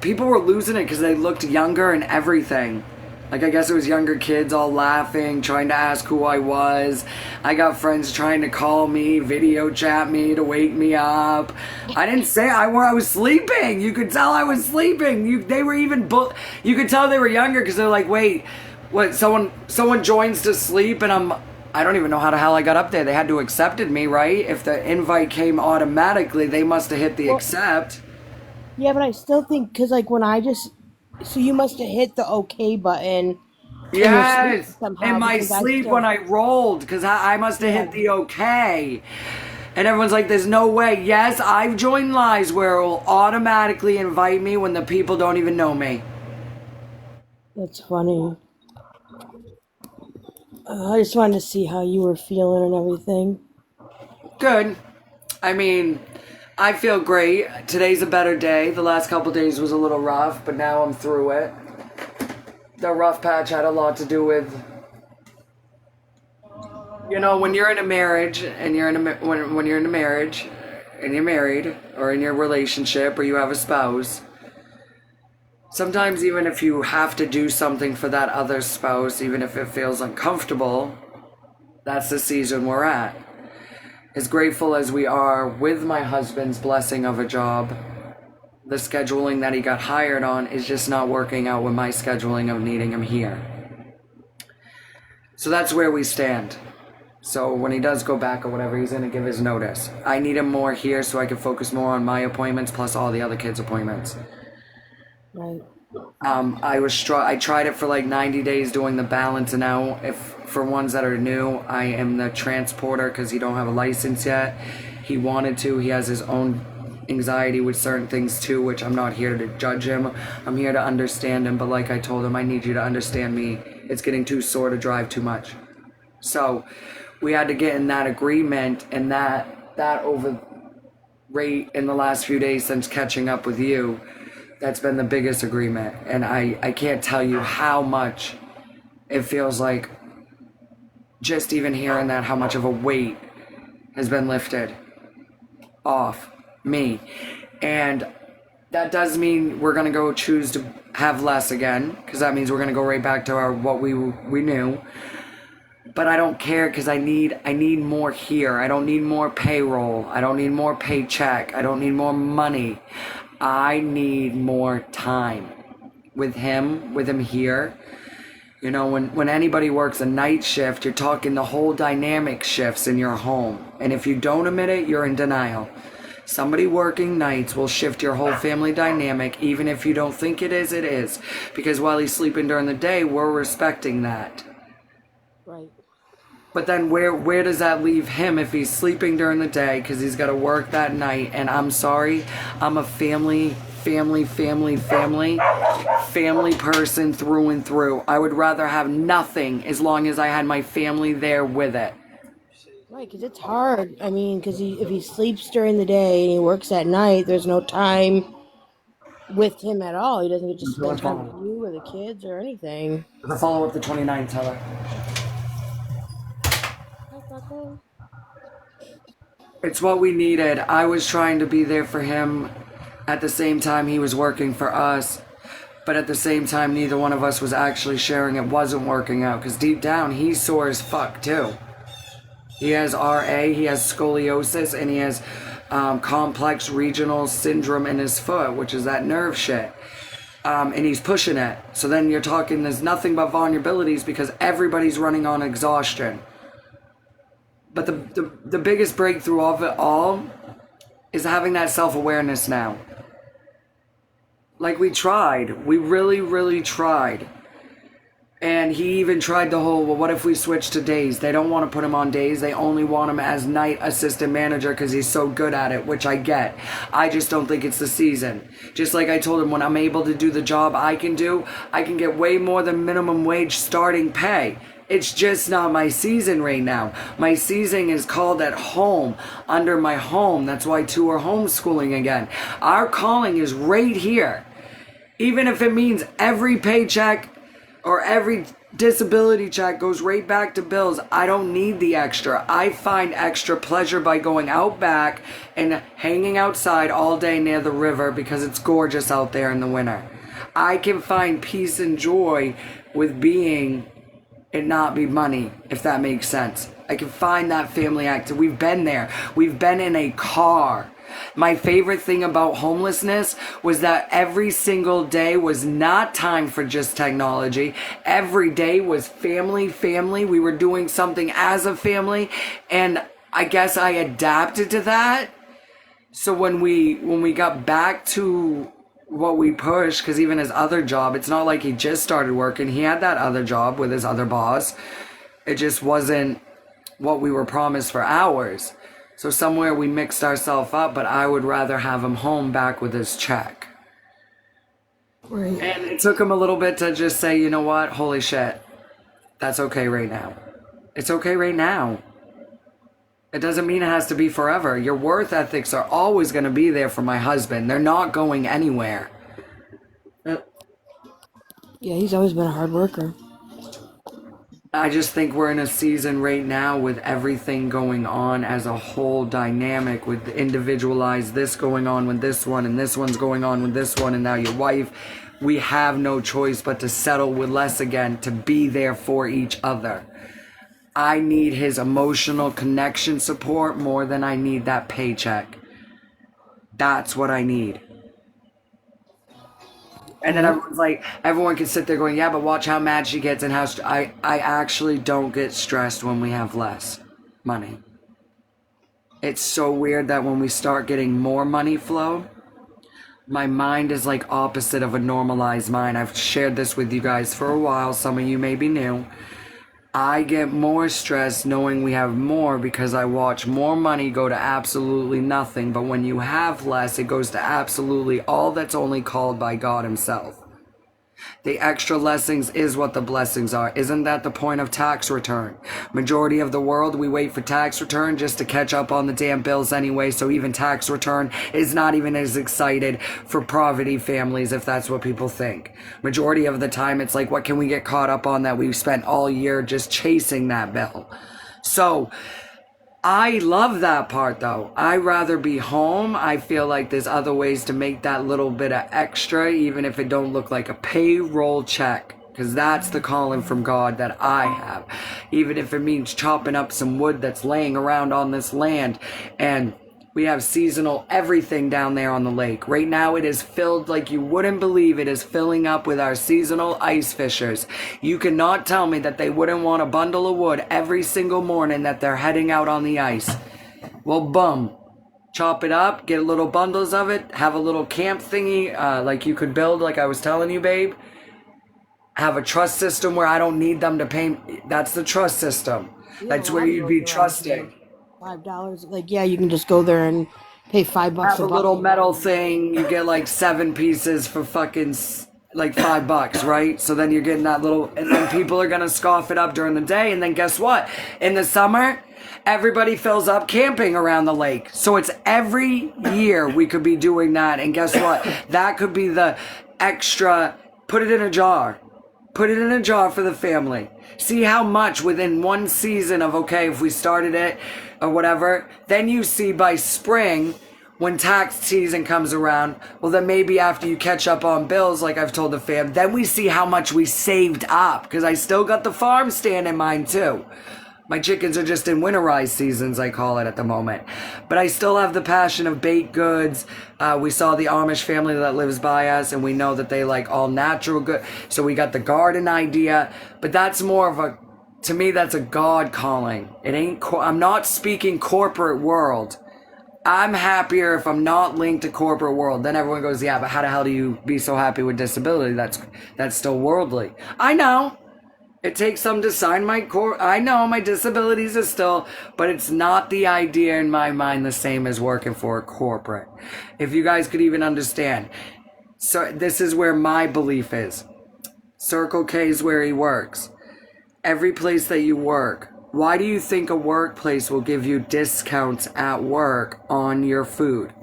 people were losing it because they looked younger and everything. Like, I guess it was younger kids all laughing, trying to ask who I was. I got friends trying to call me, video chat me to wake me up. I didn't say I was sleeping. You could tell I was sleeping. They were even you could tell they were younger because they're like, wait, what? Someone joins to sleep, and I don't even know how the hell I got up there. They had to accepted me, right? If the invite came automatically, they must have hit the accept. Yeah, but I still think, because, like, so you must have hit the OK button. Yes, somehow, in my because I sleep still- when I rolled, because I must have hit the OK. And everyone's like, there's no way. Yes, I've joined lives where it will automatically invite me when the people don't even know me. That's funny. I just wanted to see how you were feeling and everything. Good. I mean, I feel great. Today's a better day. The last couple days was a little rough, but now I'm through it. The rough patch had a lot to do with, when you're in a marriage and when you're in a marriage and you're married or in your relationship or you have a spouse, sometimes even if you have to do something for that other spouse, even if it feels uncomfortable, that's the season we're at. As grateful as we are with my husband's blessing of a job, the scheduling that he got hired on is just not working out with my scheduling of needing him here. So that's where we stand. So when he does go back or whatever, he's going to give his notice. I need him more here so I can focus more on my appointments plus all the other kids' appointments. Right. I tried it for like 90 days doing the balancing out. For ones that are new, I am the transporter because he don't have a license yet. He wanted to. He has his own anxiety with certain things too, which I'm not here to judge him. I'm here to understand him. But like I told him, I need you to understand me. It's getting too sore to drive too much. So we had to get in that agreement, and that over rate in the last few days since catching up with you. That's been the biggest agreement, and I can't tell you how much it feels like just even hearing that, how much of a weight has been lifted off me. And that does mean we're going to go choose to have less again, because that means we're going to go right back to what we knew. But I don't care, because I need more here. I don't need more payroll. I don't need more paycheck. I don't need more money. I need more time with him here. When anybody works a night shift, you're talking the whole dynamic shifts in your home. And if you don't admit it, you're in denial. Somebody working nights will shift your whole family dynamic, even if you don't think it is, it is. Because while he's sleeping during the day, we're respecting that. Right. But then where does that leave him if he's sleeping during the day because he's got to work that night? And I'm sorry, I'm a family person through and through. I would rather have nothing as long as I had my family there with it. Right, because it's hard. I mean, because if he sleeps during the day and he works at night, there's no time with him at all. He doesn't get to spend time with you or the kids or anything. The follow up the 29th, Heather. It's what we needed. I was trying to be there for him at the same time he was working for us. But at the same time, neither one of us was actually sharing it wasn't working out. Because deep down, he's sore as fuck, too. He has RA, he has scoliosis, and he has complex regional syndrome in his foot, which is that nerve shit. And he's pushing it. So then you're talking, there's nothing but vulnerabilities because everybody's running on exhaustion. But the biggest breakthrough of it all is having that self-awareness now. Like we tried. We really, really tried. And he even tried the whole, well, what if we switch to days? They don't want to put him on days. They only want him as night assistant manager because he's so good at it, which I get. I just don't think it's the season. Just like I told him, when I'm able to do the job I can do, I can get way more than minimum wage starting pay. It's just not my season right now. My season is called at home, under my home. That's why two are homeschooling again. Our calling is right here. Even if it means every paycheck or every disability check goes right back to bills, I don't need the extra. I find extra pleasure by going out back and hanging outside all day near the river because it's gorgeous out there in the winter. I can find peace and joy with being it not be money, if that makes sense. I can find that family active. We've been there. We've been in a car. My favorite thing about homelessness was that every single day was not time for just technology. Every day was family. We were doing something as a family, and I guess I adapted to that. So when we got back to what we pushed, because even his other job, it's not like he just started working. He had that other job with his other boss. It just wasn't what we were promised for hours. So somewhere we mixed ourselves up, but I would rather have him home back with his check. Right. And it took him a little bit to just say, you know what, holy shit, that's okay right now. It's okay right now. It doesn't mean it has to be forever. Your worth ethics are always going to be there for my husband. They're not going anywhere. Yeah, he's always been a hard worker. I just think we're in a season right now with everything going on as a whole dynamic, with individualized this going on with this one, and this one's going on with this one, and now your wife. We have no choice but to settle with less again, to be there for each other. I need his emotional connection support more than I need that paycheck. That's what I need. And then everyone's like, everyone can sit there going, yeah, but watch how mad she gets and how I actually don't get stressed when we have less money. It's so weird that when we start getting more money flow, my mind is like opposite of a normalized mind. I've shared this with you guys for a while. Some of you may be new. I get more stressed knowing we have more because I watch more money go to absolutely nothing. But when you have less, it goes to absolutely all that's only called by God himself. The extra blessings is what the blessings are. Isn't that the point of tax return? Majority of the world, we wait for tax return just to catch up on the damn bills anyway, so even tax return is not even as excited for poverty families, if that's what people think. Majority of the time, it's like, what can we get caught up on that we've spent all year just chasing that bill? So I love that part though. I rather be home. I feel like there's other ways to make that little bit of extra, even if it don't look like a payroll check, because that's the calling from God that I have. Even if it means chopping up some wood that's laying around on this land. And we have seasonal everything down there on the lake. Right now it is filled like you wouldn't believe. It is filling up with our seasonal ice fishers. You cannot tell me that they wouldn't want a bundle of wood every single morning that they're heading out on the ice. Well, boom. Chop it up, get little bundles of it, have a little camp thingy like you could build, like I was telling you, babe. Have a trust system where I don't need them to pay. That's the trust system. That's where you'd be trusting. $5, like, yeah, you can just go there and pay $5 Have a buck. little metal thing. You get like 7 pieces for fucking like $5, right? So then you're getting that little, and then people are gonna scoff it up during the day. And then guess what? In the summer, everybody fills up camping around the lake. So it's every year we could be doing that. And guess what? That could be the extra. Put it in a jar. Put it in a jar for the family. See how much within one season of, okay, if we started it or whatever, then you see by spring, when tax season comes around, well, then maybe after you catch up on bills, like I've told the fam, then we see how much we saved up, because I still got the farm stand in mind too. My chickens are just in winterized seasons, I call it at the moment. But I still have the passion of baked goods. We saw the Amish family that lives by us, and we know that they like all natural good. So we got the garden idea. But that's more of a, to me, that's a God calling. It ain't, I'm not speaking corporate world. I'm happier if I'm not linked to corporate world. Then everyone goes, yeah, but how the hell do you be so happy with disability? That's still worldly. I know. It takes some to sign my core. I know my disabilities are still, but it's not the idea in my mind the same as working for a corporate. If you guys could even understand. So this is where my belief is. Circle K is where he works. Every place that you work. Why do you think a workplace will give you discounts at work on your food?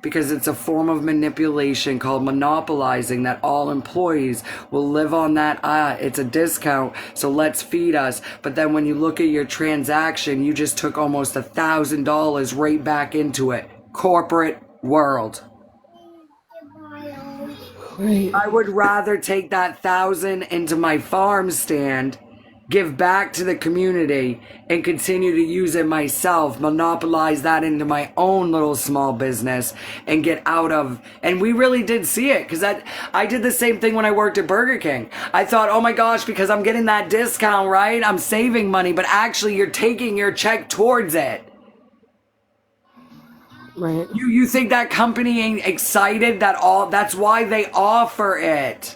Because it's a form of manipulation called monopolizing, that all employees will live on that. It's a discount, so let's feed us. But then when you look at your transaction, you just took almost $1,000 right back into it. Corporate world. Right. I would rather take that 1,000 into my farm stand, give back to the community, and continue to use it myself, monopolize that into my own little small business, and get out of. And we really did see it, because I did the same thing when I worked at Burger King. I thought, oh my gosh, because I'm getting that discount, right? I'm saving money, but actually you're taking your check towards it. Right. You think that company ain't excited that's why they offer it.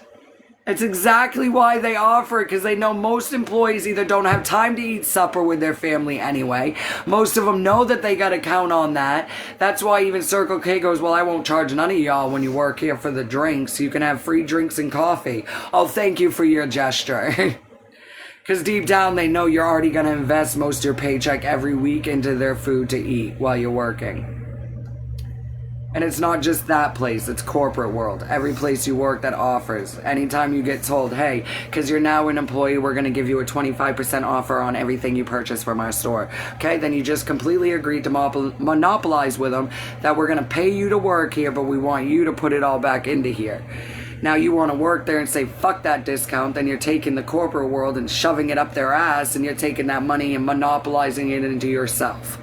It's exactly why they offer it, because they know most employees either don't have time to eat supper with their family anyway. Most of them know that they got to count on that. That's why even Circle K goes, well, I won't charge none of y'all when you work here for the drinks. You can have free drinks and coffee. Oh, thank you for your gesture. Because deep down they know you're already going to invest most of your paycheck every week into their food to eat while you're working. And it's not just that place, it's corporate world. Every place you work that offers. Anytime you get told, hey, because you're now an employee, we're going to give you a 25% offer on everything you purchase from our store. Okay, then you just completely agreed to monopolize with them that we're going to pay you to work here, but we want you to put it all back into here. Now you want to work there and say, fuck that discount, then you're taking the corporate world and shoving it up their ass, and you're taking that money and monopolizing it into yourself.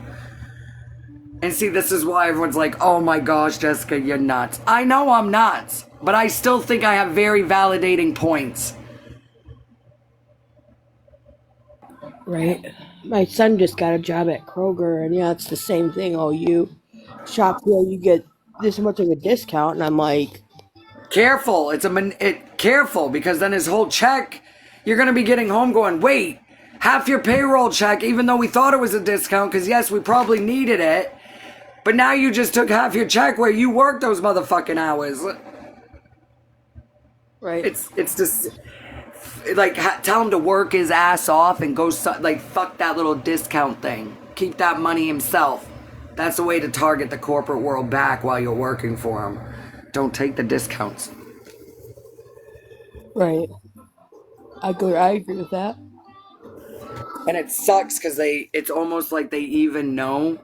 And see, this is why everyone's like, oh my gosh, Jessica, you're nuts. I know I'm nuts, but I still think I have very validating points. Right. My son just got a job at Kroger, and yeah, it's the same thing. Oh, you shop here, you get this much of a discount, and I'm like, Careful, careful, because then his whole check, you're going to be getting home going, wait, half your payroll check, even though we thought it was a discount, because yes, we probably needed it, but now you just took half your check where you worked those motherfucking hours. right. It's just like tell him to work his ass off and go like fuck that little discount thing. Keep that money himself. That's the way to target the corporate world back while you're working for him. Don't take the discounts. Right. I agree with that. And it sucks because it's almost like they even know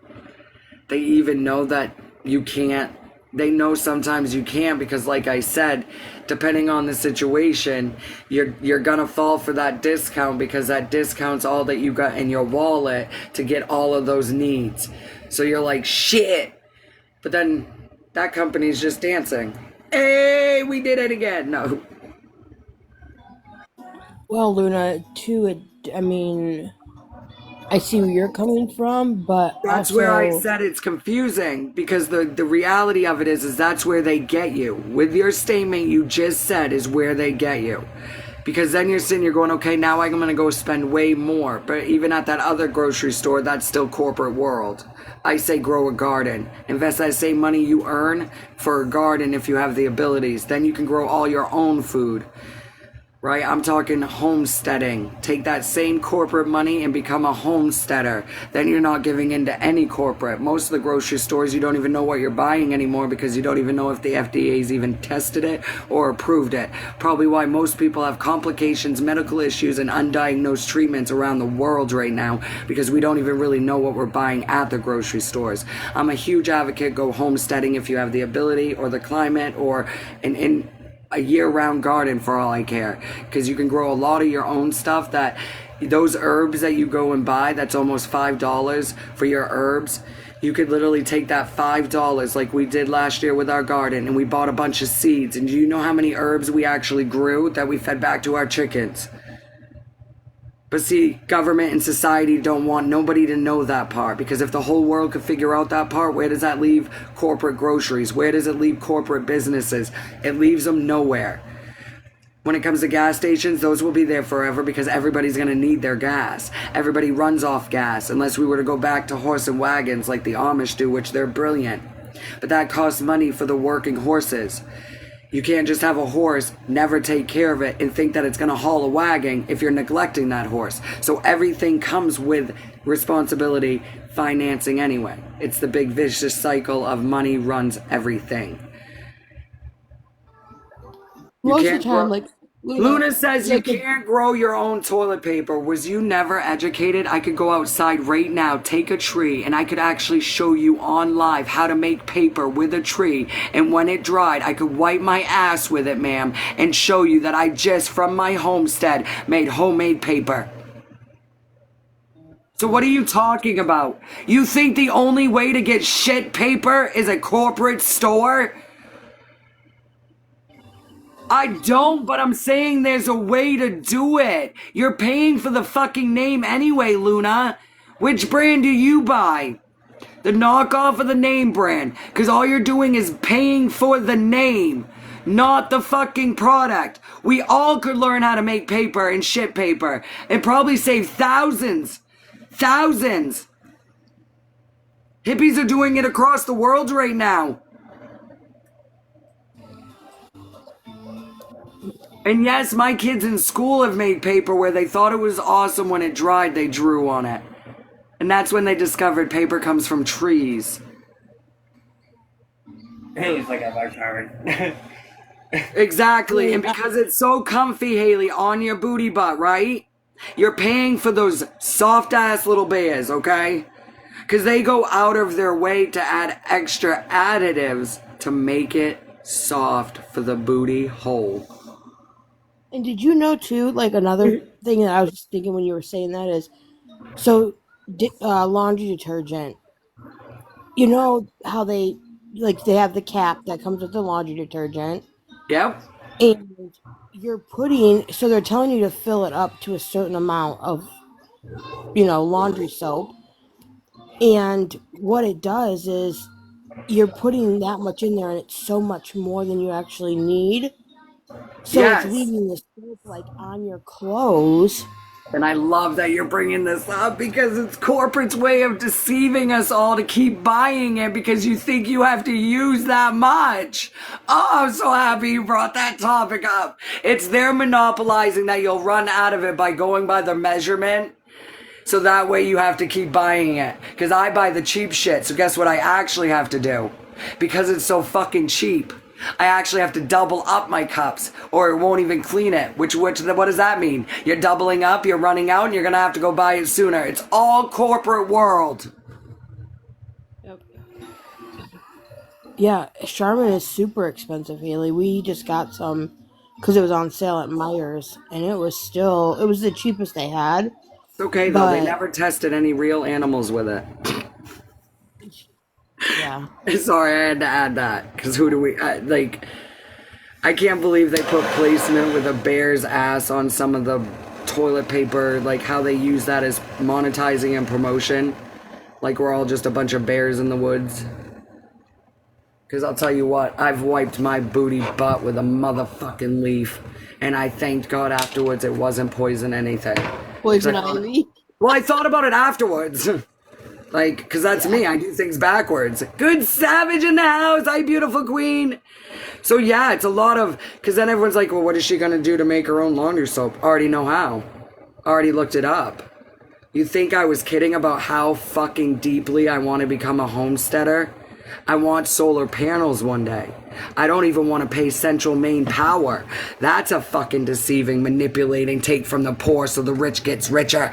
that you can't. They know sometimes you can't, because like I said, depending on the situation, you're gonna fall for that discount, because that discount's all that you got in your wallet to get all of those needs. So you're like, shit. But then that company's just dancing. Hey, we did it again. No. Well, Luna, too, I mean, I see where you're coming from, but That's also, where I said it's confusing, because the reality of it is that's where they get you. With your statement you just said is where they get you. Because then you're sitting, you're going, okay, now I'm going to go spend way more. But even at that other grocery store, that's still corporate world. I say grow a garden. Invest that same money you earn for a garden if you have the abilities. Then you can grow all your own food. Right? I'm talking homesteading. Take that same corporate money and become a homesteader. Then you're not giving into any corporate. Most of the grocery stores, you don't even know what you're buying anymore, because you don't even know if the FDA's even tested it or approved it. Probably why most people have complications, medical issues, and undiagnosed treatments around the world right now, because we don't even really know what we're buying at the grocery stores. I'm a huge advocate, go homesteading if you have the ability or the climate, or a year-round garden for all I care, because you can grow a lot of your own stuff. That those herbs that you go and buy, that's almost $5 for your herbs. You could literally take that $5 like we did last year with our garden, and we bought a bunch of seeds. And do you know how many herbs we actually grew that we fed back to our chickens? But see, government and society don't want nobody to know that part, because if the whole world could figure out that part, where does that leave corporate groceries? Where does it leave corporate businesses? It leaves them nowhere. When it comes to gas stations, those will be there forever, because everybody's going to need their gas. Everybody runs off gas, unless we were to go back to horse and wagons like the Amish do, which they're brilliant. But that costs money for the working horses. You can't just have a horse, never take care of it, and think that it's going to haul a wagon if you're neglecting that horse. So everything comes with responsibility, financing anyway. It's the big vicious cycle of money runs everything. most of the time, like, Luna says you like a- can't grow your own toilet paper. Was you never educated? I could go outside right now, take a tree, and I could actually show you on live how to make paper with a tree. And when it dried, I could wipe my ass with it, ma'am, and show you that I just, from my homestead, made homemade paper. So what are you talking about? You think the only way to get shit paper is a corporate store? I don't, but I'm saying there's a way to do it. You're paying for the fucking name anyway, Luna. Which brand do you buy? The knockoff or the name brand? Because all you're doing is paying for the name, not the fucking product. We all could learn how to make paper and ship paper and probably save thousands. Thousands. Hippies are doing it across the world right now. And yes, my kids in school have made paper where they thought it was awesome when it dried, they drew on it. And that's when they discovered paper comes from trees. Haley's like that by Sharon. Exactly, and because it's so comfy, Haley, on your booty butt, right? You're paying for those soft-ass little bears, okay? Because they go out of their way to add extra additives to make it soft for the booty hole. And did you know too? Like another thing that I was just thinking when you were saying that is, so laundry detergent. You know how they have the cap that comes with the laundry detergent, Yep. and so they're telling you to fill it up to a certain amount of, laundry soap, and what it does is you're putting that much in there, and it's so much more than you actually need. So Yes. it's leaving the soap like on your clothes. And I love that you're bringing this up because it's corporate's way of deceiving us all to keep buying it because you think you have to use that much. Oh, I'm so happy you brought that topic up. It's their monopolizing that you'll run out of it by going by the measurement. So that way you have to keep buying it. Because I buy the cheap shit. So guess what I actually have to do? Because it's so fucking cheap, I actually have to double up my cups or it won't even clean it. What does that mean? You're doubling up, you're running out, and you're going to have to go buy it sooner. It's all corporate world. Yep. Yeah, Charmin is super expensive, Haley. We just got some because it was on sale at Meijer's, and it was the cheapest they had. It's okay though, they But- never tested any real animals with it. Yeah. Sorry, I had to add that. Because I can't believe they put placement with a bear's ass on some of the toilet paper, like how they use that as monetizing and promotion. Like we're all just a bunch of bears in the woods. Because I'll tell you what, I've wiped my booty butt with a motherfucking leaf. And I thanked God afterwards it wasn't poison anything. Poison It's like- ivy. Well, I thought about it afterwards. Like, because that's me. I do things backwards. Good Savage in the house. Hi, beautiful queen. So, yeah, it's a lot of... Because then everyone's like, well, what is she going to do to make her own laundry soap? Already know how. Already looked it up. You think I was kidding about how fucking deeply I want to become a homesteader? I want solar panels one day. I don't even want to pay Central Maine Power. That's a fucking deceiving, manipulating, take from the poor so the rich gets richer.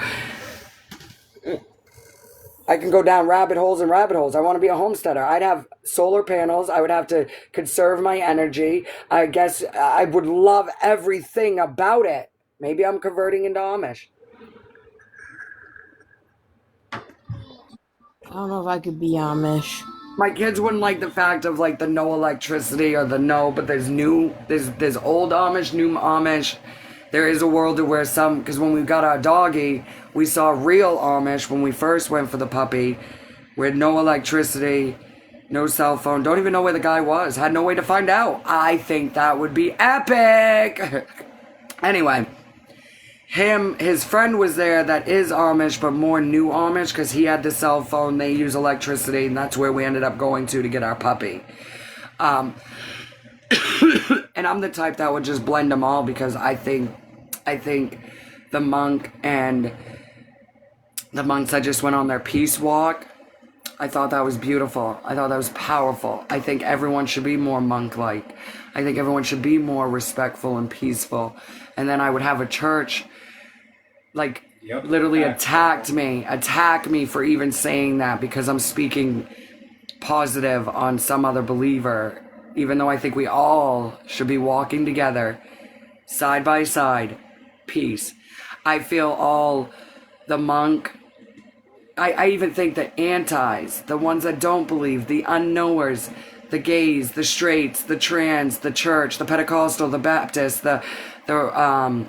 I can go down rabbit holes and rabbit holes. I want to be a homesteader. I'd have solar panels. I would have to conserve my energy. I guess I would love everything about it. Maybe I'm converting into Amish. I don't know if I could be Amish. My kids wouldn't like the fact of like the no electricity or the no, but there's old Amish, new Amish. There is a world where because when we got our doggy, we saw real Amish when we first went for the puppy. We had no electricity, no cell phone, don't even know where the guy was, had no way to find out. I think that would be epic. Anyway, his friend was there that is Amish, but more new Amish because he had the cell phone, they use electricity, and that's where we ended up going to get our puppy. And I'm the type that would just blend them all because I think the monk and the monks that just went on their peace walk, I thought that was beautiful. I thought that was powerful. I think everyone should be more monk-like. I think everyone should be more respectful and peaceful. And then I would have a church, like, Yep. literally attack me for even saying that because I'm speaking positive on some other believer, even though I think we all should be walking together, side by side, peace. I feel all the monk, I even think the antis, the ones that don't believe, the unknowers, the gays, the straights, the trans, the church, the Pentecostal, the Baptist, the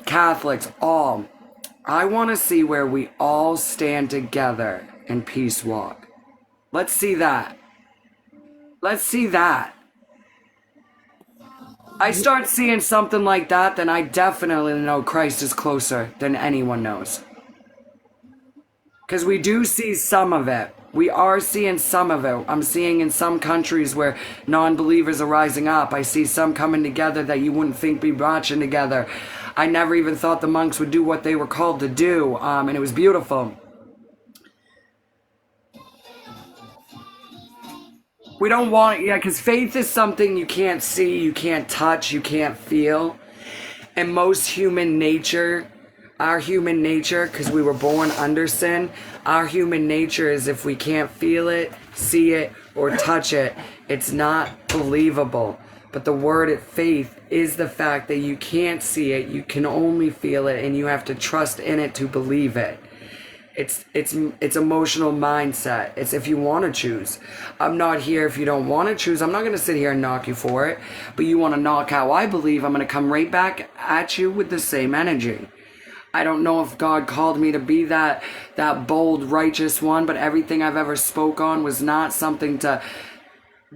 Catholics, all. I want to see where we all stand together in peace walk. Let's see that. Let's see that. I start seeing something like that, then I definitely know Christ is closer than anyone knows. Because we do see some of it. We are seeing some of it. I'm seeing in some countries where non-believers are rising up. I see some coming together that you wouldn't think be marching together. I never even thought the monks would do what they were called to do, and it was beautiful. We don't want, because faith is something you can't see, you can't touch, you can't feel. And most human nature, our human nature, because we were born under sin, our human nature is if we can't feel it, see it, or touch it, it's not believable. But the word of faith is the fact that you can't see it, you can only feel it, and you have to trust in it to believe it. It's emotional mindset. It's if you want to choose. I'm not here if you don't want to choose. I'm not going to sit here and knock you for it. But you want to knock how I believe, I'm going to come right back at you with the same energy. I don't know if God called me to be that bold, righteous one, but everything I've ever spoke on was not something to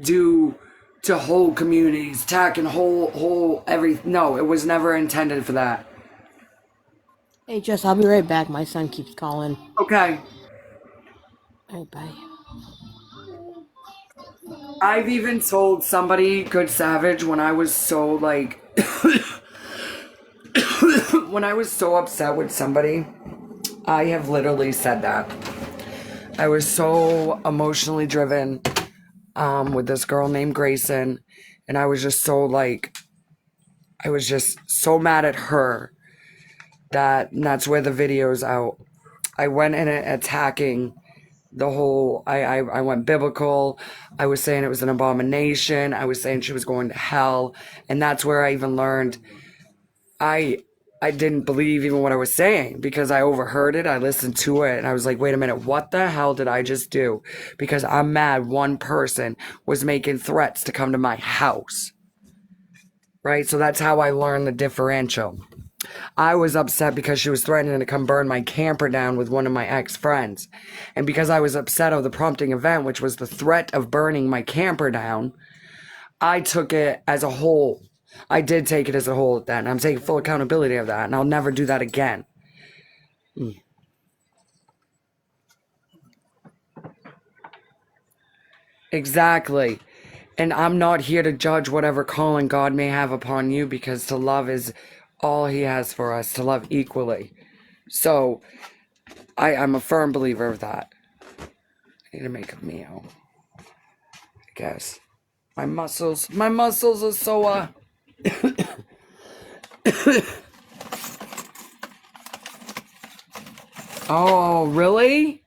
do to whole communities, attacking whole everything. No, it was never intended for that. Hey, Jess, I'll be right back. My son keeps calling. Okay. All right, bye. I've even told somebody, Good Savage, when I was so like, when I was so upset with somebody, I have literally said that. I was so emotionally driven with this girl named Grayson, and I was just so like, I was just so mad at her that's where the video's out. I went in attacking the whole, I went biblical. I was saying it was an abomination. I was saying she was going to hell. And that's where I even learned I didn't believe even what I was saying because I overheard it. I listened to it and I was like, wait a minute, what the hell did I just do? Because I'm mad one person was making threats to come to my house. Right? So that's how I learned the differential. I was upset because she was threatening to come burn my camper down with one of my ex-friends. And because I was upset of the prompting event, which was the threat of burning my camper down, I took it as a whole. I did take it as a whole then. I'm taking full accountability of that, and I'll never do that again. Exactly. And I'm not here to judge whatever calling God may have upon you, because to love is all he has for us, to love equally. So, I'm a firm believer of that. I need to make a meal, I guess. My muscles are so, Oh, really?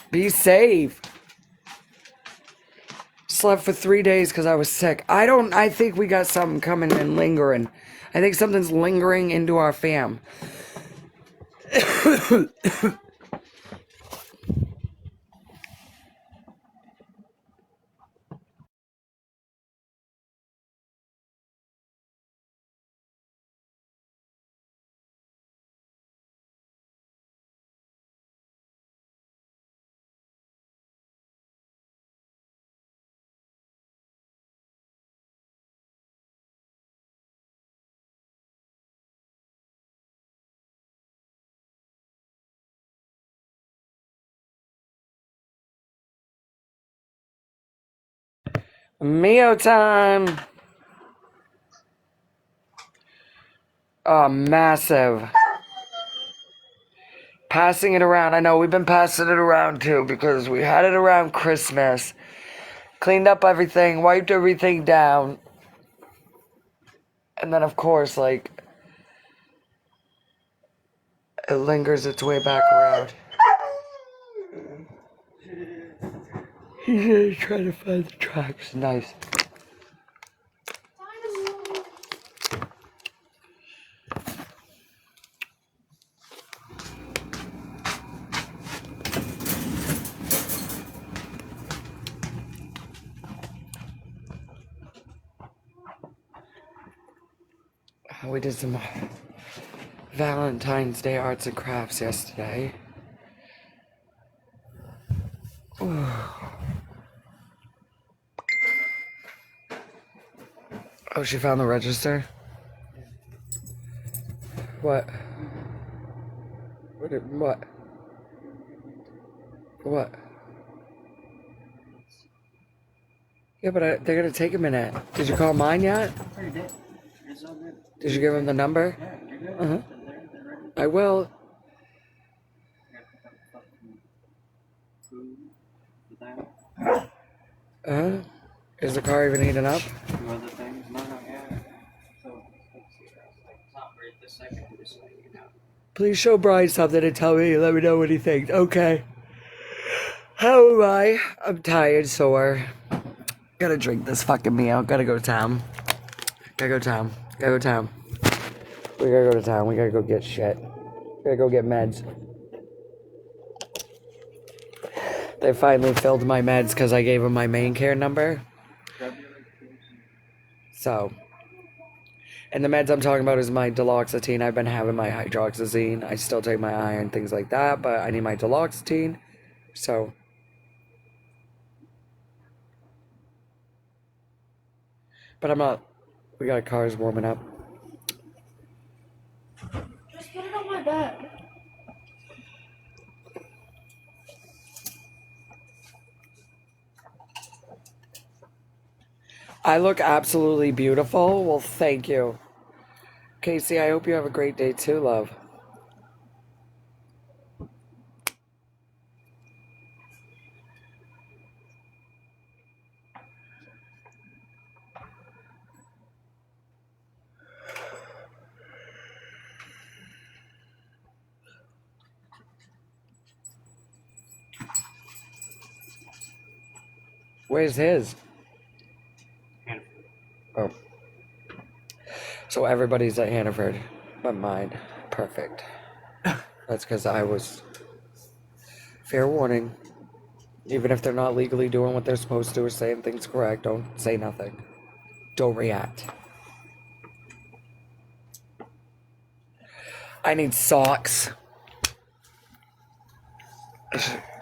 Be safe. Slept for 3 days because I was sick. I think we got something coming and lingering. I think something's lingering into our fam. Meal time. Oh, massive. Passing it around. I know we've been passing it around too because we had it around Christmas. Cleaned up everything, wiped everything down. And then, of course, like, it lingers its way back around. He's trying to find the tracks. Nice. We did some Valentine's Day arts and crafts yesterday. Ooh. Oh, she found the register? What? What? What? Yeah, but they're gonna take a minute. Did you call mine yet? Did you give him the number? Uh-huh. I will. Uh-huh. Is the car even heating up? Please show Brian something and tell me, let me know what he thinks. Okay. How am I? I'm tired, sore. Gotta drink this fucking meal. Gotta go to town. Gotta go to town. Gotta go to town. We gotta go to town. We gotta go get shit. Gotta go get meds. They finally filled my meds because I gave them my main care number. So, and the meds I'm talking about is my duloxetine. I've been having my hydroxyzine. I still take my iron, things like that, but I need my duloxetine. So, but I'm not. We got cars warming up. Just put it on my bed. I look absolutely beautiful. Well, thank you. Casey, I hope you have a great day too, love. Where's his? Oh. So everybody's at Hannaford, but mine. Perfect. That's because I was... Fair warning. Even if they're not legally doing what they're supposed to or saying things correct, don't say nothing. Don't react. I need socks.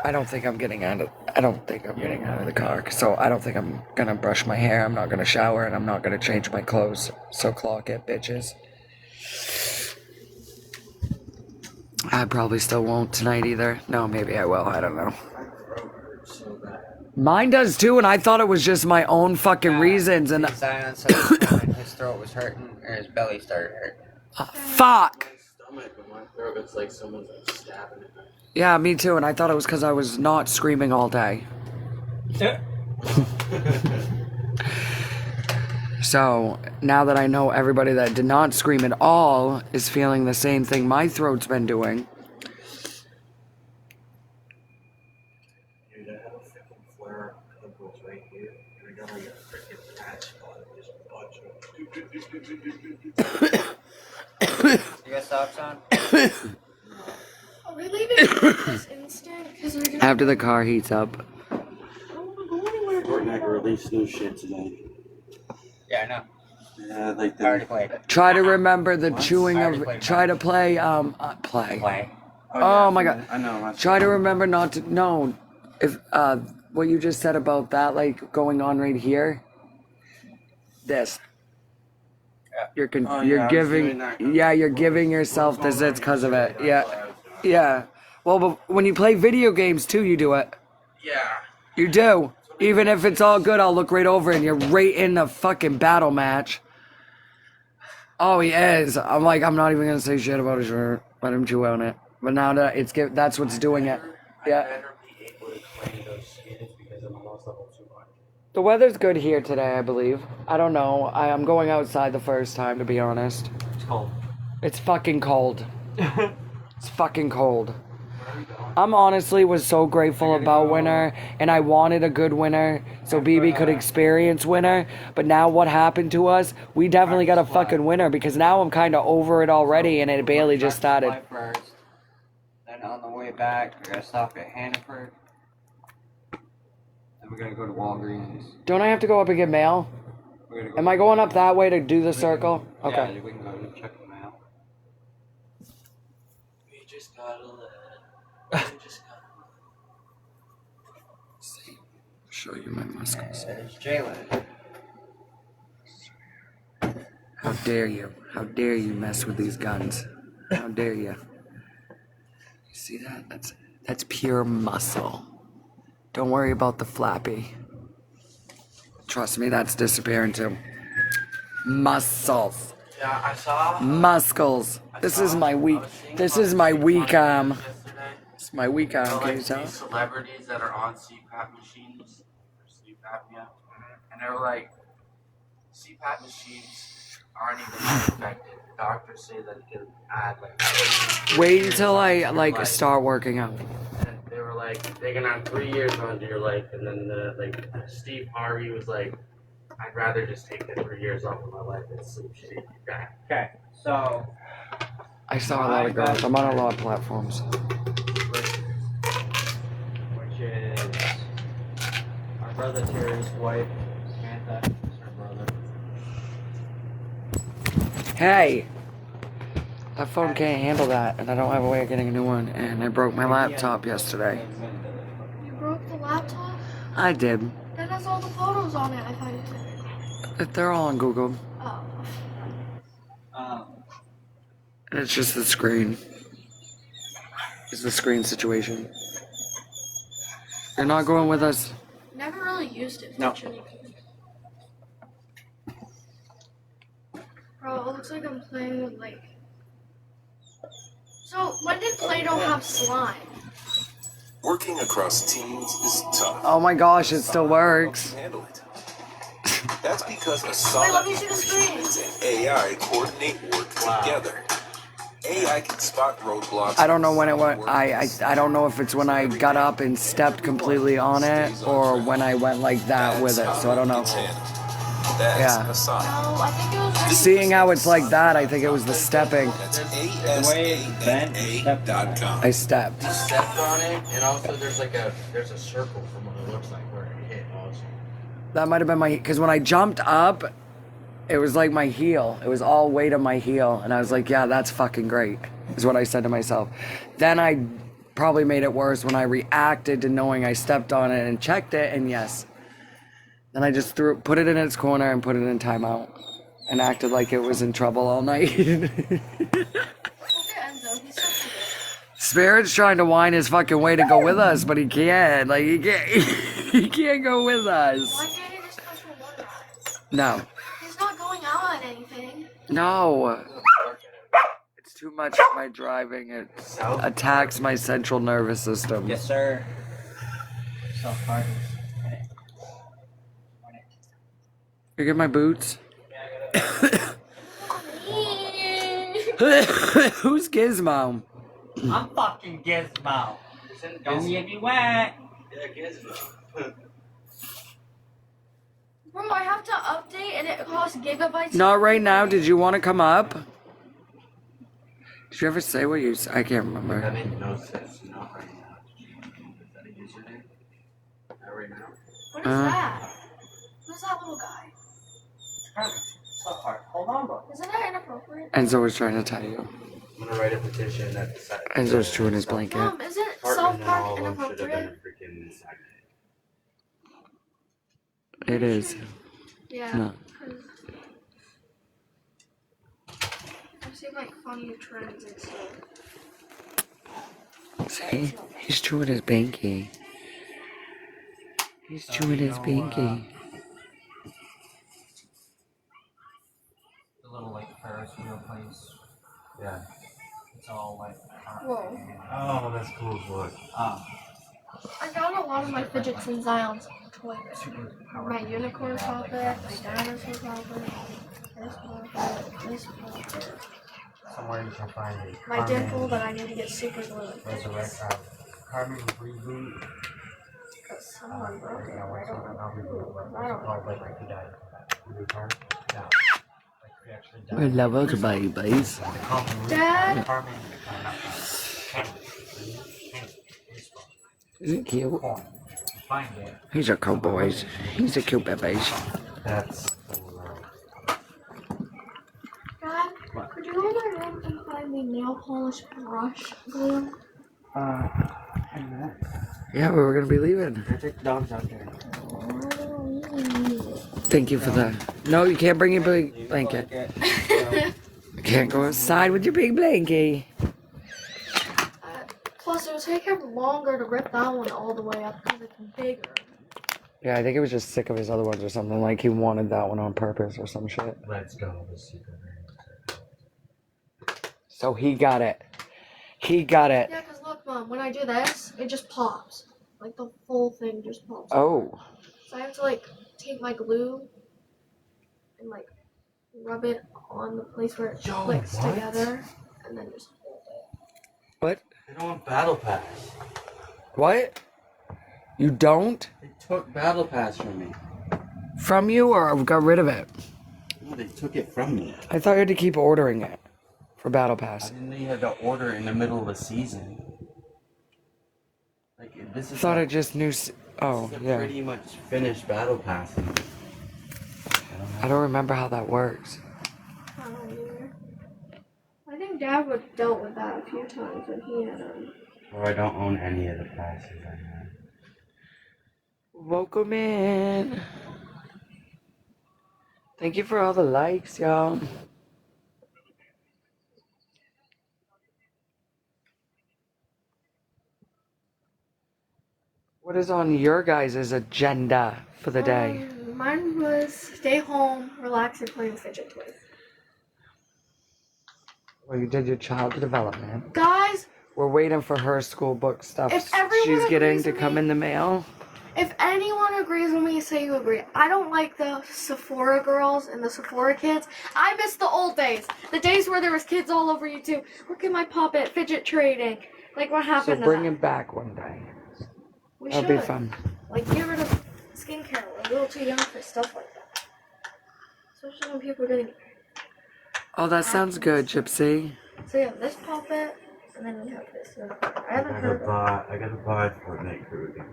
I don't think I'm getting out of the car, so I don't think I'm gonna brush my hair, I'm not gonna shower, and I'm not gonna change my clothes. So clock it, bitches. I probably still won't tonight either. No, maybe I will, I don't know. Mine does too, and I thought it was just my own fucking reasons, and Silence when his throat was hurting, or his belly started hurting. fuck! Stomach, but my throat, it's like someone's like stabbing it. Yeah, me too, and I thought it was because I was not screaming all day. So, now that I know everybody that did not scream at all is feeling the same thing my throat's been doing. Dude, I had a freaking flare up pimples right here, and I got like a freaking patch spot and just You got socks on? Are we leaving this instant? Because we're gonna. After the car heats up. I don't want to go anywhere. Fortnite released new shit today. Yeah, I know. Yeah, like I already played it. Try to remember the chewing I already of... played Try to mine. play, Play. Oh my god. I know. Try to remember not to... No. If, what you just said about that, like, going on right here. This. You're Oh, yeah, I you're was giving... doing that. Yeah, you're giving yourself the zits because of it. Yeah. Yeah. Well, but when you play video games, too, you do it. Yeah. You do. Even if it's all good, I'll look right over and you're right in the fucking battle match. Oh, he is. I'm like, I'm not even gonna say shit about his shirt. Let him chew on it. But now that that's what's doing it. Yeah. better be able to claim those skins because I'm almost level 200. The weather's good here today, I believe. I don't know. I'm going outside the first time, to be honest. It's cold. It's fucking cold. It's fucking cold. I'm honestly was so grateful about winter, and I wanted a good winter so BB could experience winter. But now what happened to us? We definitely got a fucking winter because now I'm kind of over it already, and it barely just started. First. Then on the way back, we're gonna stop at Hannaford. Then we're gonna go to Walgreens. Don't I have to go up and get mail? We're gonna go Am I going up that way to do the circle? Yeah, Okay. we can go and check them out. We just got a letter. We just got Show you my muscles. It's Jalen. How dare you? How dare you mess with these guns? How dare you? You see that? That's pure muscle. Don't worry about the flappy. Trust me, that's disappearing too. Muscles. Yeah, I saw. Muscles. This is my weak. This is my weak arm. It's my weak arm. Can you tell? These celebrities that are on CPAP machines for sleep apnea, and they were like, CPAP machines aren't even that effective. Doctors say that it can add like. Wait until I like start working out. And they were like, they can add 3 years onto your life, and then Steve Harvey was like, I'd rather just take the 3 years off of my life than sleep shitty. Okay, so I saw a lot of girls. I'm on a lot of platforms. which is our brother Terry's wife, Samantha, is her brother. Hey! That phone can't handle that, and I don't have a way of getting a new one. And I broke my laptop yesterday. You broke the laptop? I did. That has all the photos on it, I find it. They're all on Google. Oh. And it's just the screen. It's the screen situation. You're not going with us? Never really used it No. much anything. Bro, it looks like I'm playing with like. So when did Play-Doh have slime? Working across teams is tough. Oh my gosh, it still works. Handle it. That's because Wait, let me see Asana the screen. and AI coordinate work together. AI can spot roadblocks. I don't know when it went. I don't know if it's when I got up and stepped completely on it or when I went like that with it. So I don't know. That's Yeah. Asana. No, I think it was. Right. Seeing how it's like that, I think it was the stepping. That's way it's bent, you stepped on it. ASANA.com. I stepped. You stepped on it, and also there's a circle from what it looks like where it hit also. That might have been my, because when I jumped up, it was like my heel. It was all weight of my heel. And I was like, yeah, that's fucking great, is what I said to myself. Then I probably made it worse when I reacted to knowing I stepped on it and checked it, and yes. Then I just put it in its corner and put it in timeout and acted like it was in trouble all night. Look at Enzo, he's so cute. Spirit's trying to whine his fucking way to go with us, but he can't. Like, he can't, he can't go with us. Why can't he just push for one ride? No. He's not going out on anything. No. It's too much for my driving. It attacks my central nervous system. Yes, sir. Self-park. You get my boots? Who's Gizmo? I'm fucking Gizmo. Don't get me wet. Bro, I have to update and it costs gigabytes. Not right now. Did you want to come up? Did you ever say what you said? I can't That remember. made no sense. Not right now. Is that a username? Not right now. What is that? Who's that little guy? Self-park. Hold on, bro. Isn't that inappropriate? Enzo was trying to tell you. I'm gonna write a petition that decides. Enzo's chewing his blanket. Isn't South South Park Park should have been a inappropriate? freaking segment. It is. Yeah. No. I've seen like funny trends and stuff. See? He's chewing his binky. He's chewing his binky. The little like Ferris wheel place. Yeah. It's all like Whoa. Oh, that's cool as fuck. I got a lot of my fidgets and Zion's toys. My unicorn puppet, my dinosaur puppet, this puppet, this puppet. Somewhere you can find it. My dimple that I need to get super glue. Resurrect Carmen reboot. Because someone broke it. No, I don't know. I'll reboot. I don't know. Like if you died. Reboot card? No. Like if you actually died. We love us, babies. The Carmen Dad? Carmen. Isn't he cute? Find it. He's a cute boy. He's a cute baby. That's Dad, could you go in my room and find me nail polish brush glue? Yeah, we were gonna be leaving. take the dogs out there. Thank you for that. No, you can't bring your big blanket. You can't go outside with your big blankie. Plus, it would take him longer to rip that one all the way up because it's bigger. Yeah, I think he was just sick of his other ones or something. Like he wanted that one on purpose or some shit. Let's go. The secret. So he got it. He got it. Yeah, because look, Mom, when I do this, it just pops. Like the whole thing just pops. Oh. So I have to like take my glue and like rub it on the place where it clicks what? together and then just hold it. What? They don't want Battle Pass. What? You don't? They took Battle Pass from me. From you or got rid of it? No, they took it from me. I thought you had to keep ordering it for Battle I Pass. didn't know you had to order in the middle of a season. Like this I is. thought a, I just knew. Oh, this is a yeah. pretty much finished Battle Pass. I don't remember how that works. I don't either. I think Dad would dealt with that a few times when he had them. Or I don't own any of the passes I have. Welcome in. Thank you for all the likes, y'all. What is on your guys' agenda for the day? Mine was stay home, relax, and play with fidget toys. Well, you did your child development. Guys, We're waiting for her school book stuff If everyone she's getting agrees to with come me- in the mail. if anyone agrees with me, say you agree. I don't like the Sephora girls and the Sephora kids. I miss the old days. The days where there was kids all over YouTube. Look at my puppet, fidget trading. Like what So happened bring to him that? back one day. We That'll should. be fun. Like get rid of skincare. We're a little too young for stuff like that. Especially when people are getting. Oh, that sounds good, Gypsy. So you have this puppet, and then we have this. I haven't heard of I gotta buy Fortnite crew again.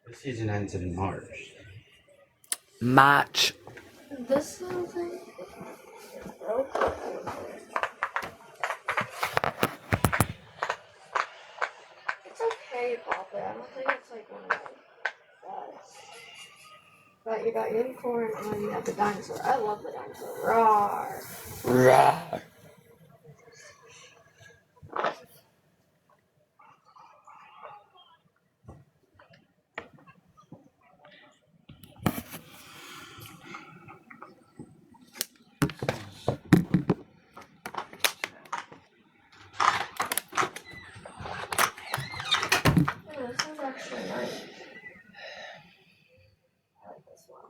This season ends in March. Match. this little thing. Okay. It's okay, Papa. I don't think it's like one of my best. But you got unicorn and you have the dinosaur. I love the dinosaur. Roar. Rah. Oh, this one's actually nice. I like this one.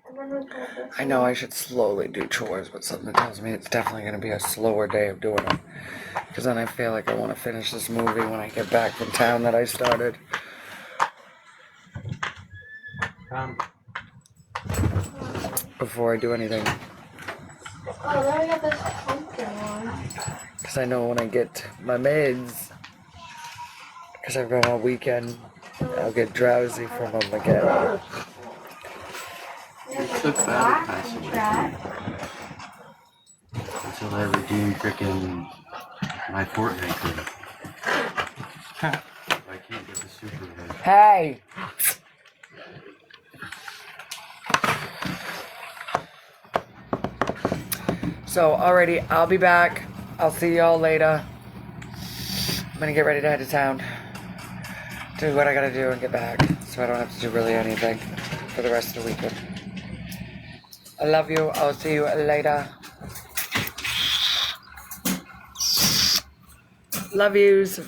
And then we have this I know one. I should slowly do chores, but something tells me it's definitely going to be a slower day of doing them. Because then I feel like I want to finish this movie when I get back from town that I started. Before I do anything. Oh, then we got this pumpkin one. Because I know when I get my meds, because I've been all weekend, I'll get drowsy from them again. We have took this Battle black Pass and away. track. Until I redeem frickin' my Fortnite crew. I can't get the super revenge. Hey! So, alrighty, I'll be back. I'll see y'all later. I'm gonna get ready to head to town. Do what I gotta do and get back. So I don't have to do really anything. for the rest of the weekend. I love you. I'll see you later. Love yous.